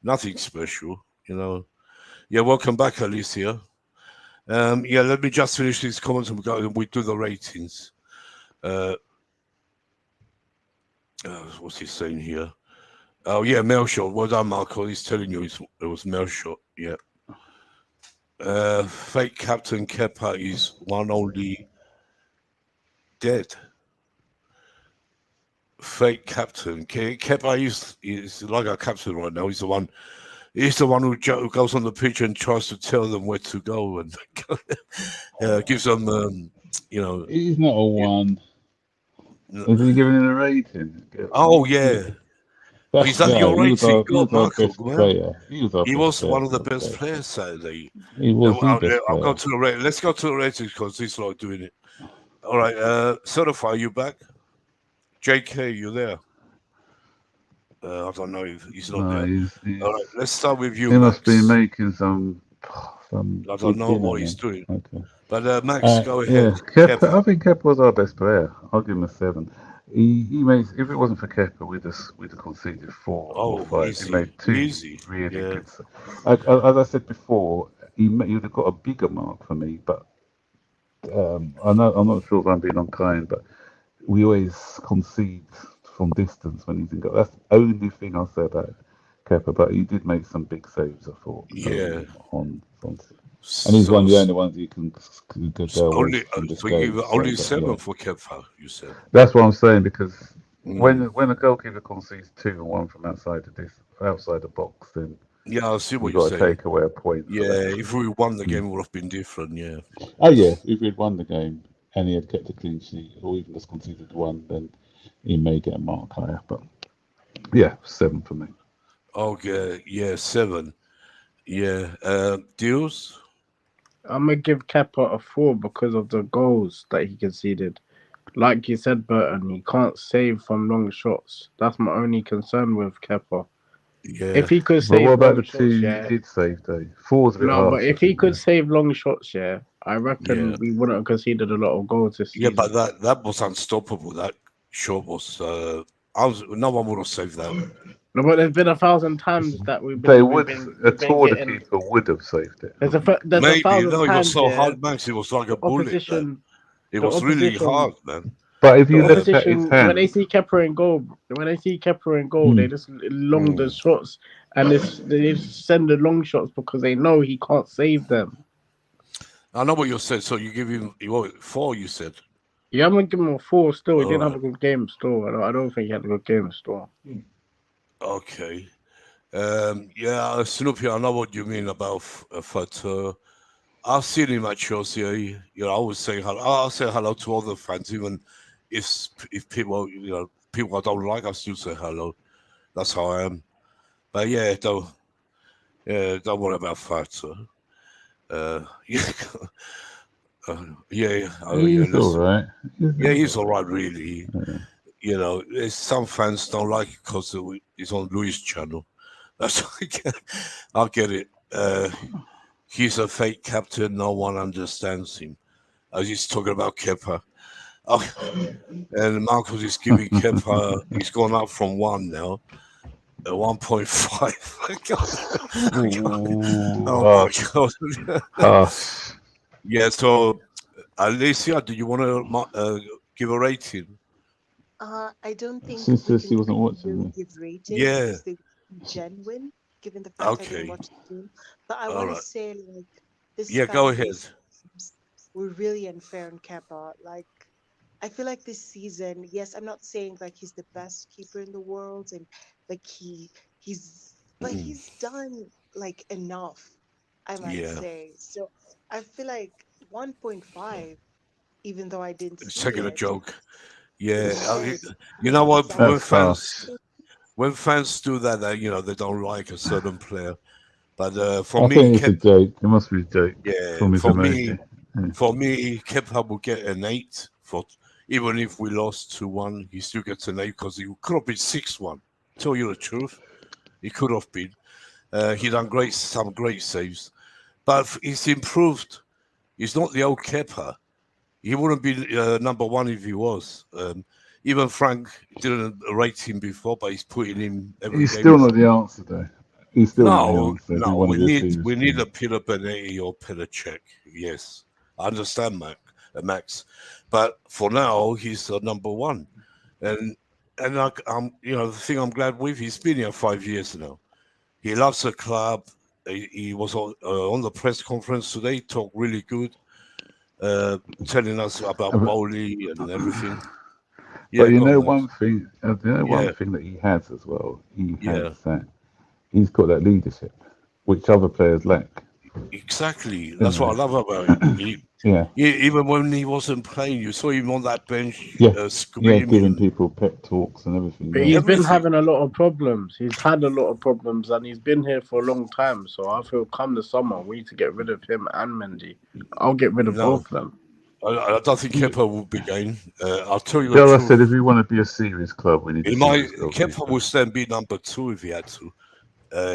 Nothing special, Yeah, welcome back, Alicia. Let me just finish these comments and we do the ratings. What's he saying here? Oh, yeah, Melshot. Well done, Marco. He's telling you it was Melshot. Yeah. Fake Captain Kepa is one only dead. Fake Captain. Kepa is like a captain right now. He's the one who goes on the pitch and tries to tell them where to go and gives them, He's not a one. Is he giving it a rating? Oh, yeah. Is that your rating? God, Michael, He was one of the best players Saturday. He was the best I'll go to the rating. Let's go to the ratings because this lot doing it. All right, Certify, you back? JK, you there? I don't know if he's not there. All right, let's start with you. He must Max. be making some. I don't know what he's doing. Okay. But Max, go ahead. Yeah. I think Kepa was our best player. I'll give him a 7. He makes. If it wasn't for Kepa, we'd have conceded 4 or 5. Easy. He made 2 really good. As I said before, he would have got a bigger mark for me, but I know I'm not sure if I'm being unkind, but we always concede from distance when he's in goal. That's the only thing I'll say about Kepa. But he did make some big saves, I thought. Yeah. On and he's one of the only ones you can go away only from this so game. you only So, 7 yeah. for Kepa, you said. That's what I'm saying, because when a goalkeeper concedes 2 and 1 from outside the box, then Yeah, I see what you've you're got to saying. take away a point. Yeah, For that. if we won the game, it would have been different. Yeah. Oh yeah, if he'd won the game and he had kept a clean sheet, or even just conceded 1, then he may get a mark higher. But yeah, 7 for me. Okay. Yeah, 7. Yeah. Deals. I'm gonna give Kepa a 4 because of the goals that he conceded. Like you said, Burton, he can't save from long shots. That's my only concern with Kepa. Yeah. If he could But save what about long the 2 shots, you yeah. did save though? 4's a bit No, but harsh. if he could save long shots, yeah, I reckon Yeah. we wouldn't have conceded a lot of goals this Yeah, season. but that was unstoppable. That shot was. No one would have saved that. No, but there's been 1,000 times that A we've been taller getting. keeper would have saved it. There's a Maybe 1,000 no, it was times, so yeah. hard, Max. It was like a bullet. Opposition, It the was really opposition- hard, man. But if the you looked at his opposition hand, when they see Kepa in goal, they just long the shots and they send the long shots because they know he can't save them. I know what you said. So you give him 4. You said. Yeah, I'm gonna give him a 4 still. He didn't Alright. have a good game still. I don't think he had a good game still. Okay. Yeah, Snoopy, I know what you mean about Fatur. I've seen him at Chelsea. I always say hello. I'll say hello to all the fans, even if people, people I don't like, I still say hello. That's how I am. But yeah, don't worry about Fatur. he's all right. He's all right, really. Yeah. Some fans don't like it because it's on Louis' channel. That's I get it. He's a fake captain. No one understands him. He's talking about Kepa. And Marcus is giving Kepa. He's gone up from 1 now. 1.5. Oh my God. Yeah. So, Alicia, do you want to give a rating? I don't think Since we she can wasn't watching really it. give ratings Yeah. because they would be genuine, given the fact I Okay. didn't watch the game. But I All want to right. say, like, this Yeah, go fan ahead. base were really unfair on Kepa. Like, I feel like this season, yes, I'm not saying like he's the best keeper in the world, and like but he's done like enough, I might Yeah. say. So I feel like 1.5, even though I didn't It's see taking a it. joke. Yeah. Yes. You know what? Exactly. When fans do that, they don't like a certain player. But for I me, think it's a joke. It must be a joke. yeah, From his for emoji. me, Kepa will get an 8 even if we lost 2-1, he still gets an 8 because he could have been 6-1. Tell you the truth, he could have been. He done some great saves, but he's improved. He's not the old Kepa. He wouldn't be number 1 if he was. Even Frank didn't rate him before, but he's putting him every He's game. still not the answer, though. He's still not the answer. No. We need a Peter Benetti or Peter Cech. Yes, I understand, Max. But for now, he's number 1, and the thing I'm glad with, he's been here 5 years now. He loves the club. He was on the press conference today. Talked really good, telling us about Bowley and everything. Yeah, but one thing. One thing that he has as well. He has that. He's got that leadership, which other players lack. Exactly. That's what I love about him. Even when he wasn't playing, you saw him on that bench screaming. Giving people pep talks and everything. But he's been having a lot of problems. He's had a lot of problems, and he's been here for a long time. So I feel come the summer, we need to get rid of him and Mendy. I'll get rid of both of them. I don't think Kepa will be going. I'll tell you the truth. I said, if we want to be a serious club, we need. Kepa will stand be number 2 if he had to.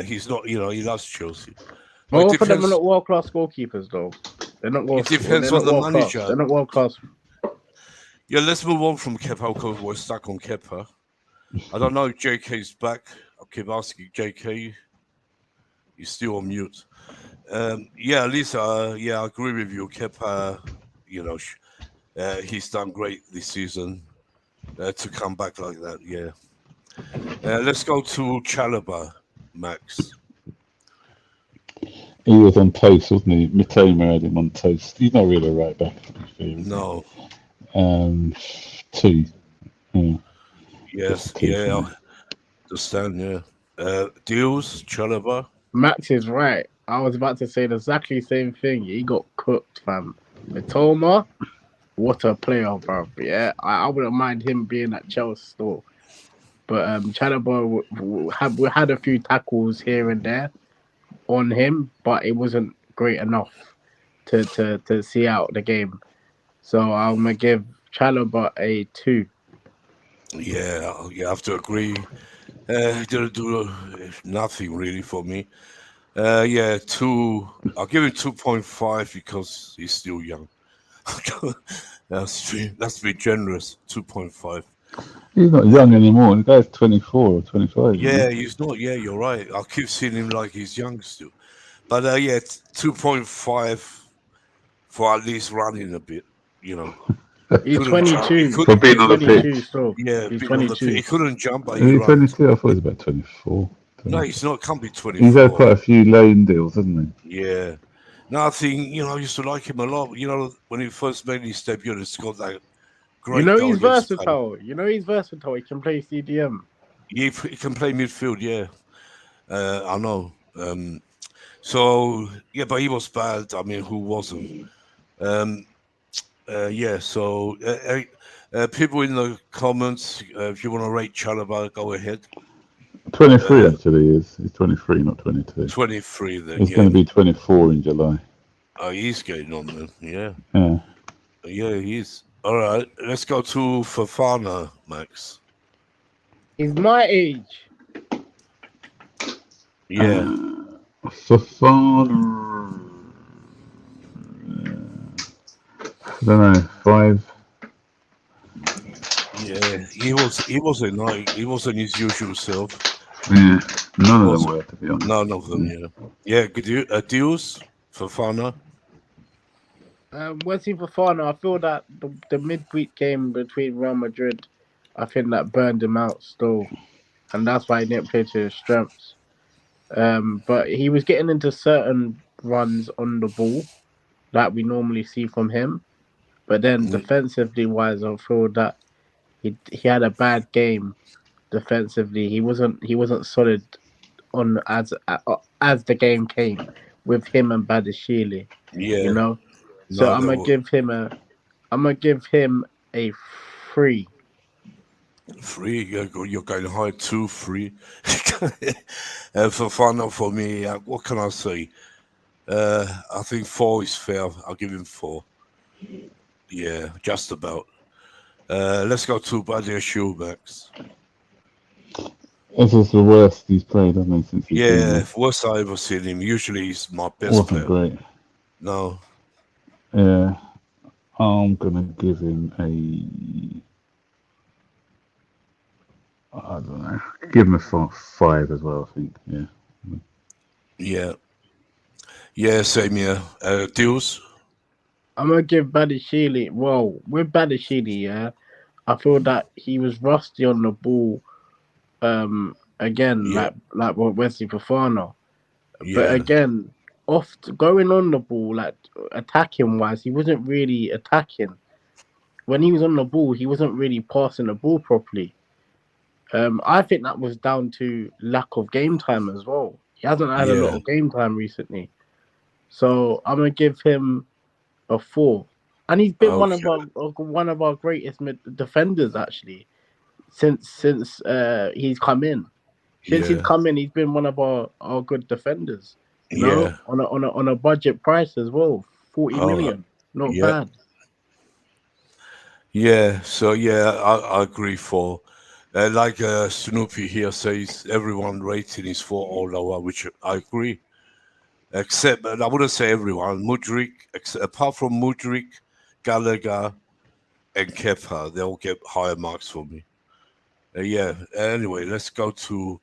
He's not, he loves Chelsea. Both of them are not world-class goalkeepers, though. They're not world-class. It depends on the manager. They're not world-class. Yeah, let's move on from Kepa because we're stuck on Kepa. I don't know if JK's back. I'll keep asking JK. He's still on mute. Lisa, I agree with you. Kepa, he's done great this season to come back like that. Yeah. Let's go to Chalobah, Max. He was on toast, wasn't he? Mitoma had him on toast. He's not really a right back, to be fair. No. 2. Yeah. Yes. Yeah. I understand. Yeah. Deals, Chalobah. Max is right. I was about to say the exactly same thing. He got cooked, fam. Mitoma, what a player, bruv. Yeah, I wouldn't mind him being at Chelsea still. But Chalobah we had a few tackles here and there on him, but it wasn't great enough to see out the game. So I'm gonna give Chalobah a 2. Yeah, you have to agree. He didn't do nothing really for me. 2. I'll give him 2.5 because he's still young. That's been generous. 2.5. He's not young anymore. The guy's 24 or 25. Yeah, he's not. Yeah, you're right. I keep seeing him like he's young still. But 2.5 for at least running a bit. He's 22. For being on the pitch. Still. Yeah, he's being on the 22. pitch. He couldn't jump, but Is he he ran. 22? I thought he was about 24. No, he's not. Can't be 24. He's had quite a few loan deals, hasn't he? Yeah. No, I think, I used to like him a lot. When he first made his debut, he's got that great goal. He's versatile. He's versatile. He can play CDM. He can play midfield, yeah. I know. But he was bad. I mean, who wasn't? So people in the comments, if you want to rate Chalobah, go ahead. 23 actually is. He's 23, not 22. 23 then. He's going to be 24 in July. Oh, he's getting on then. Yeah. Yeah. Yeah, he is. All right, let's go to Fofana, Max. He's my age. Yeah. Fofana. I don't know, 5. Yeah, he wasn't his usual self. Yeah, none of them were, to be honest. None of them, yeah. Yeah, good deals for Fofana. Wesley Fofana, I feel that the midweek game between Real Madrid, I think that burned him out still, and that's why he didn't play to his strengths. But he was getting into certain runs on the ball that we normally see from him. But then defensively wise, I feel that he had a bad game defensively. He wasn't solid on as the game came with him and Badashili. Yeah. So I'm gonna give him a 3. 3, you're going high 2, 3. Fofana for me, what can I say? I think 4 is fair. I'll give him 4. Yeah, just about. Let's go to Badashili, Max. This is the worst he's played, hasn't he? Since worst I ever seen him. Usually he's my best wasn't player. Great. No. Yeah, I'm gonna give him I don't know. Give him a 5 as well, I think. Yeah. Yeah, same here. Deals? I'm gonna give Badashili. Well, with Badashili, yeah, I feel that he was rusty on the ball. Again, like what Wesley Fofana. But again, going on the ball, like attacking wise, he wasn't really attacking. When he was on the ball, he wasn't really passing the ball properly. I think that was down to lack of game time as well. He hasn't had a lot of game time recently. So I'm gonna give him a 4. And he's been one of our greatest defenders actually since he's come in. Since he's come in, he's been one of our good defenders. You know, on a budget price as well, 40 million, not bad. Yeah, so I agree 4. Like Snoopy here says, everyone rating is 4 or lower, which I agree. Except, I wouldn't say everyone. Mudryk, apart from Mudryk, Gallagher, and Kepa, they all get higher marks for me. Anyway, let's go to,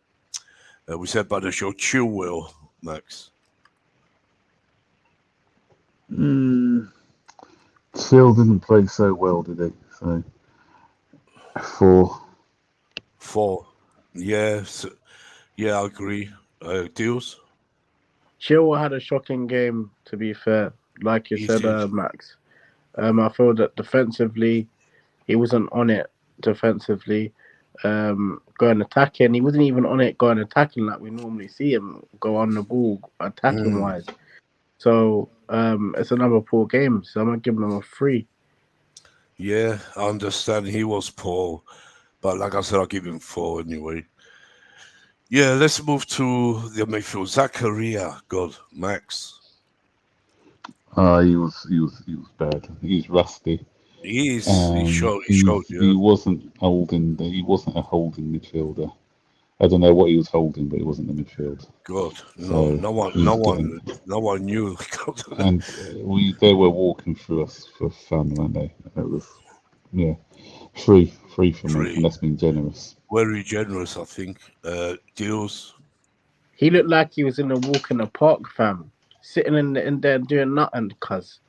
we said about the show, Chilwell, Max. Phil didn't play so well, did he? So 4. 4. Yes. Yeah, I agree. Deals? Chilwell had a shocking game, to be fair. Like you He said, did. Max. I feel that defensively, he wasn't on it defensively. Going attacking, he wasn't even on it going attacking like we normally see him go on the ball attacking Mm. wise. So it's another poor game. So I'm gonna give him a 3. Yeah, I understand he was poor, but like I said, I'll give him 4 anyway. Yeah, let's move to the midfield. Zakaria, God, Max. He was bad. He's rusty. He And showed, yeah. he wasn't holding. He wasn't a holding midfielder. I don't know what he was holding, but it wasn't the midfield. God, So no one knew. And they were walking through us for fun, weren't they? It was 3 for me, and that's been generous. Very generous, I think. Deals. He looked like he was in a walk in the park, fam, sitting in there doing nothing. Cause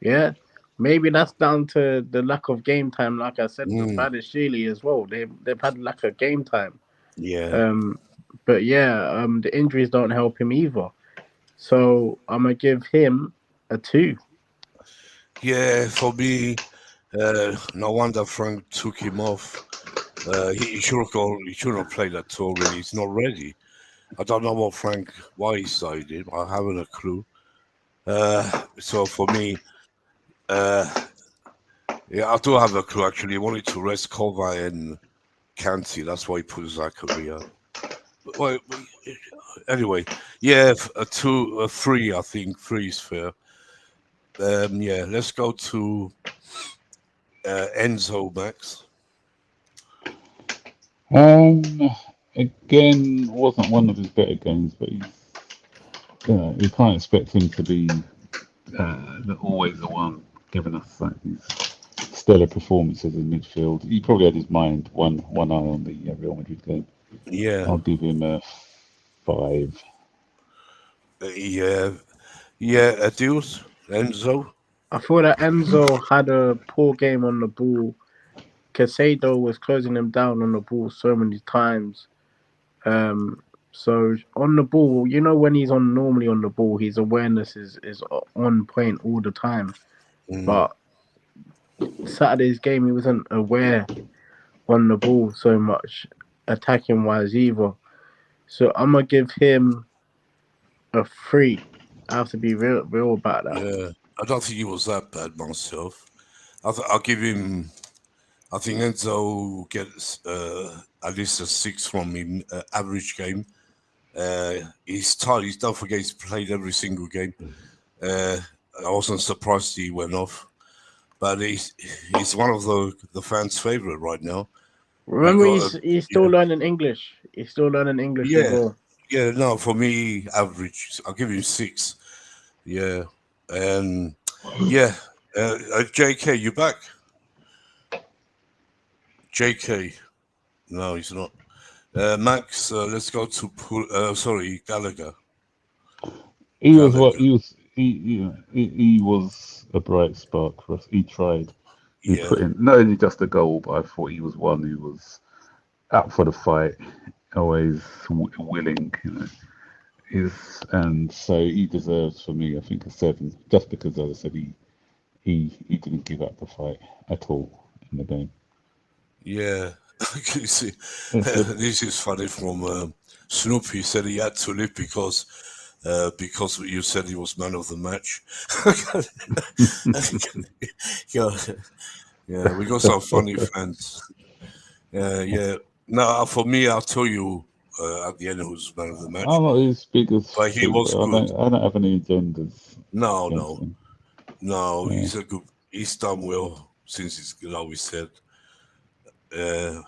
yeah, maybe that's down to the lack of game time. Like I said, the Badiashile as well. They've had lack of game time. Yeah. But yeah, the injuries don't help him either. So I'm gonna give him a 2. Yeah, for me, no wonder Frank took him off. He should have gone. He shouldn't have played at all. Really, he's not ready. I don't know why he started him. I haven't a clue. So for me, yeah, I do have a clue actually. He wanted to rest Kova and Kanti. That's why he put Zakaria. Well, anyway, yeah, a 2, a 3. I think 3 is fair. Yeah, let's go to Enzo, Max. Again, wasn't one of his better games, but you can't expect him to be always the one giving us these stellar performances in midfield. He probably had his mind one eye on the Real Madrid game. Yeah. I'll give him a 5. Yeah. Deals, Enzo. I feel that Enzo had a poor game on the ball. Casado was closing him down on the ball so many times. So on the ball, when he's normally on the ball, his awareness is on point all the time. But Saturday's game, he wasn't aware on the ball so much, attacking wise either. So I'm gonna give him a 3. I have to be real about that. Yeah, I don't think he was that bad myself. I'll give him. I think Enzo gets at least a 6 from him. Average game. He's tired. Don't forget he's played every single game. I wasn't surprised he went off, but he's one of the fans' favorite right now. Remember, he's still learning English. He's still learning English as well. Yeah, no, for me, average. I'll give him 6. Yeah, and yeah, JK, you back? JK, no, he's not. Max, let's go to Gallagher. He was what he was. He was a bright spark for us. He tried. He put in not only just a goal, but I thought he was one who was out for the fight, always willing. And so he deserves for me, I think, a 7, just because, as I said, he didn't give up the fight at all in the game. Yeah, you see, this is funny from Snoop. He said he had to leave because you said he was man of the match. Yeah, we got some funny fans. Yeah. No, for me, I'll tell you at the end who's man of the match. I'm not his biggest, but he was good. I don't have any agendas. No, he's a good. He's done well since he's, like we said. Yeah.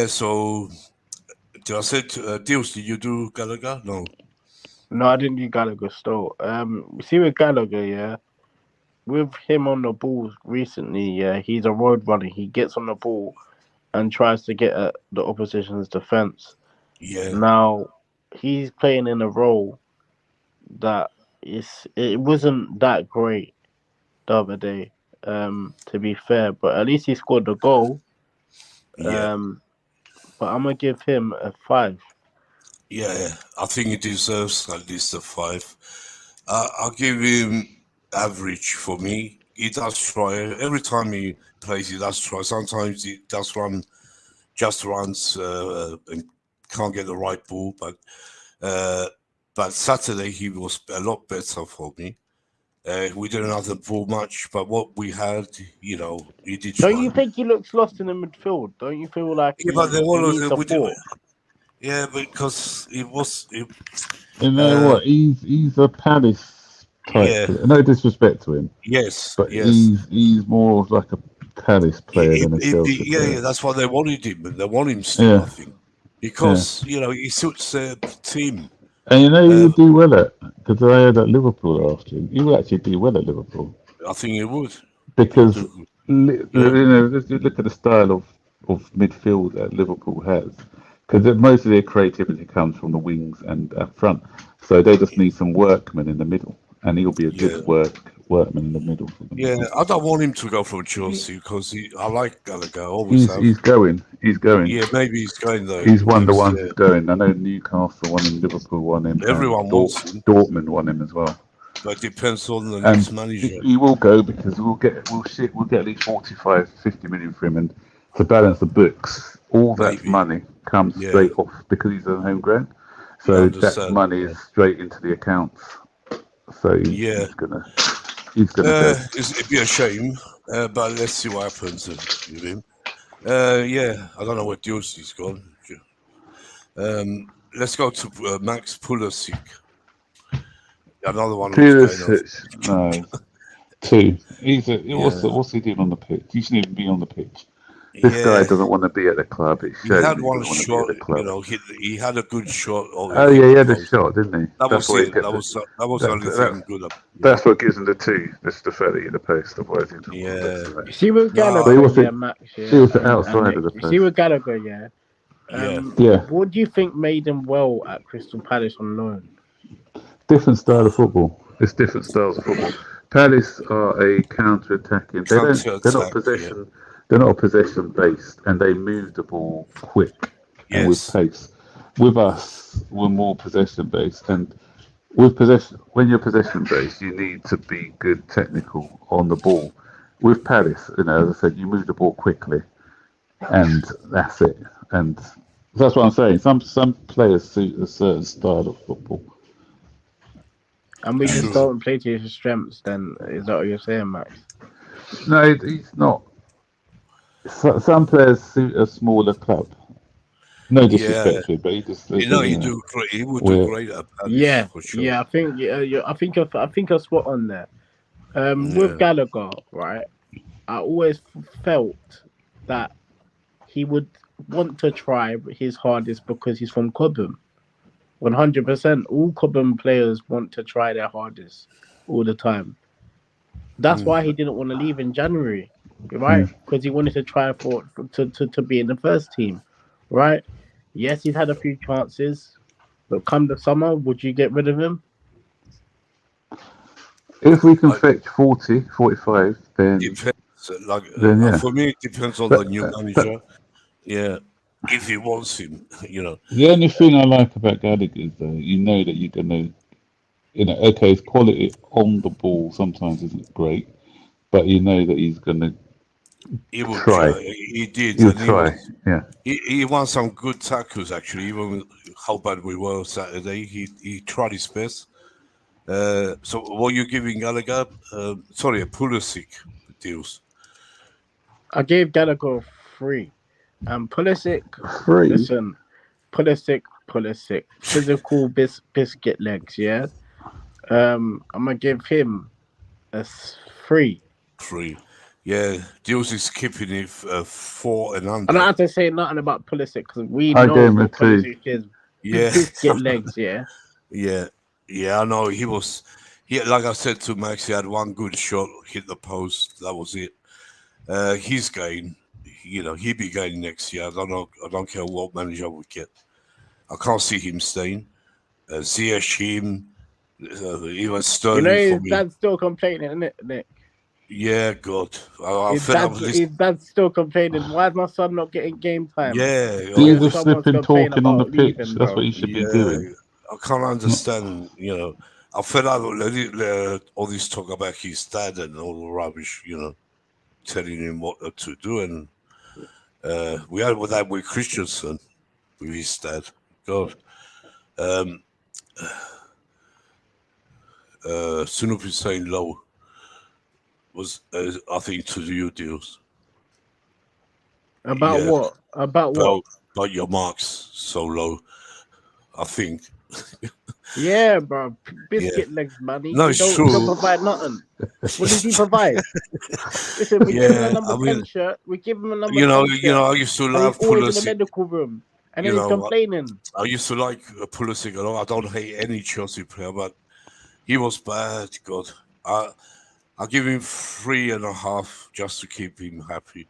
So, did I say deals? Did you do Gallagher? No, I didn't do Gallagher still. See with Gallagher, yeah, with him on the ball recently, yeah, he's a road runner. He gets on the ball and tries to get at the opposition's defense. Yeah. Now he's playing in a role that it wasn't that great. the other day. To be fair, but at least he scored the goal. Yeah. But I'm gonna give him a 5. Yeah, I think he deserves at least a 5. I'll give him average for me. He does try. Every time he plays, he does try. Sometimes he does runs and can't get the right ball. But Saturday he was a lot better for me. We didn't have the ball much, but what we had, he did try. Don't you think he looks lost in the midfield? Don't you feel like he needs support? Yeah, because it was. You know what? He's a Palace type player. No disrespect to him. Yes, but yes. he's more of like a Palace player than a Chelsea player. Yeah, that's why they wanted him. They want him still, I think, because he suits their team. And he would do well at, because I heard at Liverpool after him. He would actually do well at Liverpool. I think he would. Because look at the style of midfield that Liverpool has. Because most of their creativity comes from the wings and up front. So they just need some workmen in the middle. And he'll be a good workman in the middle. For them. Yeah, I don't want him to go from Chelsea because I like Gallagher. He's going. Yeah, maybe he's going though. He's one of the ones who's going. I know Newcastle won him, Liverpool won him. Everyone wants him. Dortmund won him as well. But it depends on the next manager. He will go because we'll get at least 45, 50 million for him, and to balance the books, all that money comes straight off because he's a home ground. So that money is straight into the accounts. So he's gonna go. It'd be a shame, but let's see what happens with him. I don't know what deals he's gone. Let's go to Max Pulisic. Another one. No, 2. What's he doing on the pitch? He shouldn't even be on the pitch. This guy doesn't want to be at the club. He had one shot. He had a good shot. He had a shot, didn't he? That was the only thing good. That's what gives him the 2. That's the fact that you're in the post. Otherwise, see with Gallagher, Max. He was the outside of the post. See with Gallagher, What do you think made him well at Crystal Palace on loan? Different style of football. It's different styles of football. Palace are a counter-attacking. They're not possession. Yeah. They're not possession based, and they move the ball quick and with pace. With us, we're more possession based, and with possession, when you're possession based, you need to be good technical on the ball. With Palace, as I said, you move the ball quickly, and that's it. And that's what I'm saying. Some players suit a certain style of football. And we just don't play to his strengths, then is that what you're saying, Max? No, he's not. Some players suit a smaller club. No disrespect to him, but he just. He would do great at Palace, for sure. Yeah, I think I spot on there. With Gallagher, right? I always felt that he would want to try his hardest because he's from Cobham. 100%. All Cobham players want to try their hardest all the time. That's why he didn't want to leave in January, right? Because he wanted to try to be in the first team, right? Yes, he's had a few chances, but come the summer, would you get rid of him? If we can fetch 40, 45, then... For me, it depends on the new manager. If he wants him, The only thing I like about Gallagher is that you know that you're going to, his quality on the ball sometimes isn't great, but you know that he's going to try. He did. He'll try, He won some good tackles, actually, even with how bad we were Saturday. He tried his best. So what are you giving Gallagher? Pulisic deals. I gave Gallagher 3. Pulisic, 3. Listen, Pulisic, physical biscuit legs, yeah. I'm gonna give him a 3. 3, yeah. Deals is keeping it 4 and under. I don't have to say nothing about Pulisic because we know Pulisic is biscuit legs, yeah. Yeah. I know he was. Like I said to Max, he had one good shot, hit the post. That was it. He's going. He'll be going next year. I don't know. I don't care what manager we get. I can't see him staying. Ziyech, him, even Sterling. His dad's still complaining, isn't it, Nick? Yeah, God. I fed up with this. His dad's still complaining. Why is my son not getting game time? Yeah, He's all just this, flipping talking on the pitch. Leaving, That's bro. what he should be yeah. doing. I can't understand. You know, I fed up with all this talk about his dad and all the rubbish. You know, telling him what to do, and we had that with Christensen with his dad. God. Sunuk Hussein Low was, I think, to do deals. About Yeah. what? About what? But your marks so low, I think. Yeah, bro. Biscuit legs, man. No, He it's don't true. provide nothing. What does he provide? Listen, we give him a Yeah, number I 10 mean, shirt. We give him a number you 10 know, shirt. I used to And love he's always in the Pulisic. medical room. And You then he's know, complaining. I used to like Pulisic a lot. I don't hate any Chelsea player, but he was bad. God, I give him 3.5 just to keep him happy.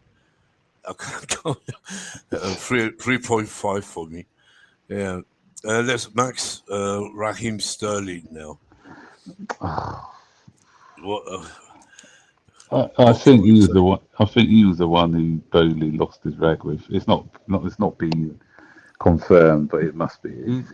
I can't go 3.5 for me. Yeah. Let's Max Raheem Sterling now. What? I think he was the one. I think he was the one who Bowley lost his rag with. It's not been confirmed, but it must be. He's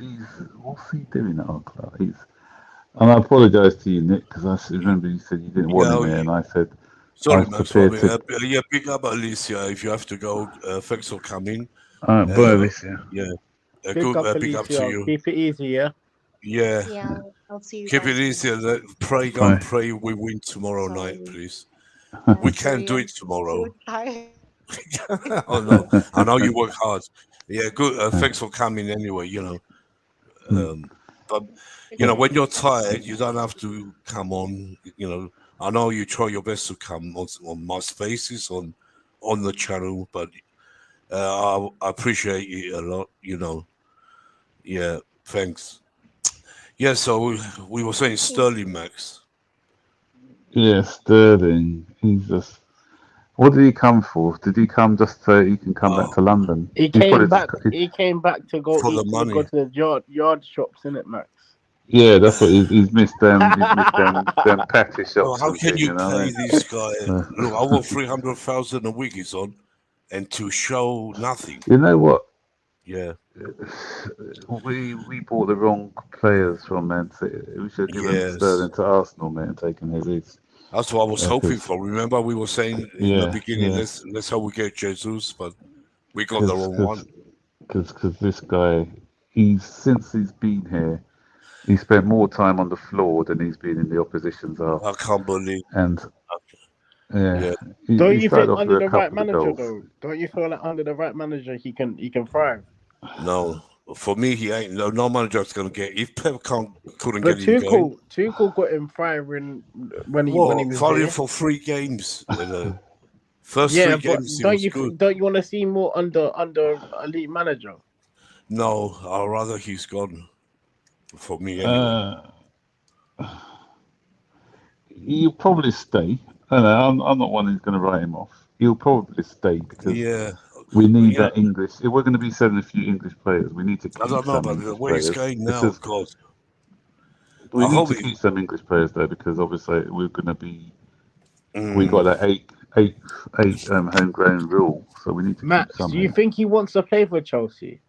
what's he doing at our club? And I apologise to you, Nick, because I remember you said you didn't want him here, and I said Sorry, I was Max. prepared to. Yeah, big up Alicia if you have to go. Thanks for coming. All right, bye, Alicia. Yeah. Big up, big up to Alicia. you. Keep it easy, yeah? Yeah. Yeah, I'll see you Keep guys it easy. tomorrow. Pray, Bye. God, pray we win tomorrow night, Sorry. please. I'm We can sorry, do I'm it tomorrow. so tired. Oh no, I know you work hard. Yeah, good. Thanks for coming anyway. You know, but you know when you're tired, you don't have to come on. You know, I know you try your best to come on my spaces on the channel, but I appreciate it a lot. You know, yeah, thanks. Yeah, so we were saying Sterling, Max. Yeah, Sterling. He's just. What did he come for? Did he come just so he can come back to London? He came back. He came back to go for eat. the money. Go to the yard shops, innit, Max? Yeah, that's what he's missed them. He's missed them patty shops. Oh, how can you know pay what I mean? this guy? Look, I want 300,000 a week is on, and to show nothing. You know what? Yeah, we bought the wrong players from Man City. We should have given Sterling to Arsenal, man, and taken his. That's what I was hoping for. Remember, we were saying in the beginning, let's hope we get Jesus, but we got the wrong one. Because this guy, since he's been here, he spent more time on the floor than he's been in the opposition's half. I can't believe. And yeah. Don't you think under the right manager though? Don't you feel like under the right manager he can thrive? No, for me he ain't. No manager's gonna get. If Pep couldn't But get him going. Tuchel got him thriving when he was fighting there. for 3 games. First 3 games he don't was you good. don't you want to see more under elite manager? No, I'd rather he's gone. For me, anyway. He'll probably stay. I know, I'm not one who's going to write him off. He'll probably stay because we need that English. If we're going to be selling a few English players, we need to keep I don't know, some but English where players. it's going now, of course. We need to keep some English players though, because obviously we're going to be. We got that eight homegrown rule, so we need to Max, keep some. Do you think he wants to play for Chelsea?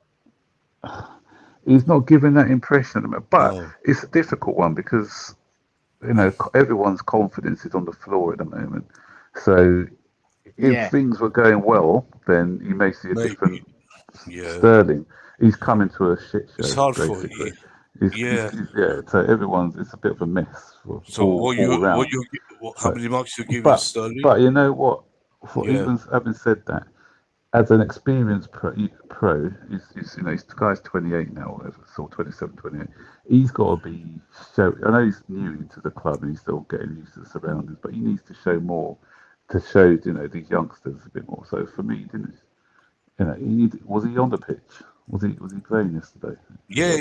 He's not giving that impression, but it's a difficult one because everyone's confidence is on the floor at the moment. So if things were going well, then you may see a different Sterling. He's coming to a shit show. It's hard basically. for So it's a bit of a mess. How many marks you give Sterling? But you know what? Even having said that, as an experienced pro, this guy's 28 now, whatever, so 27, 28. He's got to be I know he's new to the club and he's still getting used to the surroundings, but he needs to show more to show these youngsters a bit more. So for me, was he on the pitch? Was he playing yesterday? Yeah.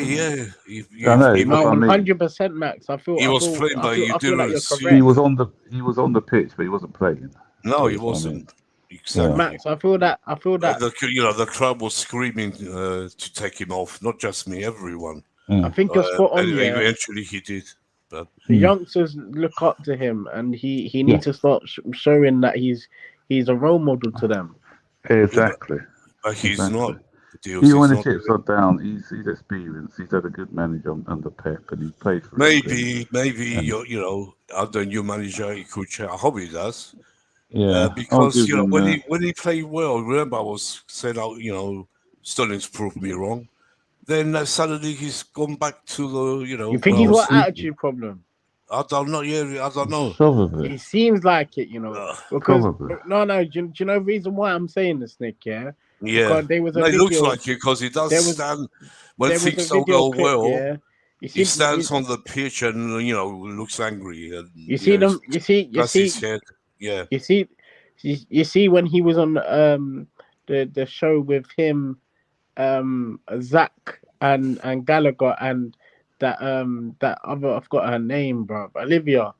I know. 100%, Max. I feel he was playing, but you didn't like see. He was on the pitch, but he wasn't playing. No, he wasn't. Exactly. Max, I feel that. The crowd was screaming to take him off. Not just me, everyone. I think you're spot on. Eventually, he did. But the youngsters look up to him, and he needs to start showing that he's a role model to them. Exactly. But he's not. Even when the chips are down, he's experienced. He's had a good manager under Pep, and he's played for maybe under new manager he could change. I hope he does. Yeah, because when he played well, remember I was saying Sterling's proved me wrong. Then suddenly he's gone back to the You think he's got an attitude problem? I don't know. Yeah, I don't know. Probably. It seems like it, because Probably. no. Do you know the reason why I'm saying this, Nick? Yeah. Yeah. Because there was a video. It looks like it because he does stand when things don't go well. Yeah. He stands on the pitch and looks angry. And, you see them. You see. his head. Yeah. You see when he was on the show with him, Zach and Gallagher and that other, I've got her name, bro, Olivia.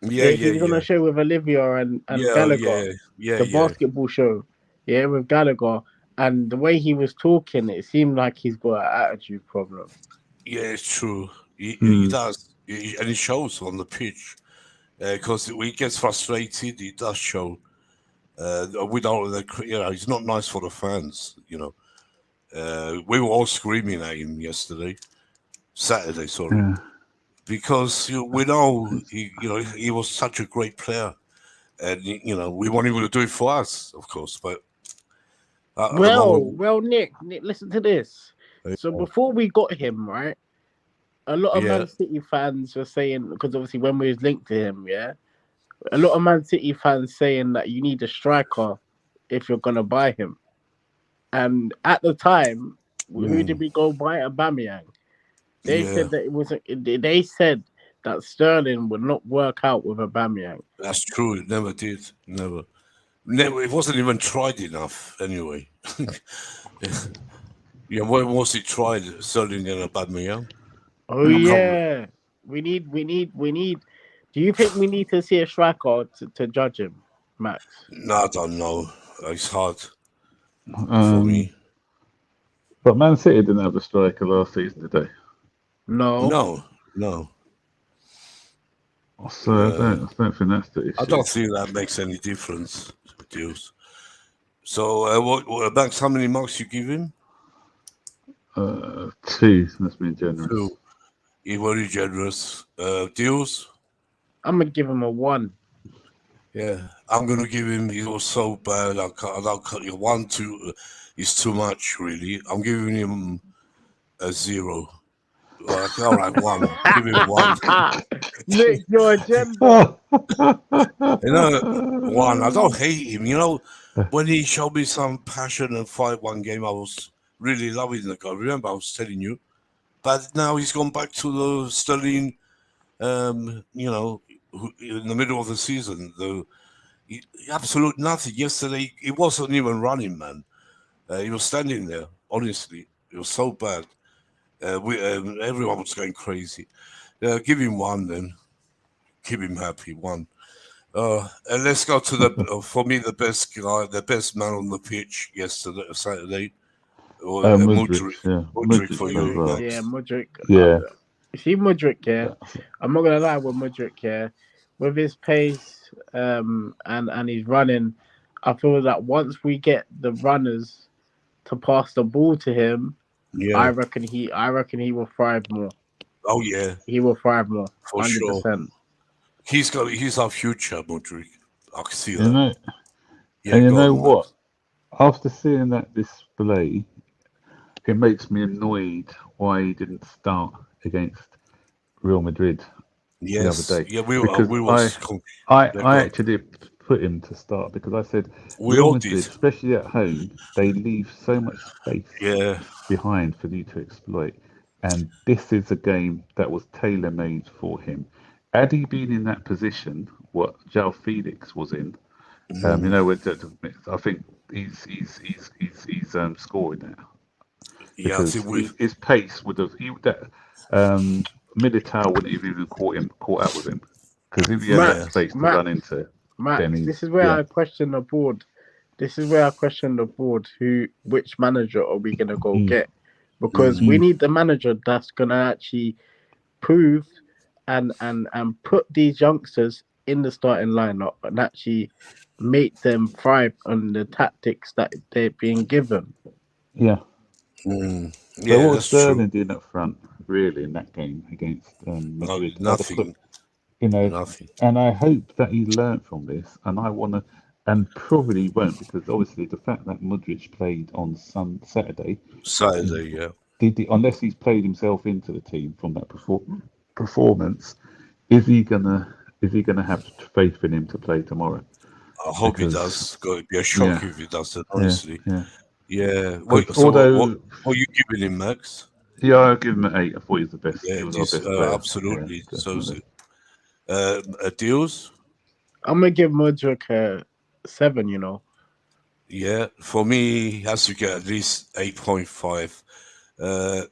He was on a show with Olivia and Gallagher. The basketball show, with Gallagher, and the way he was talking, it seemed like he's got an attitude problem. Yeah, it's true. He does, and it shows on the pitch because when he gets frustrated, he does show. Without it's not nice for the fans. We were all screaming at him Saturday, sorry, because we know he was such a great player, and we want him to do it for us, of course. But well, Nick, listen to this. So before we got him, right, a lot of Man City fans were saying, because obviously when we was linked to him, a lot of Man City fans saying that you need a striker if you're gonna buy him. And at the time, who did we go buy? Aubameyang. They said that it wasn't. They said that Sterling would not work out with Aubameyang. That's true. It never did. Never. It wasn't even tried enough. Anyway. When was it tried? Sterling and Aubameyang. Oh yeah. We need. Do you think we need to see a striker to judge him, Max? No, I don't know. It's hard for me. But Man City didn't have a striker last season, did they? No. So I don't think that's the issue. I don't think that makes any difference. Deals. So, what Max? How many marks you give him? 2. That's been generous. 2. You're very generous. Deals. I'm gonna give him a 1. Yeah, I'm gonna give him. He was so bad. I'll cut you 1, 2. Is too much, really. I'm giving him a 0. All right, 1. Give him 1. Nick, your agenda. 1. I don't hate him. When he showed me some passion and fight one game, I was really loving the guy. Remember, I was telling you. But now he's gone back to the Sterling. In the middle of the season, absolute nothing. Yesterday, he wasn't even running, man. He was standing there. Honestly, it was so bad. Everyone was going crazy. Give him 1 then. Keep him happy. 1. And let's go to the for me the best guy, the best man on the pitch yesterday, Saturday. Mudryk. Mudryk for you. Well. Yeah, Mudryk. Yeah. You see Mudryk, I'm not gonna lie with Mudryk, with his pace, and his running, I feel that once we get the runners to pass the ball to him, I reckon he will thrive more. Oh yeah, he will thrive more. For 100%. Sure. He's our future, Madrid. I can see that. And you know what? After seeing that display, it makes me annoyed why he didn't start against Real Madrid the other day. Yeah, I actually put him to start because I said Real Madrid, especially at home, they leave so much space behind for you to exploit. And this is a game that was tailor-made for him. Had he been in that position, what João Felix was in, I think he's scoring now. Because his pace would have Militao wouldn't have even caught up with him because if he had that space to run into. Max, this is where I question the board. Which manager are we gonna go get? Because we need the manager that's gonna actually prove and put these youngsters in the starting lineup and actually make them thrive on the tactics that they're being given. Yeah. Yeah, So what was that's true. Sterling doing up front, really, in that game against Madrid? Nothing. Nothing. And I hope that he learned from this, and I want to, and probably won't, because obviously the fact that Modric played on Saturday, Yeah. unless he's played himself into the team from that performance, is he gonna have faith in him to play tomorrow? I hope he does. It'd be a shock if he doesn't, honestly. Yeah. Wait, so what are you giving him, Max? Yeah, I'll give him an 8. I thought he was the best. Yeah, he was our best player. absolutely. Yeah, So is it. Deals? I'm gonna give Modric a 7. You know. Yeah, for me, he has to get at least 8.5.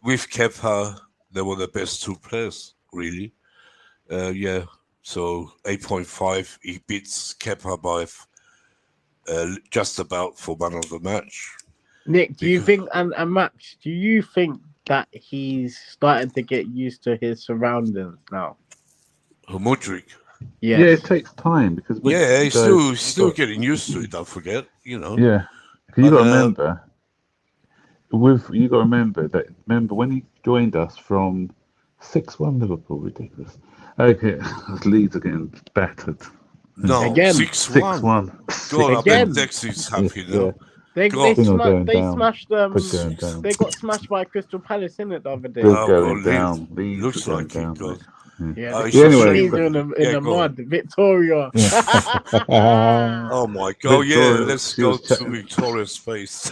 With Kepa, they were the best two players, really. Yeah, so 8.5. He beats Kepa by just about for man of the match. Nick, do you think, and Max, do you think that he's starting to get used to his surroundings now? Modric? Yes. Yeah, it takes time because he's still getting used to it. Don't forget, Yeah, you got to remember. You got to remember that. Remember when he joined us from 6-1 Liverpool, ridiculous. Okay, Leeds are getting battered. No, again 6-1. God, I bet Dex is happy now. They smashed them. They got smashed by Crystal Palace in it the other day. They're going down. Looks like it. God. Yeah, anyway, in the mud. Victoria. Oh my God! Victoria, let's go to Victoria's face.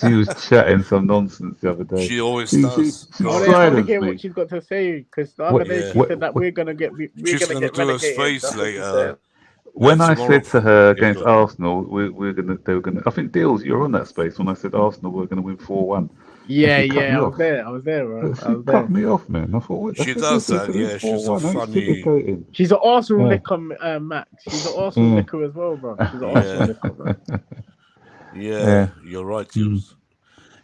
She was chatting some nonsense the other day. She always does. I want to hear what she's got to say because the other day she said that we're gonna get relegated. Face later. When I said to her against Arsenal, they were gonna. I think Deals, you're on that space. When I said Arsenal were gonna win 4-1. Yeah, I was there, bro. She cut me off, man. I thought she does that. Yeah, she's a funny. She's an Arsenal licker, Max. She's an Arsenal licker as well, bro. She's an Arsenal licker, bro. Yeah, you're right, Jules.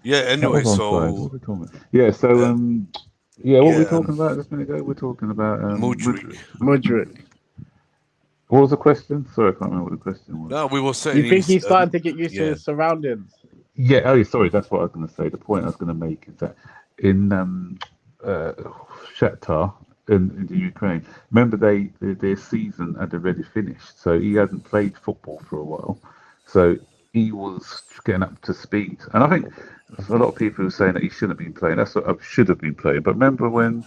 Yeah. Anyway, so what are we talking about just a minute ago? We're talking about Modric. What was the question? Sorry, I can't remember what the question was. No, we were saying. You think he's starting to get used to his surroundings? Yeah. Oh, sorry. That's what I was going to say. The point I was going to make is that in Shakhtar in the Ukraine, remember their season had already finished, so he hadn't played football for a while, so he was getting up to speed. And I think a lot of people were saying that he shouldn't have been playing. That's what I should have been playing. But remember when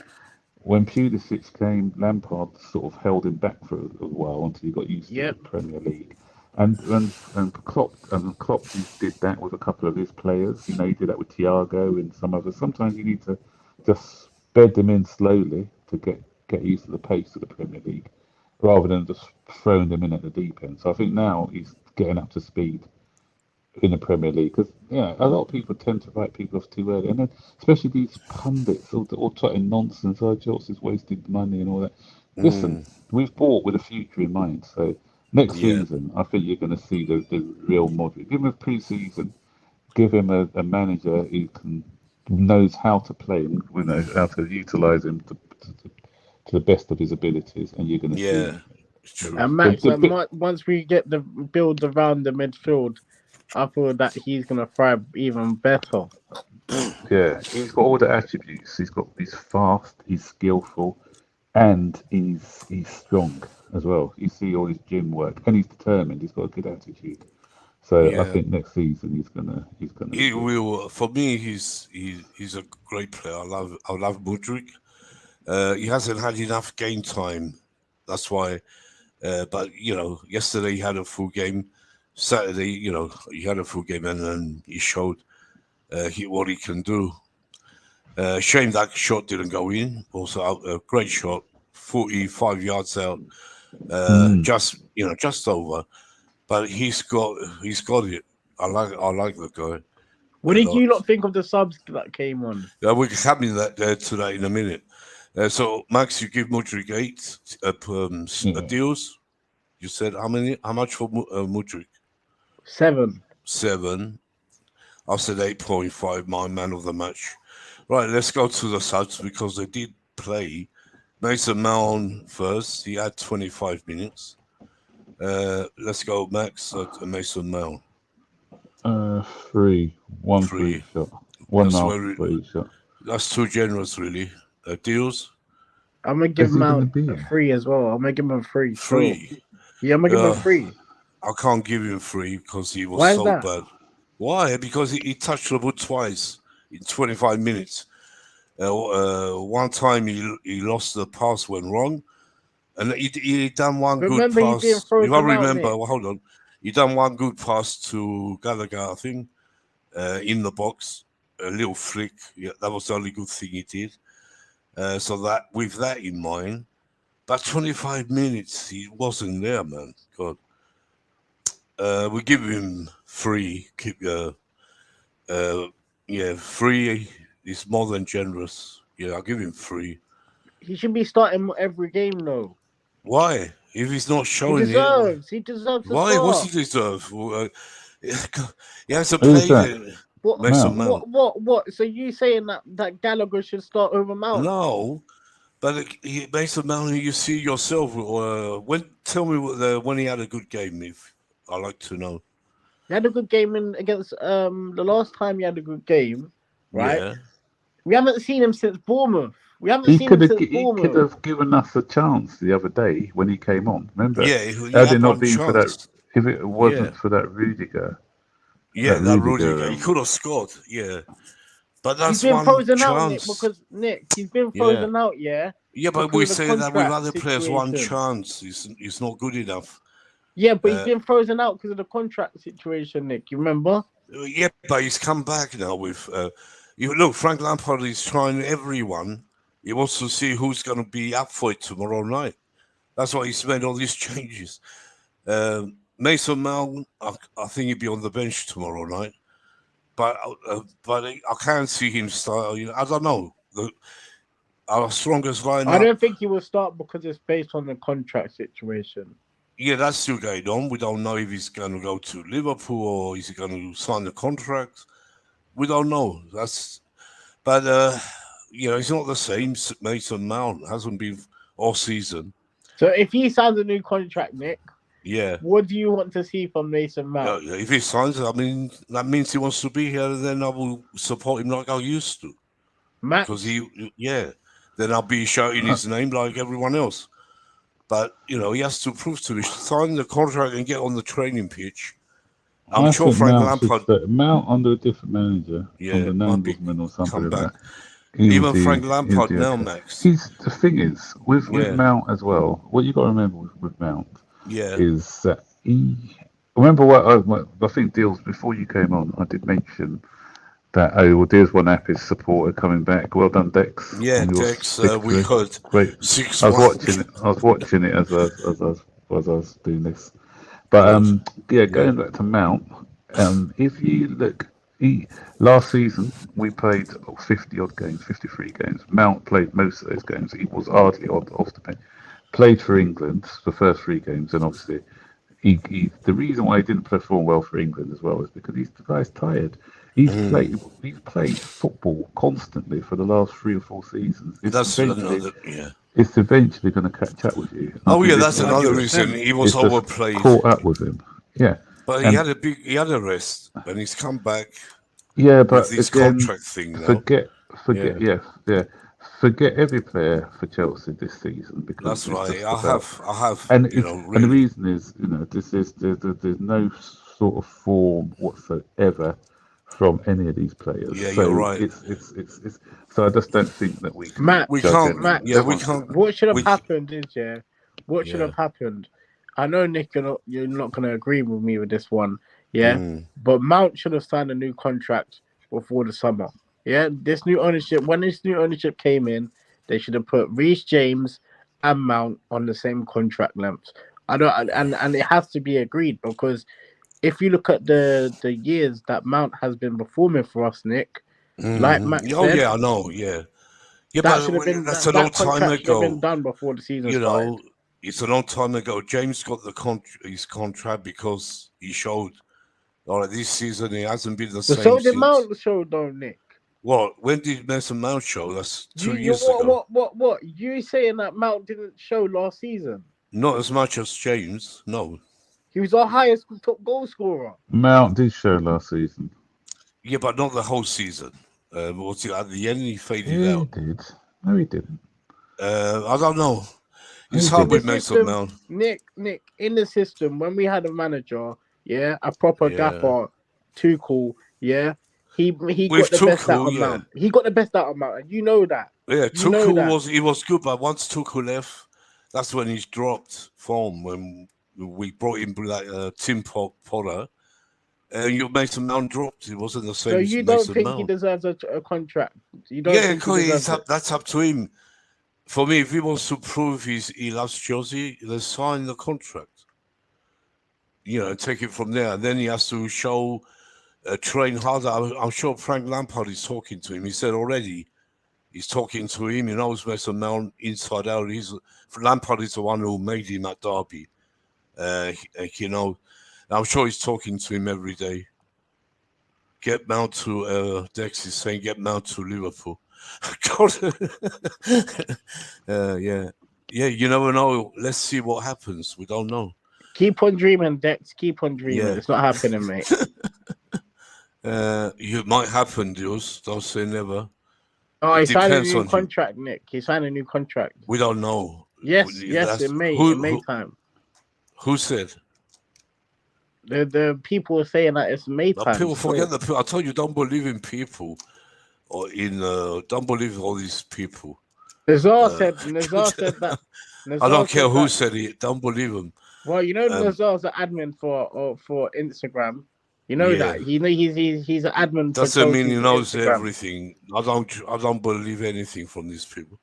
Pulisic came, Lampard sort of held him back for a while until he got used to the Premier League. And Klopp did that with a couple of his players. He did that with Thiago and some others. Sometimes you need to just bed them in slowly to get used to the pace of the Premier League, rather than just throwing them in at the deep end. So I think now he's getting up to speed in the Premier League, because a lot of people tend to write people off too early, and then especially these pundits all talking nonsense. Chelsea's wasted money and all that. Listen, we've bought with a future in mind, so. Next season, I think you're going to see the real Modric. Give him a pre-season. Give him a manager who knows how to play him, how to utilise him to the best of his abilities, and you're going to see. And Max, once we get the build around the midfield, I feel that he's going to thrive even better. Yeah, he's got all the attributes. He's fast, he's skillful, and he's strong as well. You see all his gym work, and he's determined. He's got a good attitude. So I think next season he's gonna. He will. For me, he's a great player. I love Modric. He hasn't had enough game time. That's why. But yesterday he had a full game. Saturday, he had a full game, and then he showed what he can do. Shame that shot didn't go in. Also, a great shot, 45 yards out. Just over, but he's got it. I like the guy. What did you lot think of the subs that came on? We're coming to that in a minute. So Max, you give Modric 8 deals. You said how much for Modric? 7. 7. I said 8.5. My man of the match. Right, let's go to the subs because they did play. Mason Mount first. He had 25 minutes. Let's go, Max, at Mason Mount. 3. 1 for 3. each shot. 1 That's half very, for each shot. that's too generous, really. Deals? I'm gonna give Is he gonna Mount be a in? 3 as well. I'm gonna give him a 3. 3. So, yeah, I'm gonna give him a 3. I can't give him 3 because he was Why is so that? bad. Why? Because he touched the ball twice in 25 minutes. One time he lost the pass, went wrong, and he done one good Remember, he's being pass. If frozen I out, remember, Nick. well, hold on, he done one good pass to Gallagher, I think, in the box, a little flick. Yeah, that was the only good thing he did. So that with that in mind, but 25 minutes he wasn't there, man. God, we give him 3. Keep 3 is more than generous. Yeah, I'll give him 3. He should be starting every game, though. Why? If he's not He showing it, deserves. He deserves to why? What's he start. deserve? He hasn't Who's played that? it. What? Mason Mount. What? So you saying that Gallagher should start over Mount? No, but Mason Mount, you see yourself. Tell me when he had a good game. If I like to know. He had a good game against the last time he had a good game, right? Yeah. We haven't seen him since Bournemouth. We haven't He seen him could since Bournemouth. have given us a chance the other day when he came on. Remember? Yeah, he Had had it not one been for chance. that, if it wasn't for that Rudiger. Yeah, that Rudiger. Rudiger, He could have scored. Yeah, but He's that's been one frozen out, Nick, chance. because Nick, he's been Yeah. frozen out, yeah. Yeah, but because we of the say that with contract other players, one situation. chance is not good enough. Yeah, but he's been frozen out because of the contract situation, Nick. You remember? Yeah, but he's come back now with. Look, Frank Lampard is trying everyone. He wants to see who's going to be up for it tomorrow night. That's why he's made all these changes. Mason Mount, I think he'll be on the bench tomorrow night. But I can't see him start. I don't know. Our strongest lineup. I don't think he will start because it's based on the contract situation. Yeah, that's still going on. We don't know if he's going to go to Liverpool or is he going to sign the contract. We don't know. But it's not the same. Mason Mount hasn't been all season. So if he signs a new contract, Nick, yeah, what do you want to see from Mason Mount? If he signs it, I mean, that means he wants to be here. Then I will support him like I used to. Max? Because then I'll be shouting his name like everyone else. But he has to prove to me, sign the contract and get on the training pitch. I'm sure Frank Lampard. Mount under a different manager, under Nagelsmann or something like that. Even Frank Lampard now, Max. The thing is, with Mount as well, what you got to remember with Mount is that remember what I think Deals before you came on, I did mention that there's one app is supporter coming back. Well done, Dex. Yeah, Dex. We heard great. 6-1. I was watching it as I was doing this. But going back to Mount, if you look, last season we played 50 odd games, 53 games. Mount played most of those games. He was hardly off the bench. Played for England the first 3 games, and obviously the reason why he didn't perform well for England as well is because the guy's tired. He's played football constantly for the last 3 or 4 seasons. It's eventually going to catch up with you. That's another reason he was overplayed. Caught up with him, But he had a rest, and he's come back. Yeah, but with this again, contract thing now. Forget every player for Chelsea this season because that's right. I have, and the reason is, there's no sort of form whatsoever from any of these players. Yeah, so you're right. It's so I just don't think that we can't. We can't. What should have happened is What should have happened? I know, Nick, you're not going to agree with me with this one. Yeah, but Mount should have signed a new contract before the summer. Yeah, when this new ownership came in, they should have put Reece James and Mount on the same contract length. And it has to be agreed, because if you look at the years that Mount has been performing for us, Nick, like Max said, I know, yeah, that should have been that's a long time ago. Should have been done before the season started. It's a long time ago. James got his contract because he showed. All right, this season he hasn't been the same. So did Mount show, though, Nick. What? When did Mason Mount show? That's 2 years ago. ago. What? You saying that Mount didn't show last season? Not as much as James. No. He was our highest top goal scorer. Mount did show last season. Yeah, but not the whole season. Was it at the end? He faded Yeah, out. he did. No, he didn't. I don't know. It's hard with Mason Mount. Nick, in the system, when we had a manager, a proper gaffer, Tuchel, he got the best out of Mount. He got the best out of Mount, and you know that. Yeah, Tuchel was good, but once Tuchel left, that's when he's dropped form. When we brought in like Tim Potter, you Mason Mount dropped. It wasn't the same. So you don't think he deserves a contract? You don't think that's up to him. For me, if he wants to prove he loves Chelsea, then sign the contract. Take it from there. And then he has to show, train harder. I'm sure Frank Lampard is talking to him. He said already he's talking to him. He knows Mason Mount inside out. Lampard is the one who made him at Derby. I'm sure he's talking to him every day. Get Mount to, Dex is saying, get Mount to Liverpool. Yeah, you never know. Let's see what happens. We don't know. Keep on dreaming, Dex. Keep on dreaming. It's not happening, mate. It might happen, Dios. Don't say never. Oh, he signed a new contract, Nick. He signed a new contract. We don't know. Yes, in May. In May time. Who said? The people are saying that it's May time. People forget the people. I told you, don't believe in people. Or don't believe all these people. Nazar said that. I don't care who said it. Don't believe them. Well, Nazar's an admin for Instagram. You know that he's an admin. Doesn't mean he knows Instagram. Everything. I don't believe anything from these people.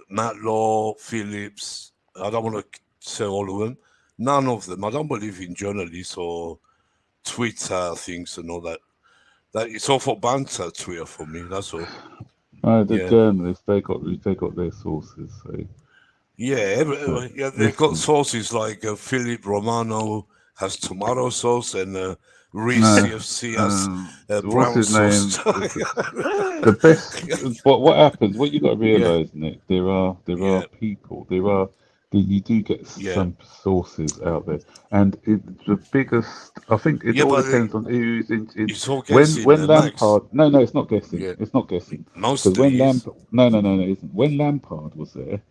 Matt Law, Phillips. I don't want to say all of them. None of them. I don't believe in journalists or Twitter things and all that. That it's all for banter, Twitter for me. That's all. The journalists they got their sources. So. They've got sources like Philip Romano has tomato sauce and Reese CFC has brown sauce. The best. What happens? What you got to realize, Nick? There are people. You do get some sources out there, and the biggest. I think it all depends on who's in. When Lampard, no, it's not guessing. Yeah. It's not guessing. Because when Lampard, no, it isn't. When Lampard was there,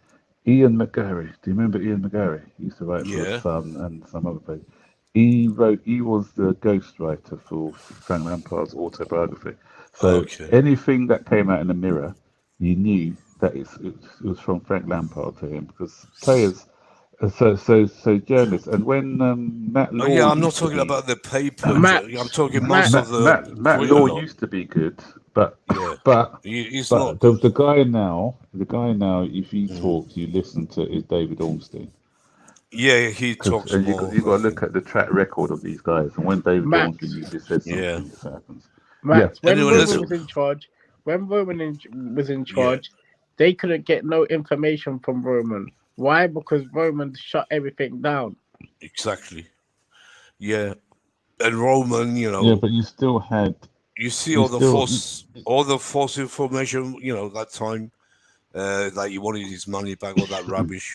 Ian McGarry. Do you remember Ian McGarry? He used to write for The Sun and some other place. He was the ghostwriter for Frank Lampard's autobiography. So anything that came out in the Mirror, you knew that it was from Frank Lampard to him, because players, so journalists, and when Matt Law, I'm not talking about the paper. I'm talking most of the Matt Law used to be good, but he's not. The guy now, if he talks, you listen to, is David Ornstein. Yeah, he talks more. You got to look at the track record of these guys, and when David Ornstein usually said something, it happens. Matt, when Roman was in charge, they couldn't get no information from Roman. Why? Because Roman shut everything down. Exactly. Yeah. And Roman, Yeah, but you still had. You see all the false information, that time, that he wanted his money back, all that rubbish.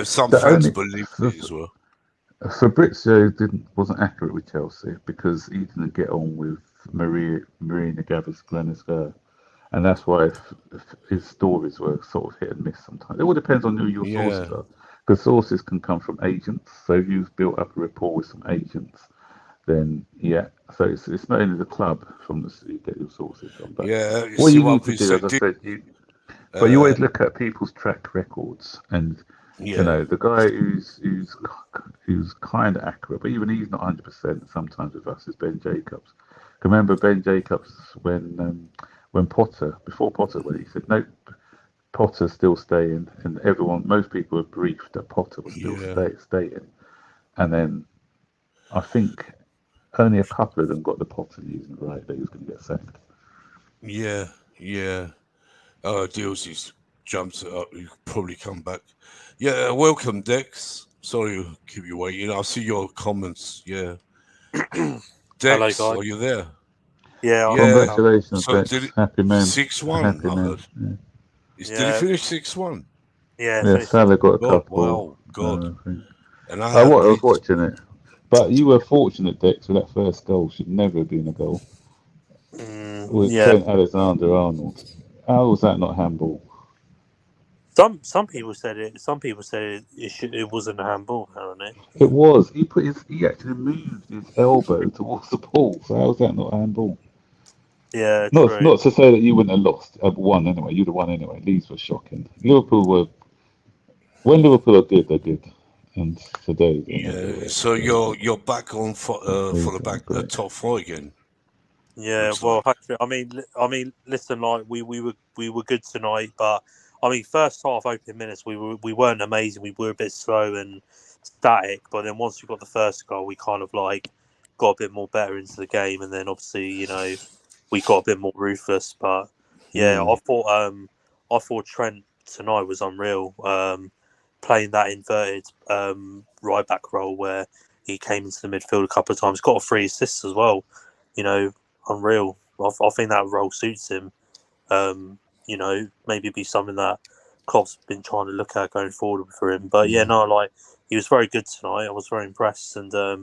Some fans believed it as well. Fabrizio wasn't accurate with Chelsea because he didn't get on with Marina Gavas-Glenisger. And that's why his stories were sort of hit and miss sometimes. It all depends on who your sources are. Because sources can come from agents. So if you've built up a rapport with some agents, then so it's not only the club from you get your sources from. But what you need to do, as I said, but you always look at people's track records, and the guy who's kind of accurate, but even he's not 100% sometimes with us, is Ben Jacobs. Remember Ben Jacobs when before Potter went, he said, nope, Potter's still staying, and most people were briefed that Potter was still staying. And then I think only a couple of them got the Potter news right that he was going to get sacked. Yeah. Dios jumps up, you probably come back. Yeah, welcome, Dex. Sorry to keep you waiting. I see your comments. Yeah. Dex, hello, guys. Are you there? Yeah, Congratulations, So Dex. Happy man. 6-1, Happy I man. heard. Did he finish 6-1? Yeah, Salah got a couple. Wow, God. I think. And I was watching it. But you were fortunate, Dex, with that first goal. Should never have been a goal. With Trent Alexander-Arnold. How was that not handball? Some people said it. Some people said it wasn't a handball. Apparently, it was. He actually moved his elbow towards the ball. So how was that not a handball? Yeah, Not true. to say that you wouldn't have lost. Won anyway. You'd have won anyway. Leeds were shocking. When Liverpool are good, they're good. And today, so you're back on for the top 4 again. Yeah, well, hopefully, I mean, listen, like we were good tonight, but I mean, first half opening minutes we weren't amazing. We were a bit slow and static, but then once we got the first goal, we kind of like got a bit more better into the game, and then obviously we got a bit more ruthless. But yeah, I thought Trent tonight was unreal. Playing that inverted right back role where he came into the midfield a couple of times, got 3 assists as well. Unreal. I think that role suits him. Maybe be something that Klopp's been trying to look at going forward for him. But he was very good tonight. I was very impressed, and I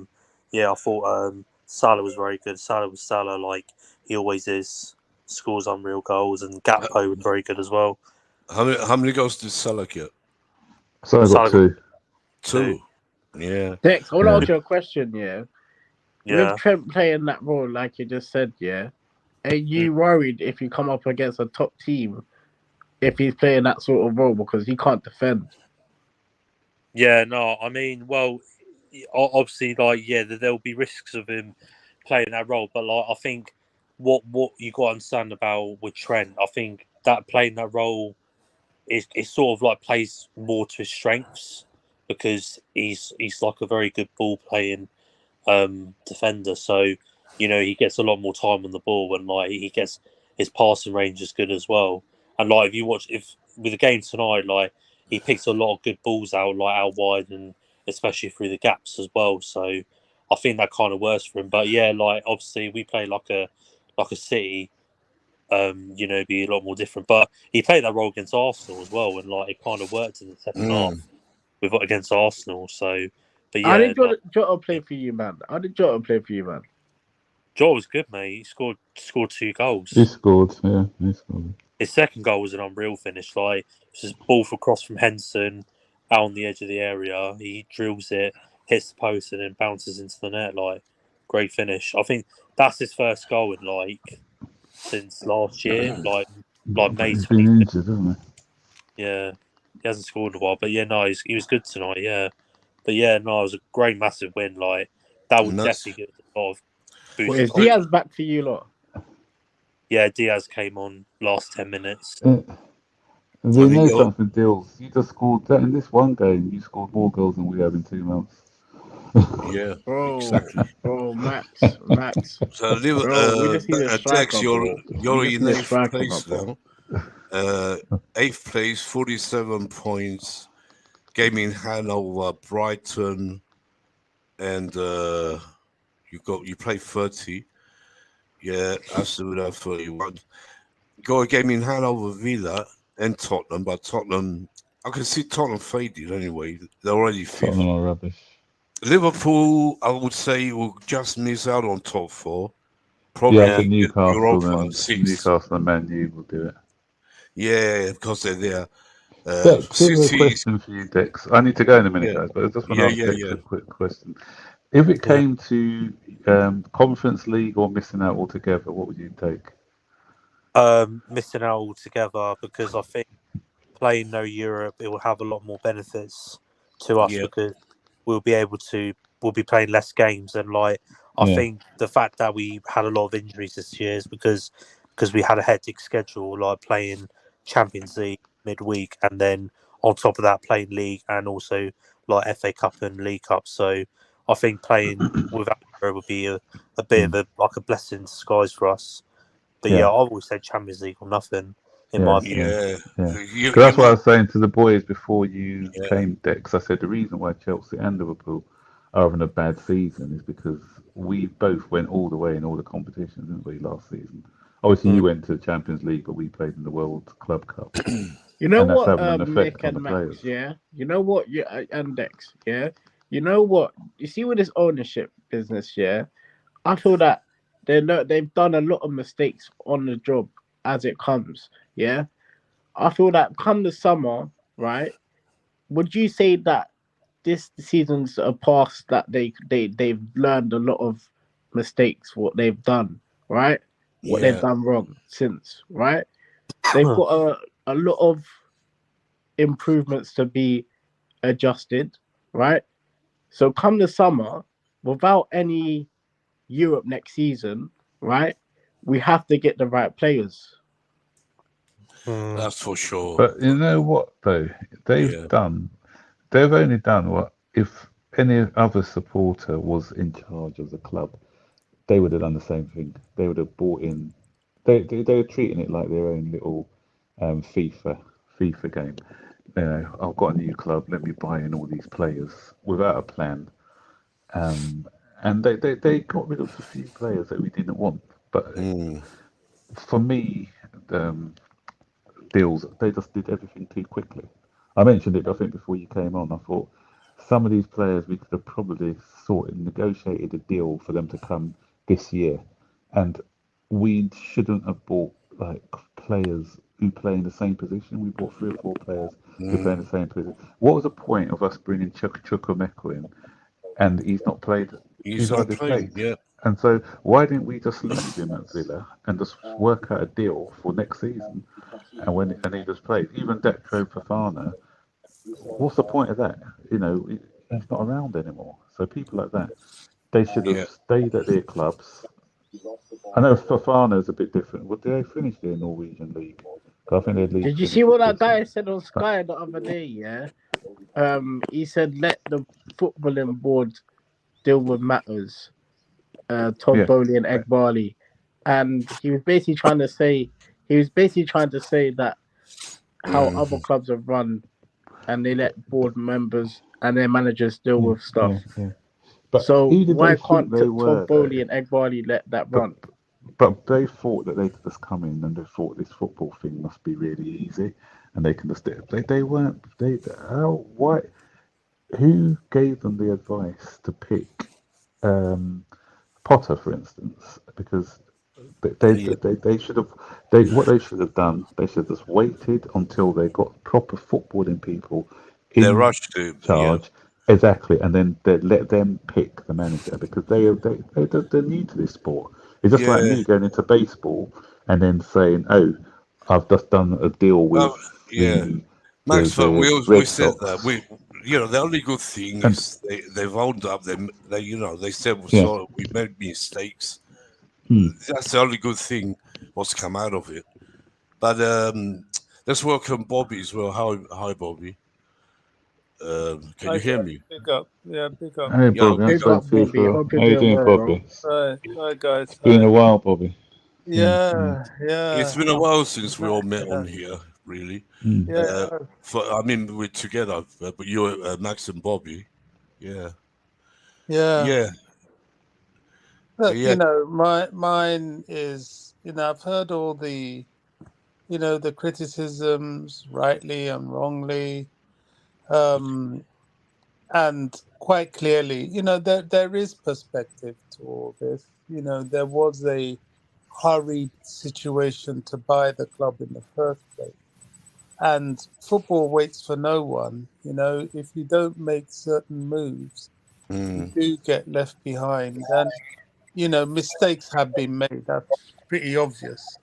thought Salah was very good. Salah was Salah, like he always is. Scores unreal goals, and Gakpo was very good as well. How many goals did Salah get? Salah got 2. 2. Yeah. Dex, I want to ask you a question. Yeah. With Trent playing that role, like you just said, are you worried if you come up against a top team if he's playing that sort of role because he can't defend? Yeah, no, I mean, well, obviously, there'll be risks of him playing that role, but like, I think what you got to understand about with Trent, I think that playing that role is sort of like plays more to his strengths because he's like a very good ball playing defender, so he gets a lot more time on the ball, and like he gets his passing range is good as well. And like if with the game tonight, like he picks a lot of good balls out wide and especially through the gaps as well. So I think that kind of works for him. But yeah, like obviously we play like a City, be a lot more different. But he played that role against Arsenal as well, and like it kind of worked in the second half against Arsenal. So. But yeah, how did Jota play for you, man? Jota was good, mate. He scored 2 goals. He scored, yeah. He scored. His second goal was an unreal finish. Like it was just ball for cross from Henson out on the edge of the area. He drills it, hits the post, and then bounces into the net. Like great finish. I think that's his first goal in since last year. Like May. He's been injured, hasn't he? Yeah, he hasn't scored in a while. But yeah, no, he was good tonight. Yeah. But yeah, no, it was a great, massive win. Like that would definitely give us a lot of boost. Is Diaz back for you lot? Yeah, Diaz came on last 10 minutes. They know something, Dills. You just scored that in this one game. You scored more goals than we have in 2 months. Yeah, bro, exactly. Bro, Max. So, Dex, you're in 8th place now. 8th place, 47 points. Game in hand over Brighton, and you play 30. Yeah, Aston Villa 31. Got a game in hand over Villa and Tottenham, but Tottenham, I can see Tottenham faded anyway. They're already 5th. Tottenham are rubbish. Liverpool, I would say, will just miss out on top 4. Probably I think Newcastle and Man U will do it. Yeah, because they're there. Dex, here's a question for you, Dex. I need to go in a minute, guys, but I just want to ask Dex a quick question. If it came to Conference League or missing out altogether, what would you take? Missing out altogether, because I think playing no Europe, it will have a lot more benefits to us because we'll be playing less games, and I think the fact that we had a lot of injuries this year is because we had a hectic schedule, like playing Champions League midweek, and then on top of that playing league and also like FA Cup and League Cup. So I think playing without Euro would be a bit of a blessing in disguise for us. But I've always said Champions League or nothing in my opinion. That's what I was saying to the boys before you came, Dex. I said the reason why Chelsea and Liverpool are having a bad season is because we both went all the way in all the competitions, didn't we, last season? Obviously, you went to the Champions League, but we played in the World Club Cup, You know and that's what, having an effect Nick on the and players. Max, yeah? You know what, and Dex, yeah? You know what? You see with this ownership business, yeah? I feel that they've done a lot of mistakes on the job as it comes, yeah? I feel that come the summer, right? Would you say that this season's a past that they've learned a lot of mistakes, what they've done, right? What they've done wrong since, right? They've got a lot of improvements to be adjusted, right? So come the summer, without any Europe next season, right? We have to get the right players. That's for sure. But you know what, though? They've only done what if any other supporter was in charge of the club, they would have done the same thing. They would have bought in. They were treating it like their own little FIFA game. You know, I've got a new club. Let me buy in all these players without a plan. And they got rid of a few players that we didn't want. But for me, deals they just did everything too quickly. I mentioned it, I think, before you came on. I thought some of these players we could have probably negotiated a deal for them to come this year, and we shouldn't have bought like players who play in the same position. We bought 3 or 4 players who play in the same position. What was the point of us bringing Chukwuemeka in, and he's not played? He's not hardly playing. played. Yeah. And so why didn't we just leave him at Villa and just work out a deal for next season? And he just played. Even Decro Fofana, what's the point of that? You know, he's not around anymore. So people like that, they should have stayed at their clubs. I know Fofana is a bit different. Well, did they finish the Norwegian league? I think they'd Did you see what that guy said on Sky the other day? Yeah, he said let the footballing board deal with matters. Todd Bowley and Egg Barley, and he was basically trying to say that how other clubs have run, and they let board members and their managers deal with stuff. But so who did why they think can't they were, Todd Bowley though? and Egg Barley let that run? But they thought that they could just come in and they thought this football thing must be really easy, and they can just do it. They weren't. Why? Who gave them the advice to pick Potter, for instance? Because they should have what they should have done. They should have just waited until they got proper footballing people in charge. Exactly, and then they let them pick the manager because they're new to this sport. It's just like me going into baseball and then saying, "Oh, I've just done a deal with Max, the we Red said Sox." that the only good thing is they've owned up. They said sorry, we made mistakes. That's the only good thing what's come out of it. But let's welcome Bobby as well. Hi, Bobby. Can you hear me? Pick up. Yeah, pick up. Hey, Bobby. Pick up, Bobby. Hope How you're you doing doing, well, Bobby? Hi, guys. It's been a while, Bobby. Yeah. It's been a while since we all met on here, really. Yeah. We're together, but you're Max and Bobby. Yeah. But, mine is, I've heard all the, the criticisms, rightly and wrongly, and quite clearly, there is perspective to all this. There was a hurried situation to buy the club in the first place. And football waits for no one. If you don't make certain moves, you do get left behind. And, mistakes have been made. That's pretty obvious.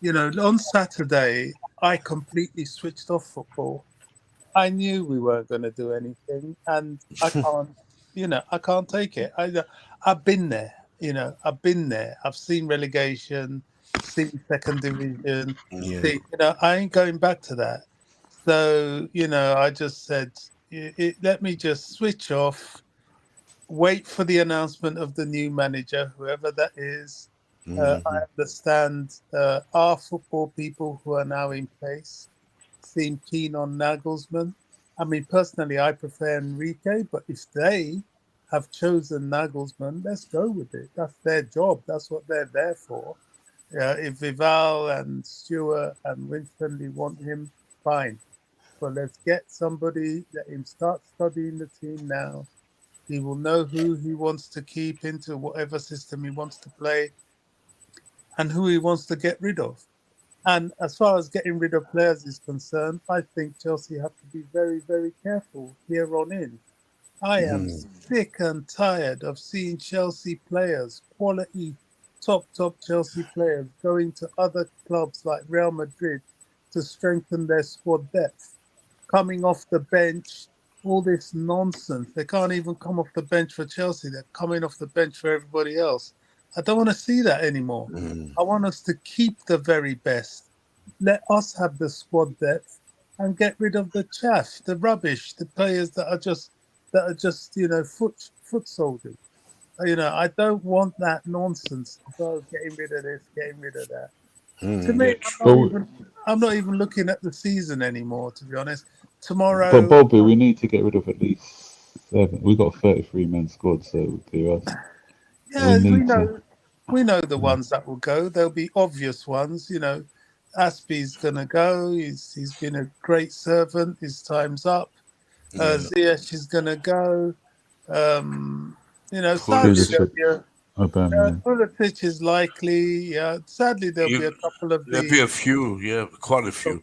On Saturday, I completely switched off football. I knew we weren't going to do anything, and I can't take it. I've been there. I've been there. I've seen relegation, seen second division. I ain't going back to that. So I just said, let me just switch off, wait for the announcement of the new manager, whoever that is. I understand our football people who are now in place seem keen on Nagelsmann. I mean, personally, I prefer Enrique, but if they have chosen Nagelsmann, let's go with it. That's their job. That's what they're there for. If Vival and Stewart and Winstanley want him, fine. But let's get somebody, let him start studying the team now. He will know who he wants to keep into whatever system he wants to play and who he wants to get rid of. And as far as getting rid of players is concerned, I think Chelsea have to be very, very careful here on in. I am sick and tired of seeing Chelsea players, quality, top Chelsea players, going to other clubs like Real Madrid to strengthen their squad depth, coming off the bench, all this nonsense. They can't even come off the bench for Chelsea. They're coming off the bench for everybody else. I don't want to see that anymore. I want us to keep the very best. Let us have the squad depth and get rid of the chaff, the rubbish, the players that are just foot soldiers. I don't want that nonsense about getting rid of this, getting rid of that. To me, I'm not even looking at the season anymore, to be honest. Tomorrow, but Bobby, we need to get rid of at least 7. We've got a 33-man squad, so do us. Yeah, we know the ones that will go. There'll be obvious ones. Aspie's gonna go. He's been a great servant. His time's up. Ziyech is gonna go. Sadly Pulisic is likely. Sadly there'll be a couple of there'll be a few, quite a few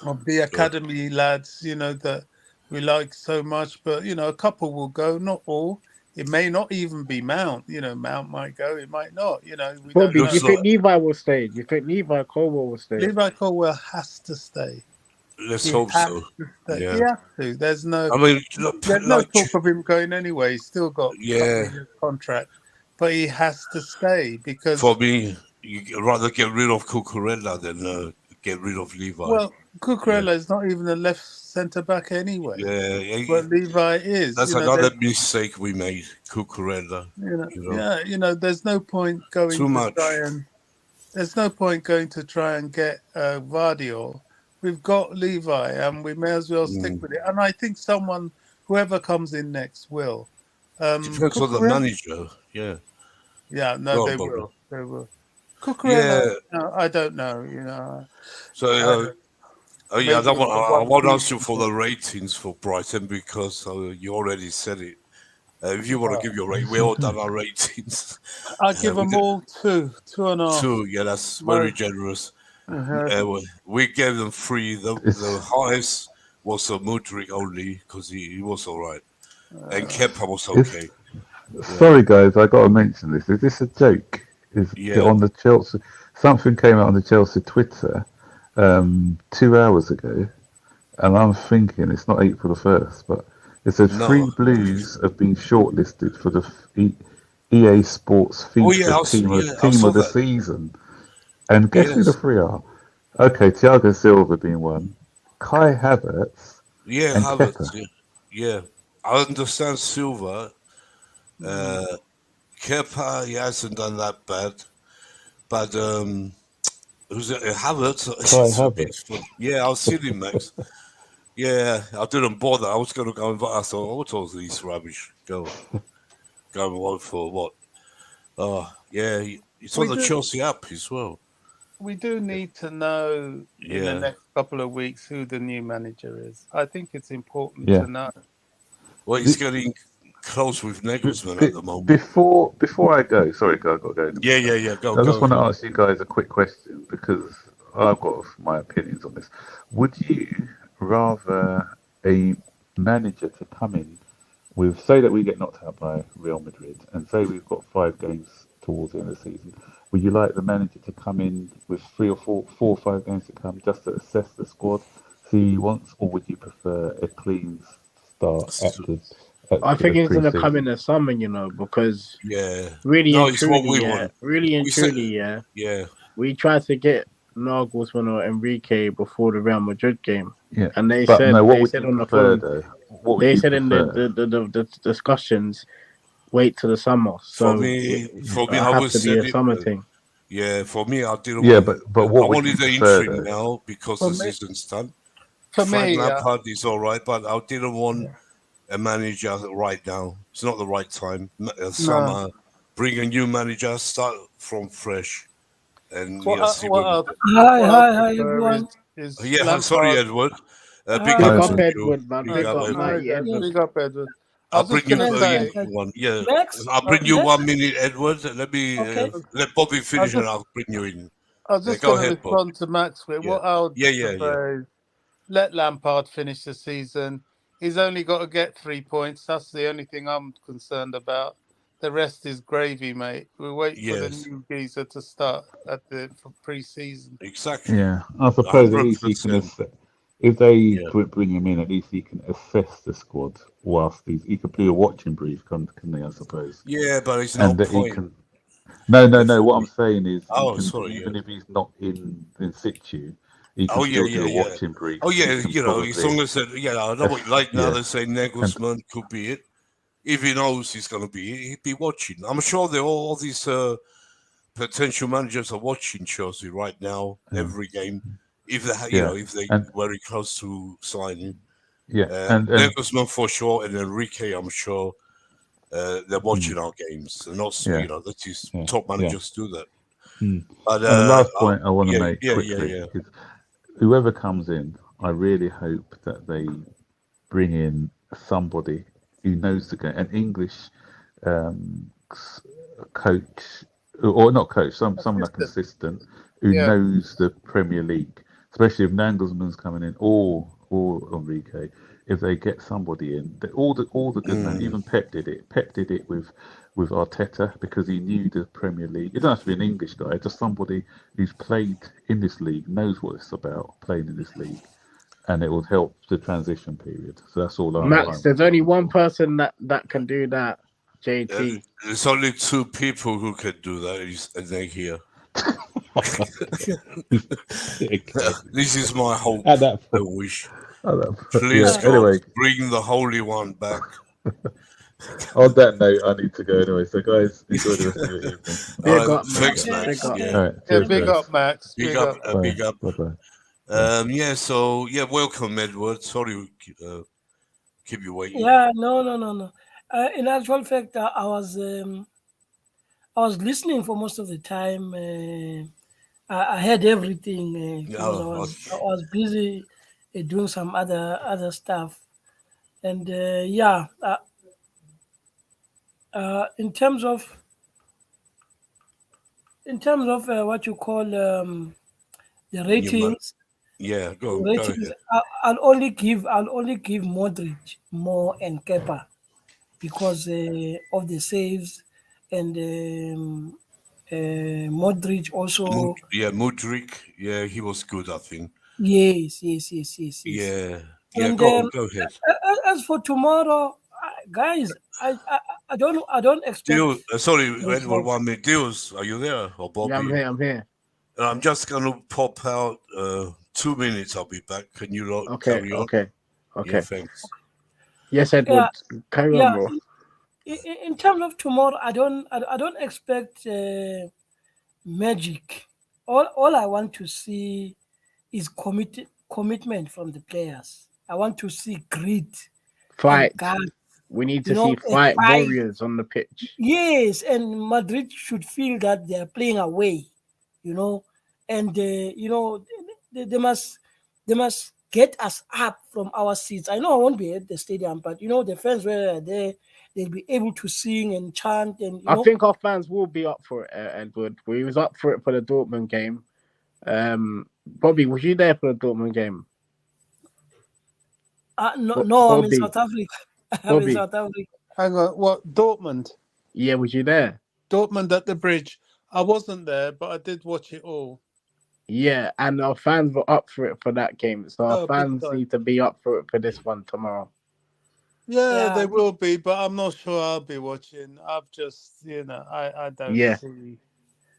of the academy lads, that we like so much. But a couple will go, not all. It may not even be Mount. Mount might go. It might not. We Bobby, don't know. do you think Levi will stay? Do you think Levi Colwell will stay? Levi Colwell has to stay. Let's hope so. Yeah. He has to. There's no. I mean, there's no talk of him going anyway. He's still got a couple of years contract, but he has to stay because. For me, you rather get rid of Cucurella than get rid of Levi. Well, Cucurella is not even a left centre back anyway. Yeah, but Levi is. That's another mistake we made, Cucurella. There's no point going too much. There's no point going to try and get Vardiol. We've got Levi, and we may as well stick with it. And I think whoever comes in next, will. Depends on the manager. Yeah. Yeah. No, they will. They will. Cucurella, I don't know. So. I won't ask you for the ratings for Brighton because you already said it. If you want to give your rating, we all done our ratings. I'll give them all 2.5. 2, yeah, that's very generous. We gave them 3. The highest was Mudryk only because he was all right, and Kepa was okay. Sorry, guys, I got to mention this. Is this a joke? Is it on the Chelsea? Something came out on the Chelsea Twitter 2 hours ago, and I'm thinking it's not April the 1st, but it said 3 Blues have been shortlisted for the EA Sports FIFA team of the season. And guess who the 3 are? Okay, Thiago Silva being one, Kai Havertz, and Havertz. Yeah, I understand Silva. Kepa, he hasn't done that bad, but who's it? Havertz? Yeah, I've seen him, Max. Yeah, I didn't bother. I was going to go and I thought, what's all these rubbish? Go on for what? It's on the Chelsea app as well. We do need to know in the next couple of weeks who the new manager is. I think it's important to know. Well, he's getting close with Nagelsmann at the moment. Before I go, sorry, I've got to go. Yeah, go. I just want to ask you guys a quick question because I've got my opinions on this. Would you rather a manager to come in with, say that we get knocked out by Real Madrid, and say we've got 5 games towards the end of the season, would you like the manager to come in with 3 or 4 or 5 games to come just to assess the squad, see he wants, or would you prefer a clean start I think he's going to come in the summer, because really and truly, we tried to get Nagelsmann or Enrique before the Real Madrid game. Yeah. And they said on the phone, they said in the discussions, wait till the summer. So for me, I would say a summer thing. Yeah, for me, I didn't. Yeah, but what I wanted the interim now because the season's done. For me, Lampard is all right, but I didn't want a manager right now. It's not the right time. Summer, bring a new manager, start from fresh, and see what we get. Hi, everyone. Yeah, sorry, Edward. Big Big up up to you. Edward, man. Big up, mighty Edward. Big up, Edward. I'll bring you say, one. Yeah, Max, I'll bring you Max? 1 minute, Edward. Let me Okay. let Bobby finish, and I'll bring you in. I was just go going to ahead, Bob. respond to Max with what I would propose. Let Lampard finish the season. He's only got to get 3 points. That's the only thing I'm concerned about. The rest is gravy, mate. We'll wait for the new geezer to start for pre-season. Exactly. Yeah, I suppose at least he can if they bring him in, at least he can assess the squad whilst he could do a watching brief, couldn't he? I suppose. Yeah, but it's and no that point. He can. No. What I'm saying is, even if he's not in situ, he can still do a watching brief. Oh yeah, as long as I know what like now they're saying Nagelsmann could be it. If he knows he's going to be it, he'd be watching. I'm sure all these potential managers are watching Chelsea right now every game. If they, if they very close to signing, and Nagelsmann for sure, and Enrique, I'm sure they're watching our games. And not, that these top managers do that. But the last point I want to make quickly is whoever comes in, I really hope that they bring in somebody who knows the game, an English coach, or not coach, someone like assistant who knows the Premier League, especially if Nagelsmann's coming in or Enrique. If they get somebody in, all the good men, even Pep did it. Pep did it with Arteta because he knew the Premier League. It doesn't have to be an English guy, just somebody who's played in this league, knows what it's about playing in this league, and it will help the transition period. So that's all I'm. Max, there's only one person that can do that. JT. There's only 2 people who can do that, and they're here. This is my hope. I wish. Please, God, anyway, bring the Holy One back. On that note, I need to go anyway. So, guys, enjoy the rest of your evening. Thanks, Max. Big up, Max. Big up. Big up. Bye-bye. So welcome, Edward. Sorry, keep you waiting. Yeah, no. In actual fact, I was listening for most of the time. I heard everything because I was busy doing some other stuff, and in terms of what you call the ratings. Go ahead. I'll only give Modric more and Kepa because of the saves, and Modric also. Modric. Yeah, he was good, I think. Yes. Yeah. And, go ahead. As for tomorrow, guys, I don't expect. Sorry, Edward, 1 minute. Deals, are you there? Or Bobby? Yeah, I'm here. I'm just gonna pop out 2 minutes. I'll be back. Can you carry on? Okay. Yeah, thanks. Yes, Edward. Carry on, bro. In terms of tomorrow, I don't expect magic. All I want to see is commitment from the players. I want to see grit, fight. We need to see fight warriors on the pitch. Yes, and Madrid should feel that they are playing away, and they must get us up from our seats. I know I won't be at the stadium, but the fans were there. They'll be able to sing and chant, and I think our fans will be up for it, Edward. We was up for it for the Dortmund game. Bobby, was you there for the Dortmund game? No, Bobby. I'm in South Africa. I'm in South Africa. Hang on, what, Dortmund? Yeah, was you there? Dortmund at the bridge. I wasn't there, but I did watch it all. Yeah, and our fans were up for it for that game. So our fans need to be up for it for this one tomorrow. Yeah, they will be, but I'm not sure I'll be watching. I've just, I don't see.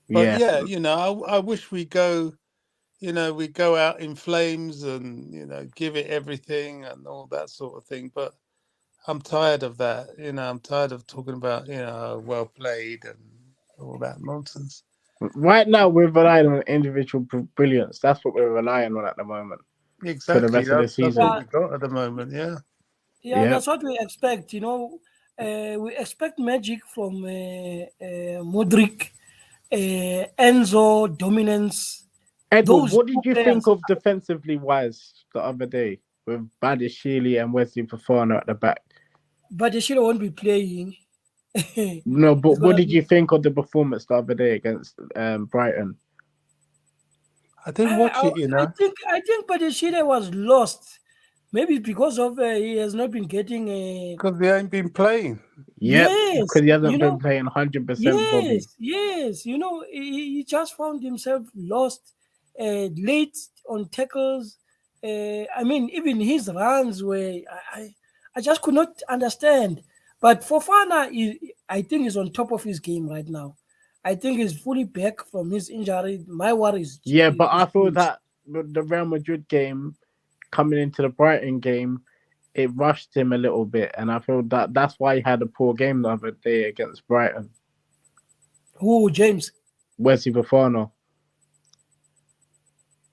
But I wish we go, we go out in flames and, give it everything and all that sort of thing. But I'm tired of that. I'm tired of talking about, well played and all that nonsense. Right now, we're relying on individual brilliance. That's what we're relying on at the moment. Exactly. For the rest of the season. That's what we got at the moment, yeah. Yeah, that's what we expect. We expect magic from Modric, Enzo dominance. Edward, Those what two did you think players. of defensively wise the other day with Badishili and Wesley Fofana at the back? Badeshiro won't be playing. No, but It's what gonna did be. you think of the performance the other day against Brighton? I didn't watch it, I think Badeshiro was lost. Maybe because of he has not been getting a. because they ain't been playing. Yep, Yes, because he hasn't been playing 100%, Bobby. yes. He just found himself lost, late on tackles. I mean, even his runs were. I just could not understand. But Fofana, I think, is on top of his game right now. I think he's fully back from his injury. My worry is. Yeah, but I feel huge. that the Real Madrid game coming into the Brighton game, it rushed him a little bit, and I feel that that's why he had a poor game the other day against Brighton. Who, James? Wesley Fofana.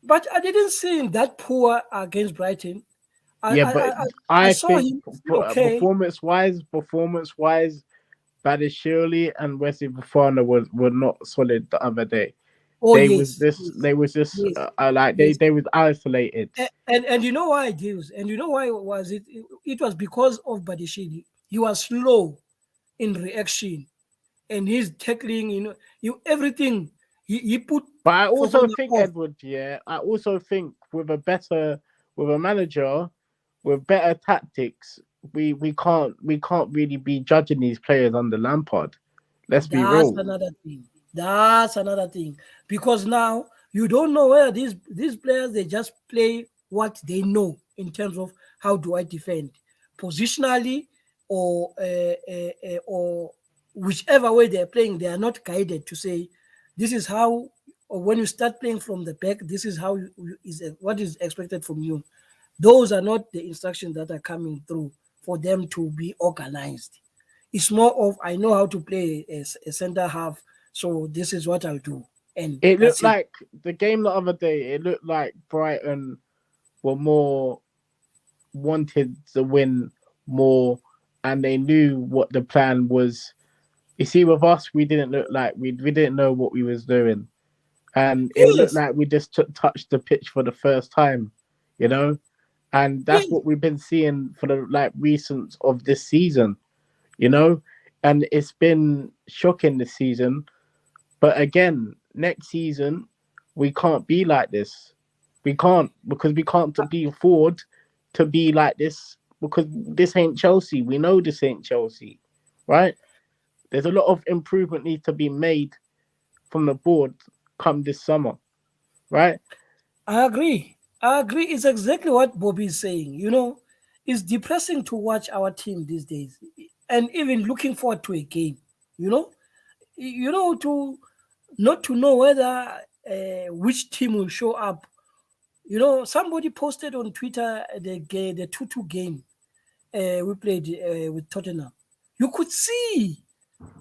But I didn't see him that poor against Brighton. But I I saw think him okay. performance-wise, Badishili and Wesley Fofana were not solid the other day. Oh They yes, was just yes, like yes. they was isolated. And you know why it is, and you know why was it? It was because of Badishili. He was slow in reaction, and his tackling. Everything he put. But I also Fofana think, off. Edward, I also think with a manager with better tactics, we can't really be judging these players under Lampard. Let's be That's real. another thing. That's another thing. Because now you don't know where these players, they just play what they know in terms of how do I defend positionally, or whichever way they're playing. They are not guided to say this is how, or when you start playing from the back, this is how what is expected from you. Those are not the instructions that are coming through for them to be organized. It's more of I know how to play a center half, so this is what I'll do, and It looked that's it. like the game the other day. It looked like Brighton were more wanted to win more, and they knew what the plan was. You see, with us, we didn't look like we didn't know what we was doing, and it looked Yes, like we just touched the pitch for the first time, and that's yes. what we've been seeing for the recent of this season, and it's been shocking this season. But again, next season we can't be like this. We can't, because we can't be afford to be like this, because this ain't Chelsea. We know this ain't Chelsea, right? There's a lot of improvement needs to be made from the board come this summer, right? I agree. It's exactly what Bobby is saying. It's depressing to watch our team these days, and even looking forward to a game. You know, to not to know whether which team will show up. Somebody posted on Twitter the 2-2 game we played with Tottenham. You could see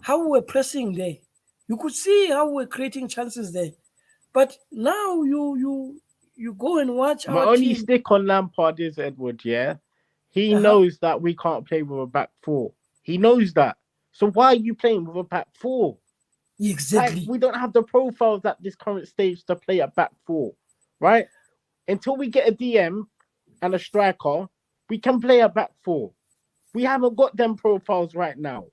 how we're pressing there. You could see how we're creating chances there. But now you go and watch My our only team. stick on Lampard is Edward, yeah? He Uh-huh. knows that we can't play with a back four. He knows that. So why are you playing with a back four? Exactly. We don't have the profiles at this current stage to play a back four, right? Until we get a DM and a striker, we can play a back four. We haven't got them profiles right now.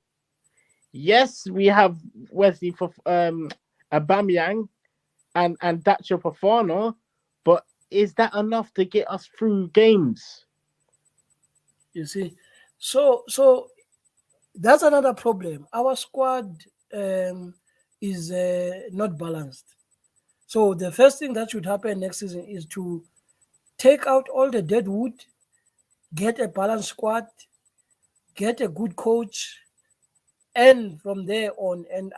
Yes, we have Wesley for Aubameyang and Dacia Fofana, but is that enough to get us through games? You see, so that's another problem. Our squad is not balanced. So the first thing that should happen next season is to take out all the dead wood, get a balanced squad, get a good coach, and from there on. And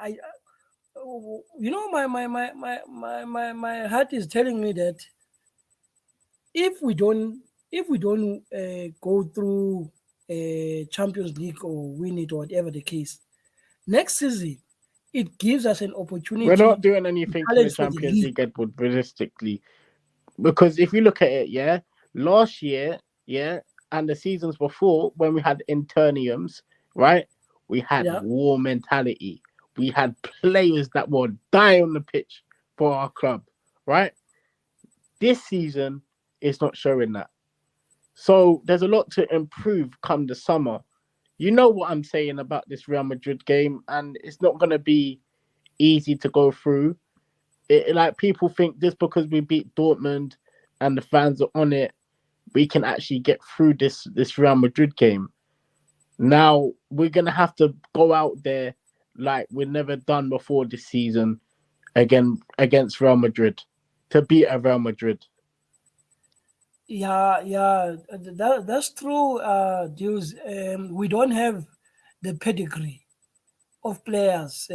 my heart is telling me that if we don't go through a Champions League or win it or whatever the case, next season it gives us an opportunity. We're not doing anything in the challenge for the Champions league. League, Edward, realistically. Because if you look at it, last year, and the seasons before, when we had interniums, right? We had Yeah. war mentality. We had players that would die on the pitch for our club, right? This season is not showing that. So there's a lot to improve come the summer. You know what I'm saying about this Real Madrid game, and it's not going to be easy to go through. Like people think just because we beat Dortmund and the fans are on it, we can actually get through this Real Madrid game. Now we're gonna have to go out there like we've never done before this season against Real Madrid to beat a Real Madrid. Yeah, that's true, Deus. We don't have the pedigree of players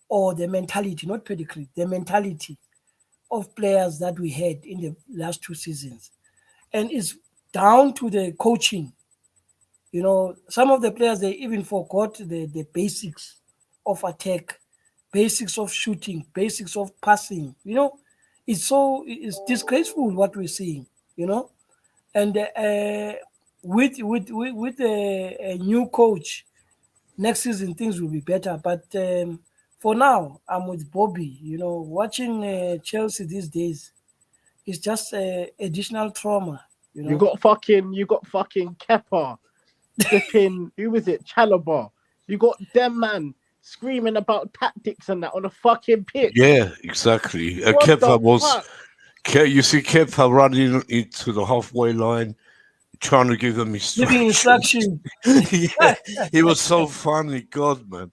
or the mentality, not pedigree, the mentality of players that we had in the last 2 seasons. And it's down to the coaching. You know, some of the players, they even forgot the basics of attack, basics of shooting, basics of passing. You know, it's disgraceful what we're seeing, you know. And with a new coach, next season things will be better. But for now, I'm with Bobby. You know, watching Chelsea these days is just additional trauma. You You know. got fucking Kepa, flipping who was it? Chalobah. You got them man screaming about tactics and that on a fucking pitch. Yeah, exactly. What Kepa the was. fuck? You see Kepa running into the halfway line, trying to give them Giving instructions. instruction. Yeah, it was so funny. God, man.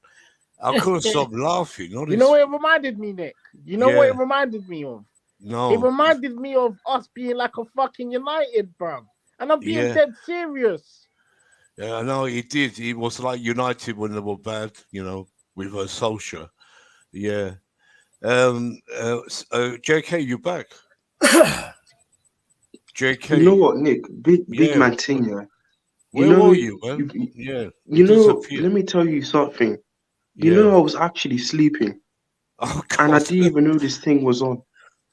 I couldn't stop laughing. Honestly. You know what it reminded me, Nick? You know what Yeah. it reminded me of? No. It reminded me of us being like a fucking United, bruv. And I'm being Yeah. dead serious. Yeah, I know he did. He was like United when they were bad, you know, with Solskjaer. Yeah. JK, you back? JK. You know what, Nick? Big Yeah. man thing, yeah. Where were you, man? Yeah. You know, disappeared. let me tell you something. You Yeah. know, I was actually sleeping, Oh, and I God. didn't even know this thing was on.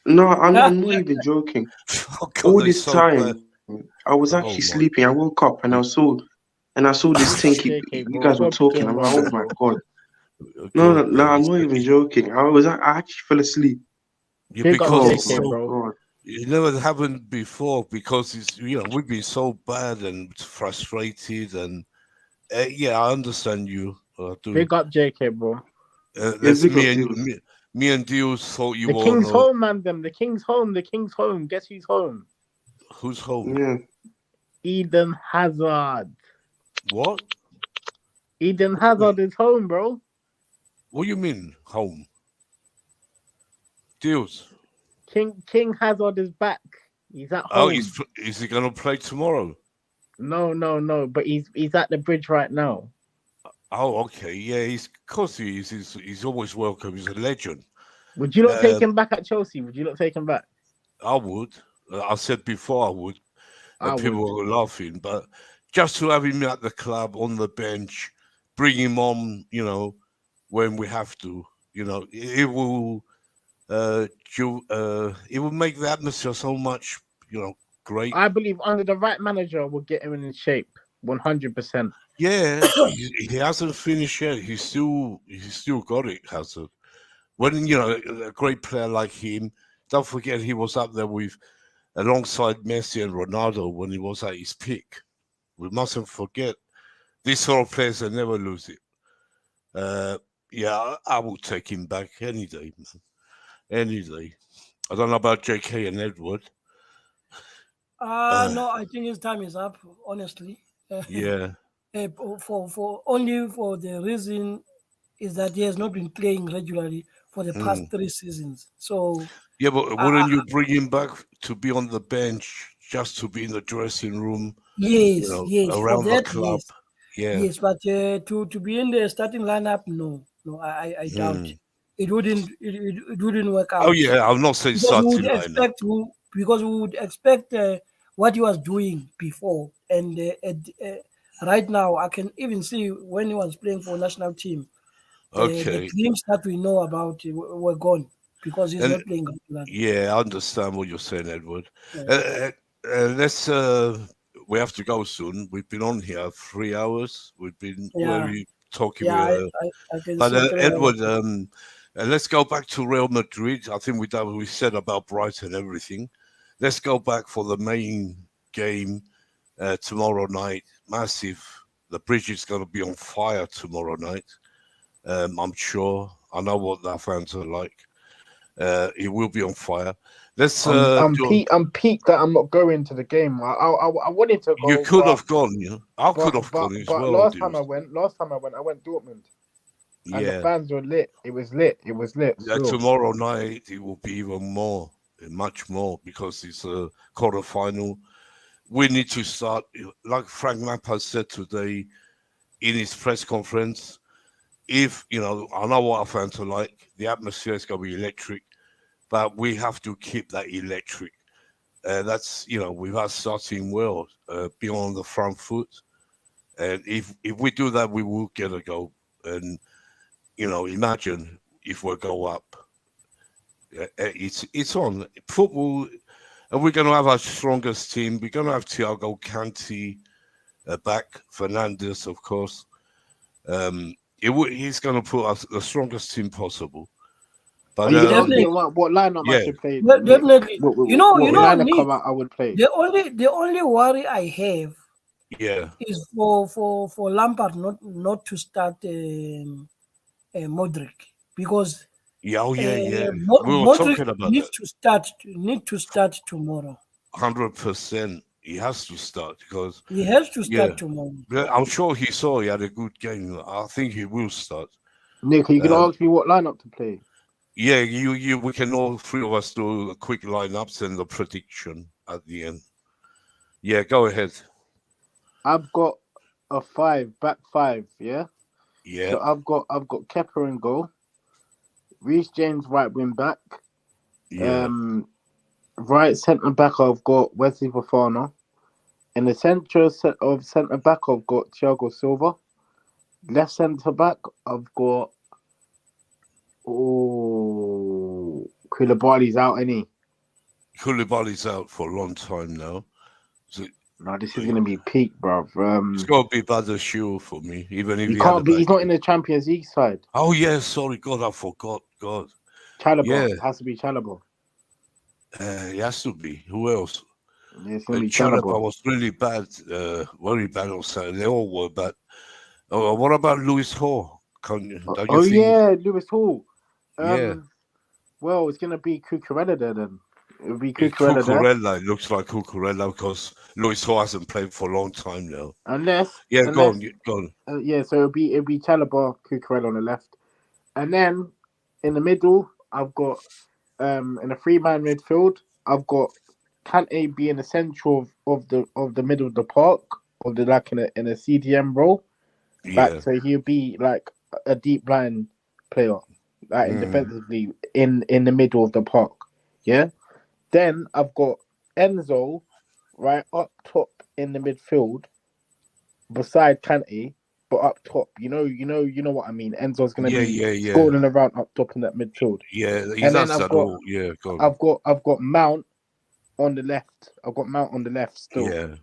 No, I'm not even joking. Oh, God, All that's this so time, bad. I was Oh, actually my. sleeping. I woke up and I saw this thing. JK, You bro. guys were Bob's talking. doing I'm like, wrong, oh my bro. God. No, God, man, I'm not even joking. I actually fell asleep. Yeah, Big up because Oh it's JK, my so. bro. God. It never happened before because it's, you know, we've been so bad and frustrated and yeah, I understand you. I do. Big up JK, bro. Yeah, That's big me up and deals. me and Deals thought you The were King's on home, man. The King's home. The King's home. Guess who's home? who's home? Yeah. Eden Hazard. What? Eden Hazard is home, bro. What do you mean home? Deals. King Hazard is back. He's at Oh, home. is he gonna play tomorrow? No. But he's at the bridge right now. Oh, okay. Yeah, of course he is. He's always welcome. He's a legend. Would you not take him back at Chelsea? Would you not take him back? I would. I said before I would. And people were laughing, but just to have him at the club on the bench, bring him on, you know, when we have to, you know, it will make the atmosphere so much, you know, great. I believe under the right manager will get him in shape, 100%. Yeah, he hasn't finished yet. He's still got it, Hazard. When you know a great player like him, don't forget he was up there with alongside Messi and Ronaldo when he was at his peak. We mustn't forget these sort of players that never lose it. Yeah, I will take him back any day, man. Any day. I don't know about JK and Edward. No, I think his time is up. Honestly. Yeah. For only for the reason is that he has not been playing regularly for the past 3 seasons. So yeah, but wouldn't you bring him back to be on the bench, just to be in the dressing room? Yes, you know, yes, around for that, the club. yes. Yeah. Yes, but to be in the starting lineup, no, I doubt it wouldn't work out. Oh yeah, I'm not saying because we starting would lineup. expect what he was doing before, and right now I can even see when he was playing for national team. The glimpse that we know about were gone because he's not playing regularly. Yeah, I understand what you're saying, Edward. Yeah. Let's we have to go soon. We've been on here 3 hours. We've been Yeah, very talking. yeah, I can But see 3 hours. Edward, let's go back to Real Madrid. I think we said about Brighton and everything. Let's go back for the main game tomorrow night. Massive. The bridge is going to be on fire tomorrow night. I'm sure. I know what the fans are like. It will be on fire. Let's. I'm peaked that I'm not going to the game. I wanted to go. You could have gone. I could have gone as well. Last time I went Dortmund. And the fans were lit. It was lit. Yeah, tomorrow night it will be even more, much more, because it's a quarter-final. We need to start, like Frank Lampard said today in his press conference. If, I know what our fans are like, the atmosphere is going to be electric, but we have to keep that electric. That's, with us starting well, be on the front foot. And if we do that, we will get a goal. And, imagine if we go up. It's on. Football, and we're going to have our strongest team. We're going to have Thiago Canty back, Fernandes, of course. He's going to put us the strongest team possible. But what lineup I should play? Definitely. I would play. The only worry I have, is for Lampard not to start Modric, because we were Modric talking about needs that. to start tomorrow. 100%. He has to start because he has to start tomorrow. I'm sure he saw he had a good game. I think he will start. Nick, are you gonna ask me what lineup to play? Yeah, we can all three of us do a quick lineups and the prediction at the end. Yeah, go ahead. I've got a back five, yeah? Yeah. So I've got Kepa in goal, Reece James right wing back. Yeah. Right centre back I've got Wesley Fofana. In the centre of centre back I've got Thiago Silva. Left centre back I've got Koulibaly's out, any? Koulibaly's out for a long time now. No, this is gonna be peak, bruv. It's gonna be Badiashile for me, even if he can't be. He's not in the Champions League side. Oh yeah, sorry, God, I forgot. God, Chalobah. It has to be Chalobah. He has to be. Who else? Yeah, it's gonna be Chalobah was really bad, very bad on Saturday. They all were bad. What about Lewis Hall? Lewis Hall. Yeah. Well, it's gonna be Cucurella there then. It'll be Cucurella. It looks like Cucurella because Lewis Hall hasn't played for a long time now. Go on. So it'll be Chalobah, Cucurella on the left, and then in the middle I've got in a 3-man midfield I've got Kante be in the central of the middle of the park, in a CDM role. So he'll be like a deep line player, defensively in the middle of the park. Yeah. Then I've got Enzo right up top in the midfield, beside Kante, but up top. You know what I mean. Enzo's gonna be scoring around up top in that midfield. Yeah, and then I've got Mount on the left. I've got Mount on the left still.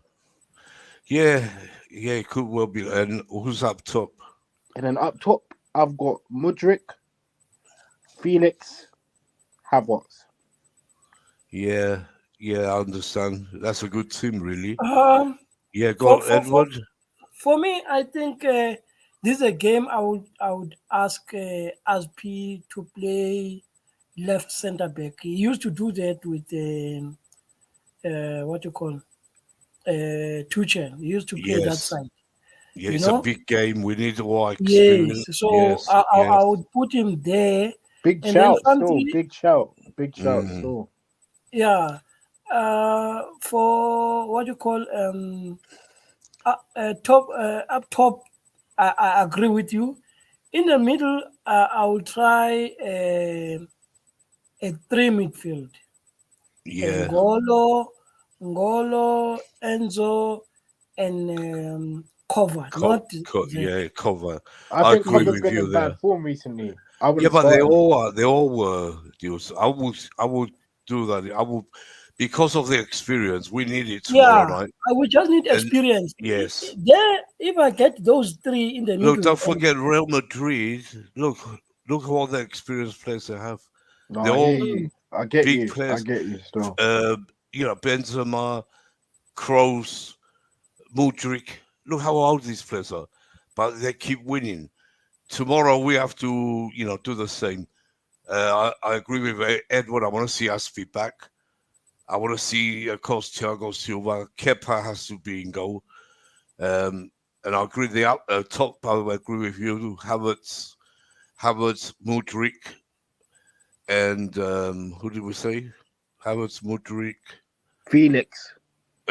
Yeah. It could well be. And who's up top? And then up top, I've got Mudryk, Felix, Havertz. Yeah, I understand. That's a good team, really. Go on, Edward. For me, I think this is a game I would ask Aspi to play left centre back. He used to do that with Tuchel. He used to play that side. Yeah, it's a big game. We need more experience. Yes, so I would put him there. Big shout. Still. Yeah. For up top, I agree with you. In the middle, I will try a 3 midfield. Yeah. Ngolo, Enzo, and Cover. Cover. I think Cover's been in bad form recently. But they all were. I would do that. I would because of the experience, we need it tomorrow night. We just need experience. Yes. If I get those three in the middle. Look, don't forget Real Madrid. Look all the experienced players they have. No, They're all I get big you. players. I get you still. Benzema, Kroos, Modric. Look how old these players are, but they keep winning. Tomorrow we have to, do the same. I agree with Edward. I want to see Aspi back. I want to see, of course, Thiago Silva. Kepa has to be in goal. And I agree. The top, by the way, I agree with you. Havertz, Modric, and who did we say? Havertz, Modric, Felix.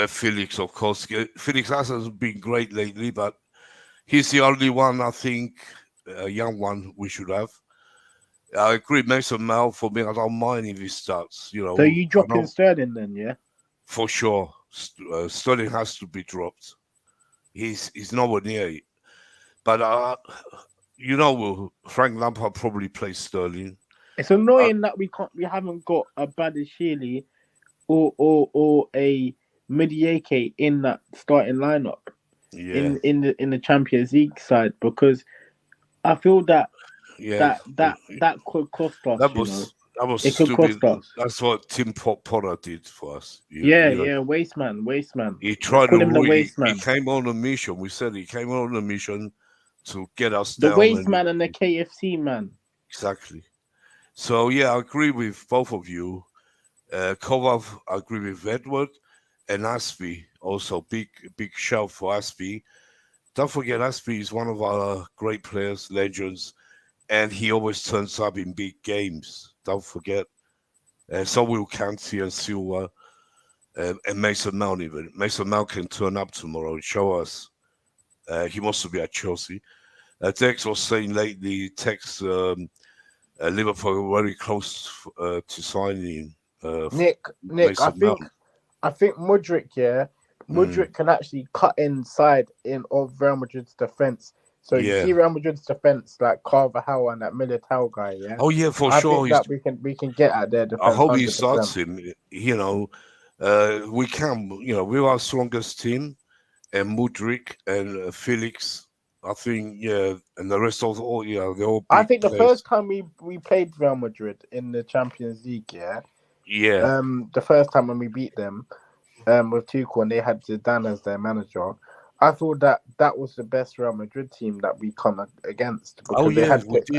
Felix, of course. Felix hasn't been great lately, but he's the only one, I think, a young one we should have. I agree, Mason Mount, for me, I don't mind if he starts. So you dropping Sterling then, yeah? For sure. Sterling has to be dropped. He's nowhere near it. But, Frank Lampard probably plays Sterling. It's annoying that we haven't got a Badashili or a Midiake in that starting lineup in the Champions League side, because I feel that that could cost us. That was it stupid. Could cost us. That's what Tim Potter did for us. Waste man. He tried to him the waste man. He came on a mission. We said he came on a mission to get us the down. Waste man and the KFC man. Exactly. So I agree with both of you. Kovac, I agree with Edward, and Aspi also. Big shout for Aspi. Don't forget, Aspi is one of our great players, legends, and he always turns up in big games. Don't forget. So will Kanti and Silva, and Mason Mount even. Mason Mount can turn up tomorrow and show us. He wants to be at Chelsea. Dex was saying lately, Liverpool were very close to signing. Nick, I think Modric, Modric can actually cut inside of Real Madrid's defense. So you see Real Madrid's defense, like Carvajal and that Militao guy, yeah. Oh yeah, for I sure. think that we can get at their defense. I hope 100%. He 100%. starts him. We can. We're our strongest team, and Modric and Felix. I think, and the rest of all, they're all. I think the players. first time we played Real Madrid in the Champions League, the first time when we beat them, with Tuchel and they had Zidane as their manager, I thought that was the best Real Madrid team that we come against, because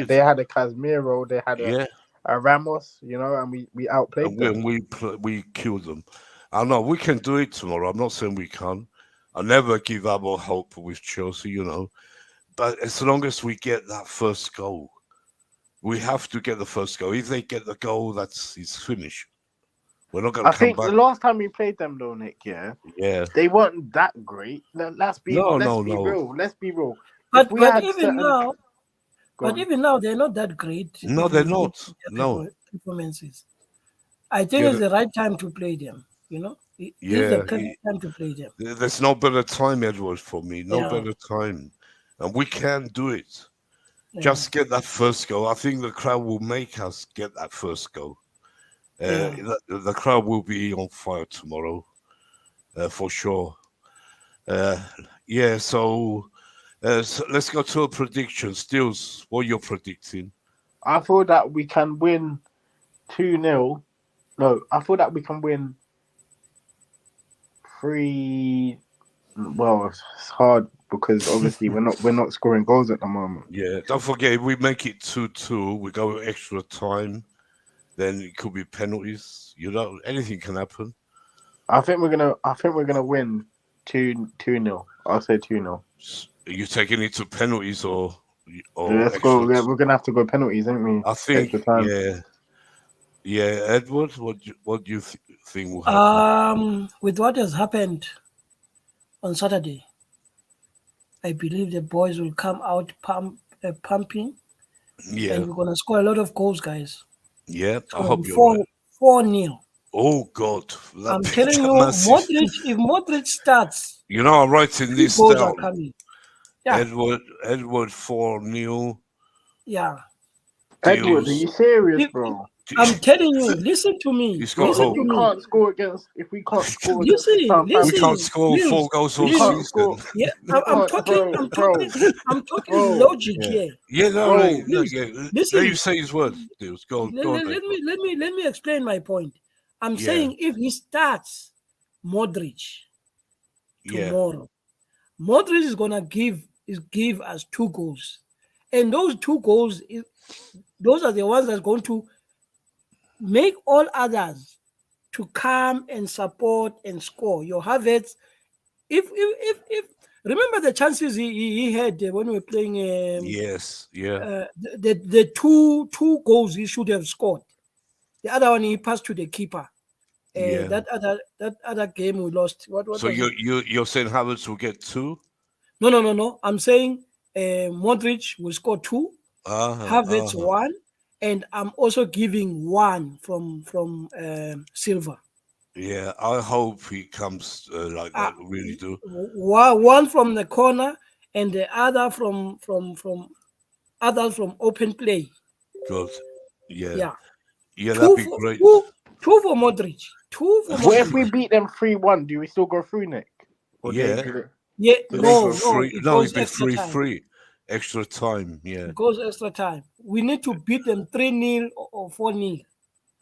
they had a Casemiro, they had a Ramos, and we outplayed them. We killed them. I know we can do it tomorrow. I'm not saying we can't. I never give up on hope with Chelsea, But as long as we get that first goal, we have to get the first goal. If they get the goal, it's finished. We're not going to come back. I think the last time we played them, though, Nick, they weren't that great. Let's be real. Let's be real. But even now, they're not that great. No, they're not. No performances. I think it's the right time to play them. It's the correct time to play them. There's no better time, Edward, for me. No better time. And we can do it. Just get that first goal. I think the crowd will make us get that first goal. The crowd will be on fire tomorrow, for sure. So let's go to a prediction. Stills, what you're predicting? I thought that we can win 2-0. No, I thought that we can win 3. Well, it's hard because obviously we're not scoring goals at the moment. Yeah, don't forget, if we make it 2-2, we go extra time, then it could be penalties. Anything can happen. I think we're gonna win 2-0. I'll say 2-0. Are you taking it to penalties or let's go. Yeah, we're gonna have to go penalties, aren't we? I think. Yeah. Edward, what do you think will happen? With what has happened on Saturday, I believe the boys will come out pumping. Yeah. And we're going to score a lot of goals, guys. Yeah, I hope you're right. 4-0. Oh, God. I'm telling you, if Modric starts... I'm writing this goals down. Are coming. Yeah. Edward 4-0. Yeah. Edward, are you serious, bro? I'm telling you, listen to me. He's got Listen hope. to We me. can't score against Listen, We listen, can't score please, 4 goals all We can't please. season. score. Yeah, We I'm can't, talking. I'm talking bro. logic Yeah. here. Yeah, no, Bro, no, Please, yeah. Let listen. you say his words, Deals. Go on, Let Dave. me explain my point. I'm Yeah. saying if he starts Modric Yeah. tomorrow, Modric is gonna give us 2 goals, and those 2 goals, those are the ones that's going to make all others to come and support and score. Your Havertz, if remember the chances he had when we were playing. Yes. Yeah. The two goals he should have scored. The other one he passed to the keeper. Yeah. That other game we lost. What So was it? you're saying Havertz will get 2? No. I'm saying Modric will score 2, Havertz 1, and I'm also giving 1 from Silva. Yeah, I hope he comes like that. Really do. 1 from the corner and the other from open play. Good. Yeah. Yeah. Yeah, 2 that'd be for great. 2 for Modric. 2 for What if Modric. we beat them 3-1? Do we still go through, Nick? Or Yeah. Yeah, Do they no, go no, it goes it'd be extra time. 3-3. Extra time, yeah. It goes extra time. We need to beat them 3-0 or 4-0.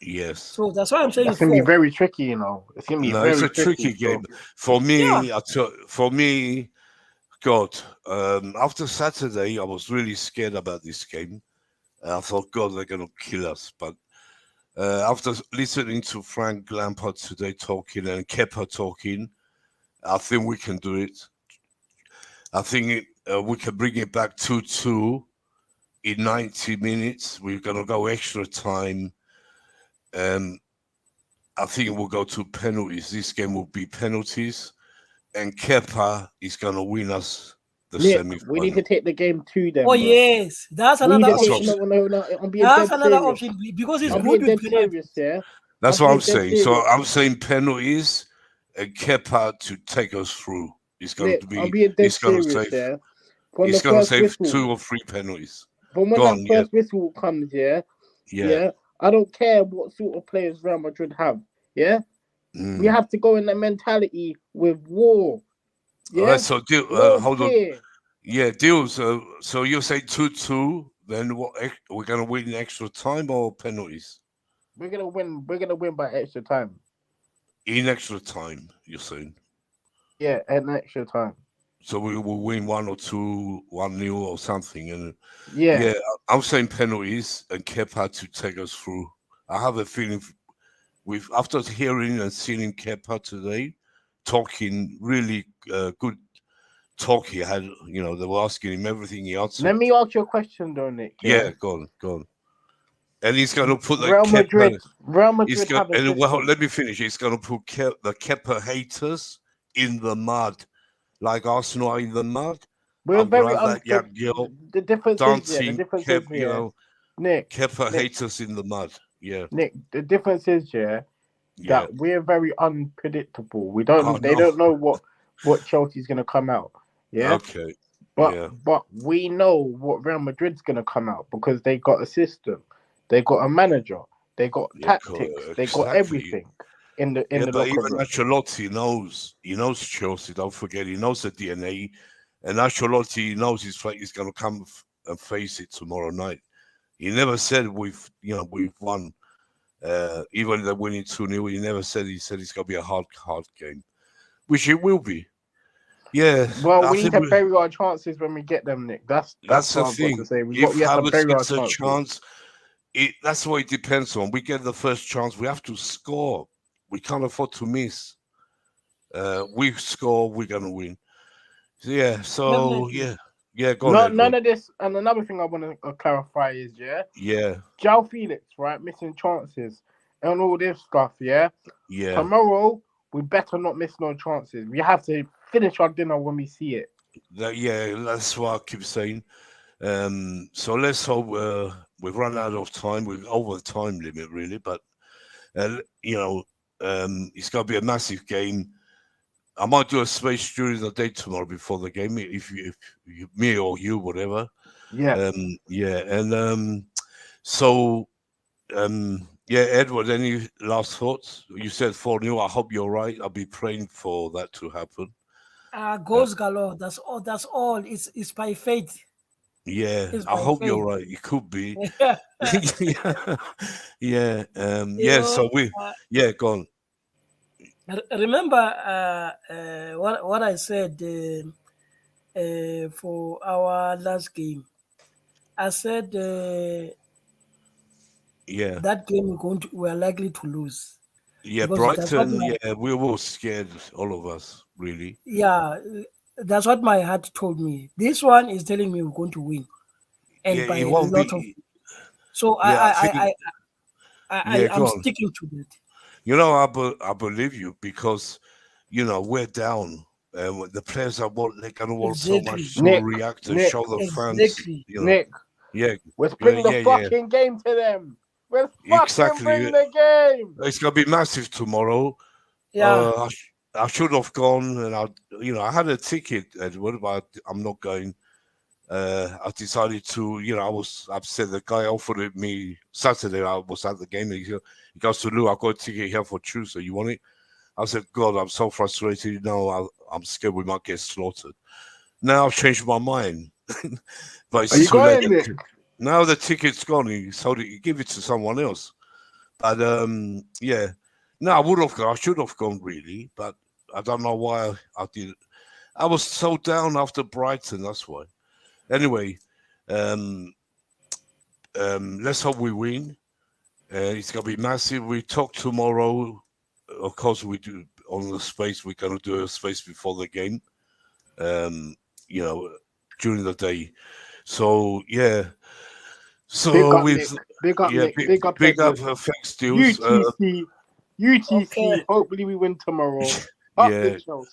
Yes. So that's why I'm saying That's gonna be 4. very tricky, you know. It's gonna be No, very it's a tricky so- game. For me, Yeah. for me, God, after Saturday, I was really scared about this game. I thought, God, they're going to kill us. But after listening to Frank Lampard today talking and Kepa talking, I think we can do it. I think we can bring it back 2-2 in 90 minutes. We're going to go extra time. I think we'll go to penalties. This game will be penalties. And Kepa is going to win us the Nick, semi-final. we need to take the game to them. Oh, bro. yes. That's We need another to take, option. no, I'm being That's dead another serious. option because it's I'm good being with dead penalties. serious, yeah. That's what I'm being dead saying. So serious. I'm saying penalties and Kepa to take us through. It's going Nick, to be. I'm being dead He's going to serious, save. yeah. From He's the going to first save whistle, 2 or 3 penalties. from when Go that on, first whistle comes, yeah. I don't care what sort of players Real Madrid have, yeah. We have to go in that mentality with war. Yeah. All right, so No hold fear. on. Yeah, deals. So you say 2-2. Then what? We're going to win in extra time or penalties? We're gonna win. We're gonna win by extra time. In extra time, you're saying. Yeah, in extra time. So we will win 1 or 2, 1-0 or something. And Yeah. I'm saying penalties and Kepa to take us through. I have a feeling after hearing and seeing Kepa today, talking really good talk he had, they were asking him everything, he answered. Let me ask you a question, though, Nick. Yeah, go on. And he's going to put the Real Kepa. Madrid have a system. Well, let me finish. He's going to put the Kepa haters in the mud, like Arsenal are in the mud. We're very that young girl the difference dancing, is here. Nick, Kepa haters in the mud. Yeah, Nick. The difference is that we're very unpredictable. We don't. They don't know what Chelsea's going to come out. Yeah. Okay. But we know what Real Madrid's going to come out because they got a system, they got a manager, they got tactics, they got everything in the but locker even room. Ancelotti knows. He knows Chelsea. Don't forget, he knows the DNA, and Ancelotti knows he's going to come and face it tomorrow night. He never said we've won. Even they're winning 2-0, he never said. He said it's going to be a hard game, which it will be. Yeah. Well, we need to bury our chances when we get them, Nick. That's the what thing. I've got to say. We If have to bury our gets a chances. chance, that's what it depends on. We get the first chance, we have to score. We can't afford to miss. We score, we're gonna win. So go on. None of this. And another thing I want to clarify is João Felix, right, missing chances and all this stuff. Tomorrow we better not miss no chances. We have to finish our dinner when we see it. That's what I keep saying. So let's hope we've run out of time. We're over the time limit, really. But it's going to be a massive game. I might do a space during the day tomorrow before the game, if me or you, whatever. Yeah. Yeah, Edward, any last thoughts? You said 4-0. I hope you're right. I'll be praying for that to happen. Goals galore. That's all. That's all. It's by faith. Yeah, It's I by hope you're faith. right. It could be. Yeah. Yeah. Yeah. You Yeah, know, so yeah, go on. remember what I said for our last game. I said Yeah. that game we're likely to lose Yeah, because that's what Brighton, yeah, we were scared, all of us, really. that's what my heart told me. This one is telling me we're going to win, Yeah, and by it a won't lot of. be. So Yeah, I think. Yeah, I'm go on. sticking to that. You know, I believe you because, we're down. And the players are they're gonna want so Exactly. much to Nick, react and Nick, show the fans. Exactly. Nick. Yeah, Let's yeah, bring the yeah, yeah. fucking game to them. Let's fucking Exactly. bring the game. It's gonna be massive tomorrow. Yeah. I should have gone, and I had a ticket, Edward, but I'm not going. I decided to, I was upset. The guy offered it me Saturday. I was at the game, and he goes to Lou, I've got a ticket here for Tuesday. You want it? I said, God, I'm so frustrated. No, I'm scared we might get slaughtered. Now I've changed my mind. But it's Are you too late. going, Nick? Now the ticket's gone. He sold it. He give it to someone else. But yeah. No, I would have gone. I should have gone really, but I don't know why I did. I was so down after Brighton. That's why. Anyway, let's hope we win. It's gonna be massive. We talk tomorrow. Of course, we do on the space. We're gonna do a space before the game. During the day. So yeah. So Big up, with Nick. Big up, yeah, Nick. Big up, big up Edward. thanks, Deals. UTC. Okay. Hopefully we win tomorrow. Up Yeah. the Chelsea.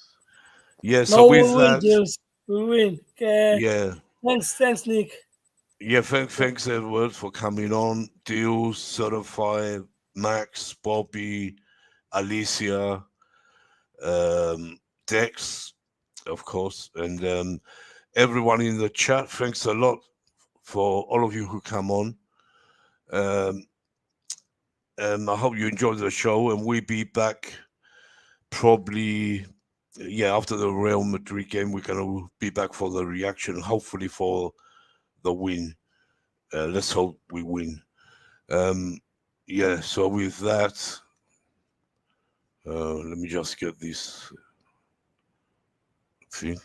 Yeah. So No, with we win, that, James. We win. Okay. yeah. Thanks, Nick. Yeah, thanks, Edward, for coming on. Deals, Certified, Max, Bobby, Alicia, Dex, of course, and everyone in the chat. Thanks a lot for all of you who come on. I hope you enjoyed the show, and we'll be back probably, after the Real Madrid game. We're going to be back for the reaction, hopefully for the win. Let's hope we win. So with that, let me just get this thing.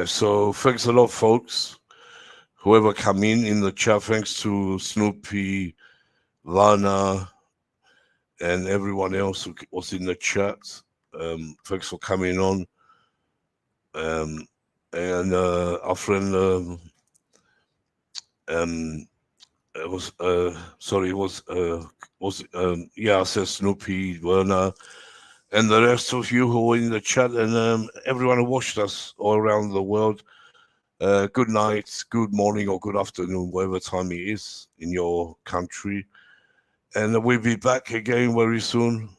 So thanks a lot, folks. Whoever come in the chat, thanks to Snoopy, Lana, and everyone else who was in the chat. Thanks for coming on. And our friend, it was I said Snoopy, Werner, and the rest of you who were in the chat, and everyone who watched us all around the world. Good night, good morning, or good afternoon, whatever time it is in your country. And we'll be back again very soon.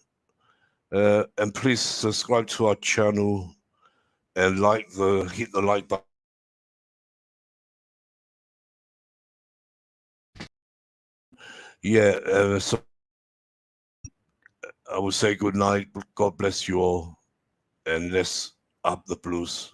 And please subscribe to our channel and hit the like button. So I will say good night. God bless you all, and let's up the Blues.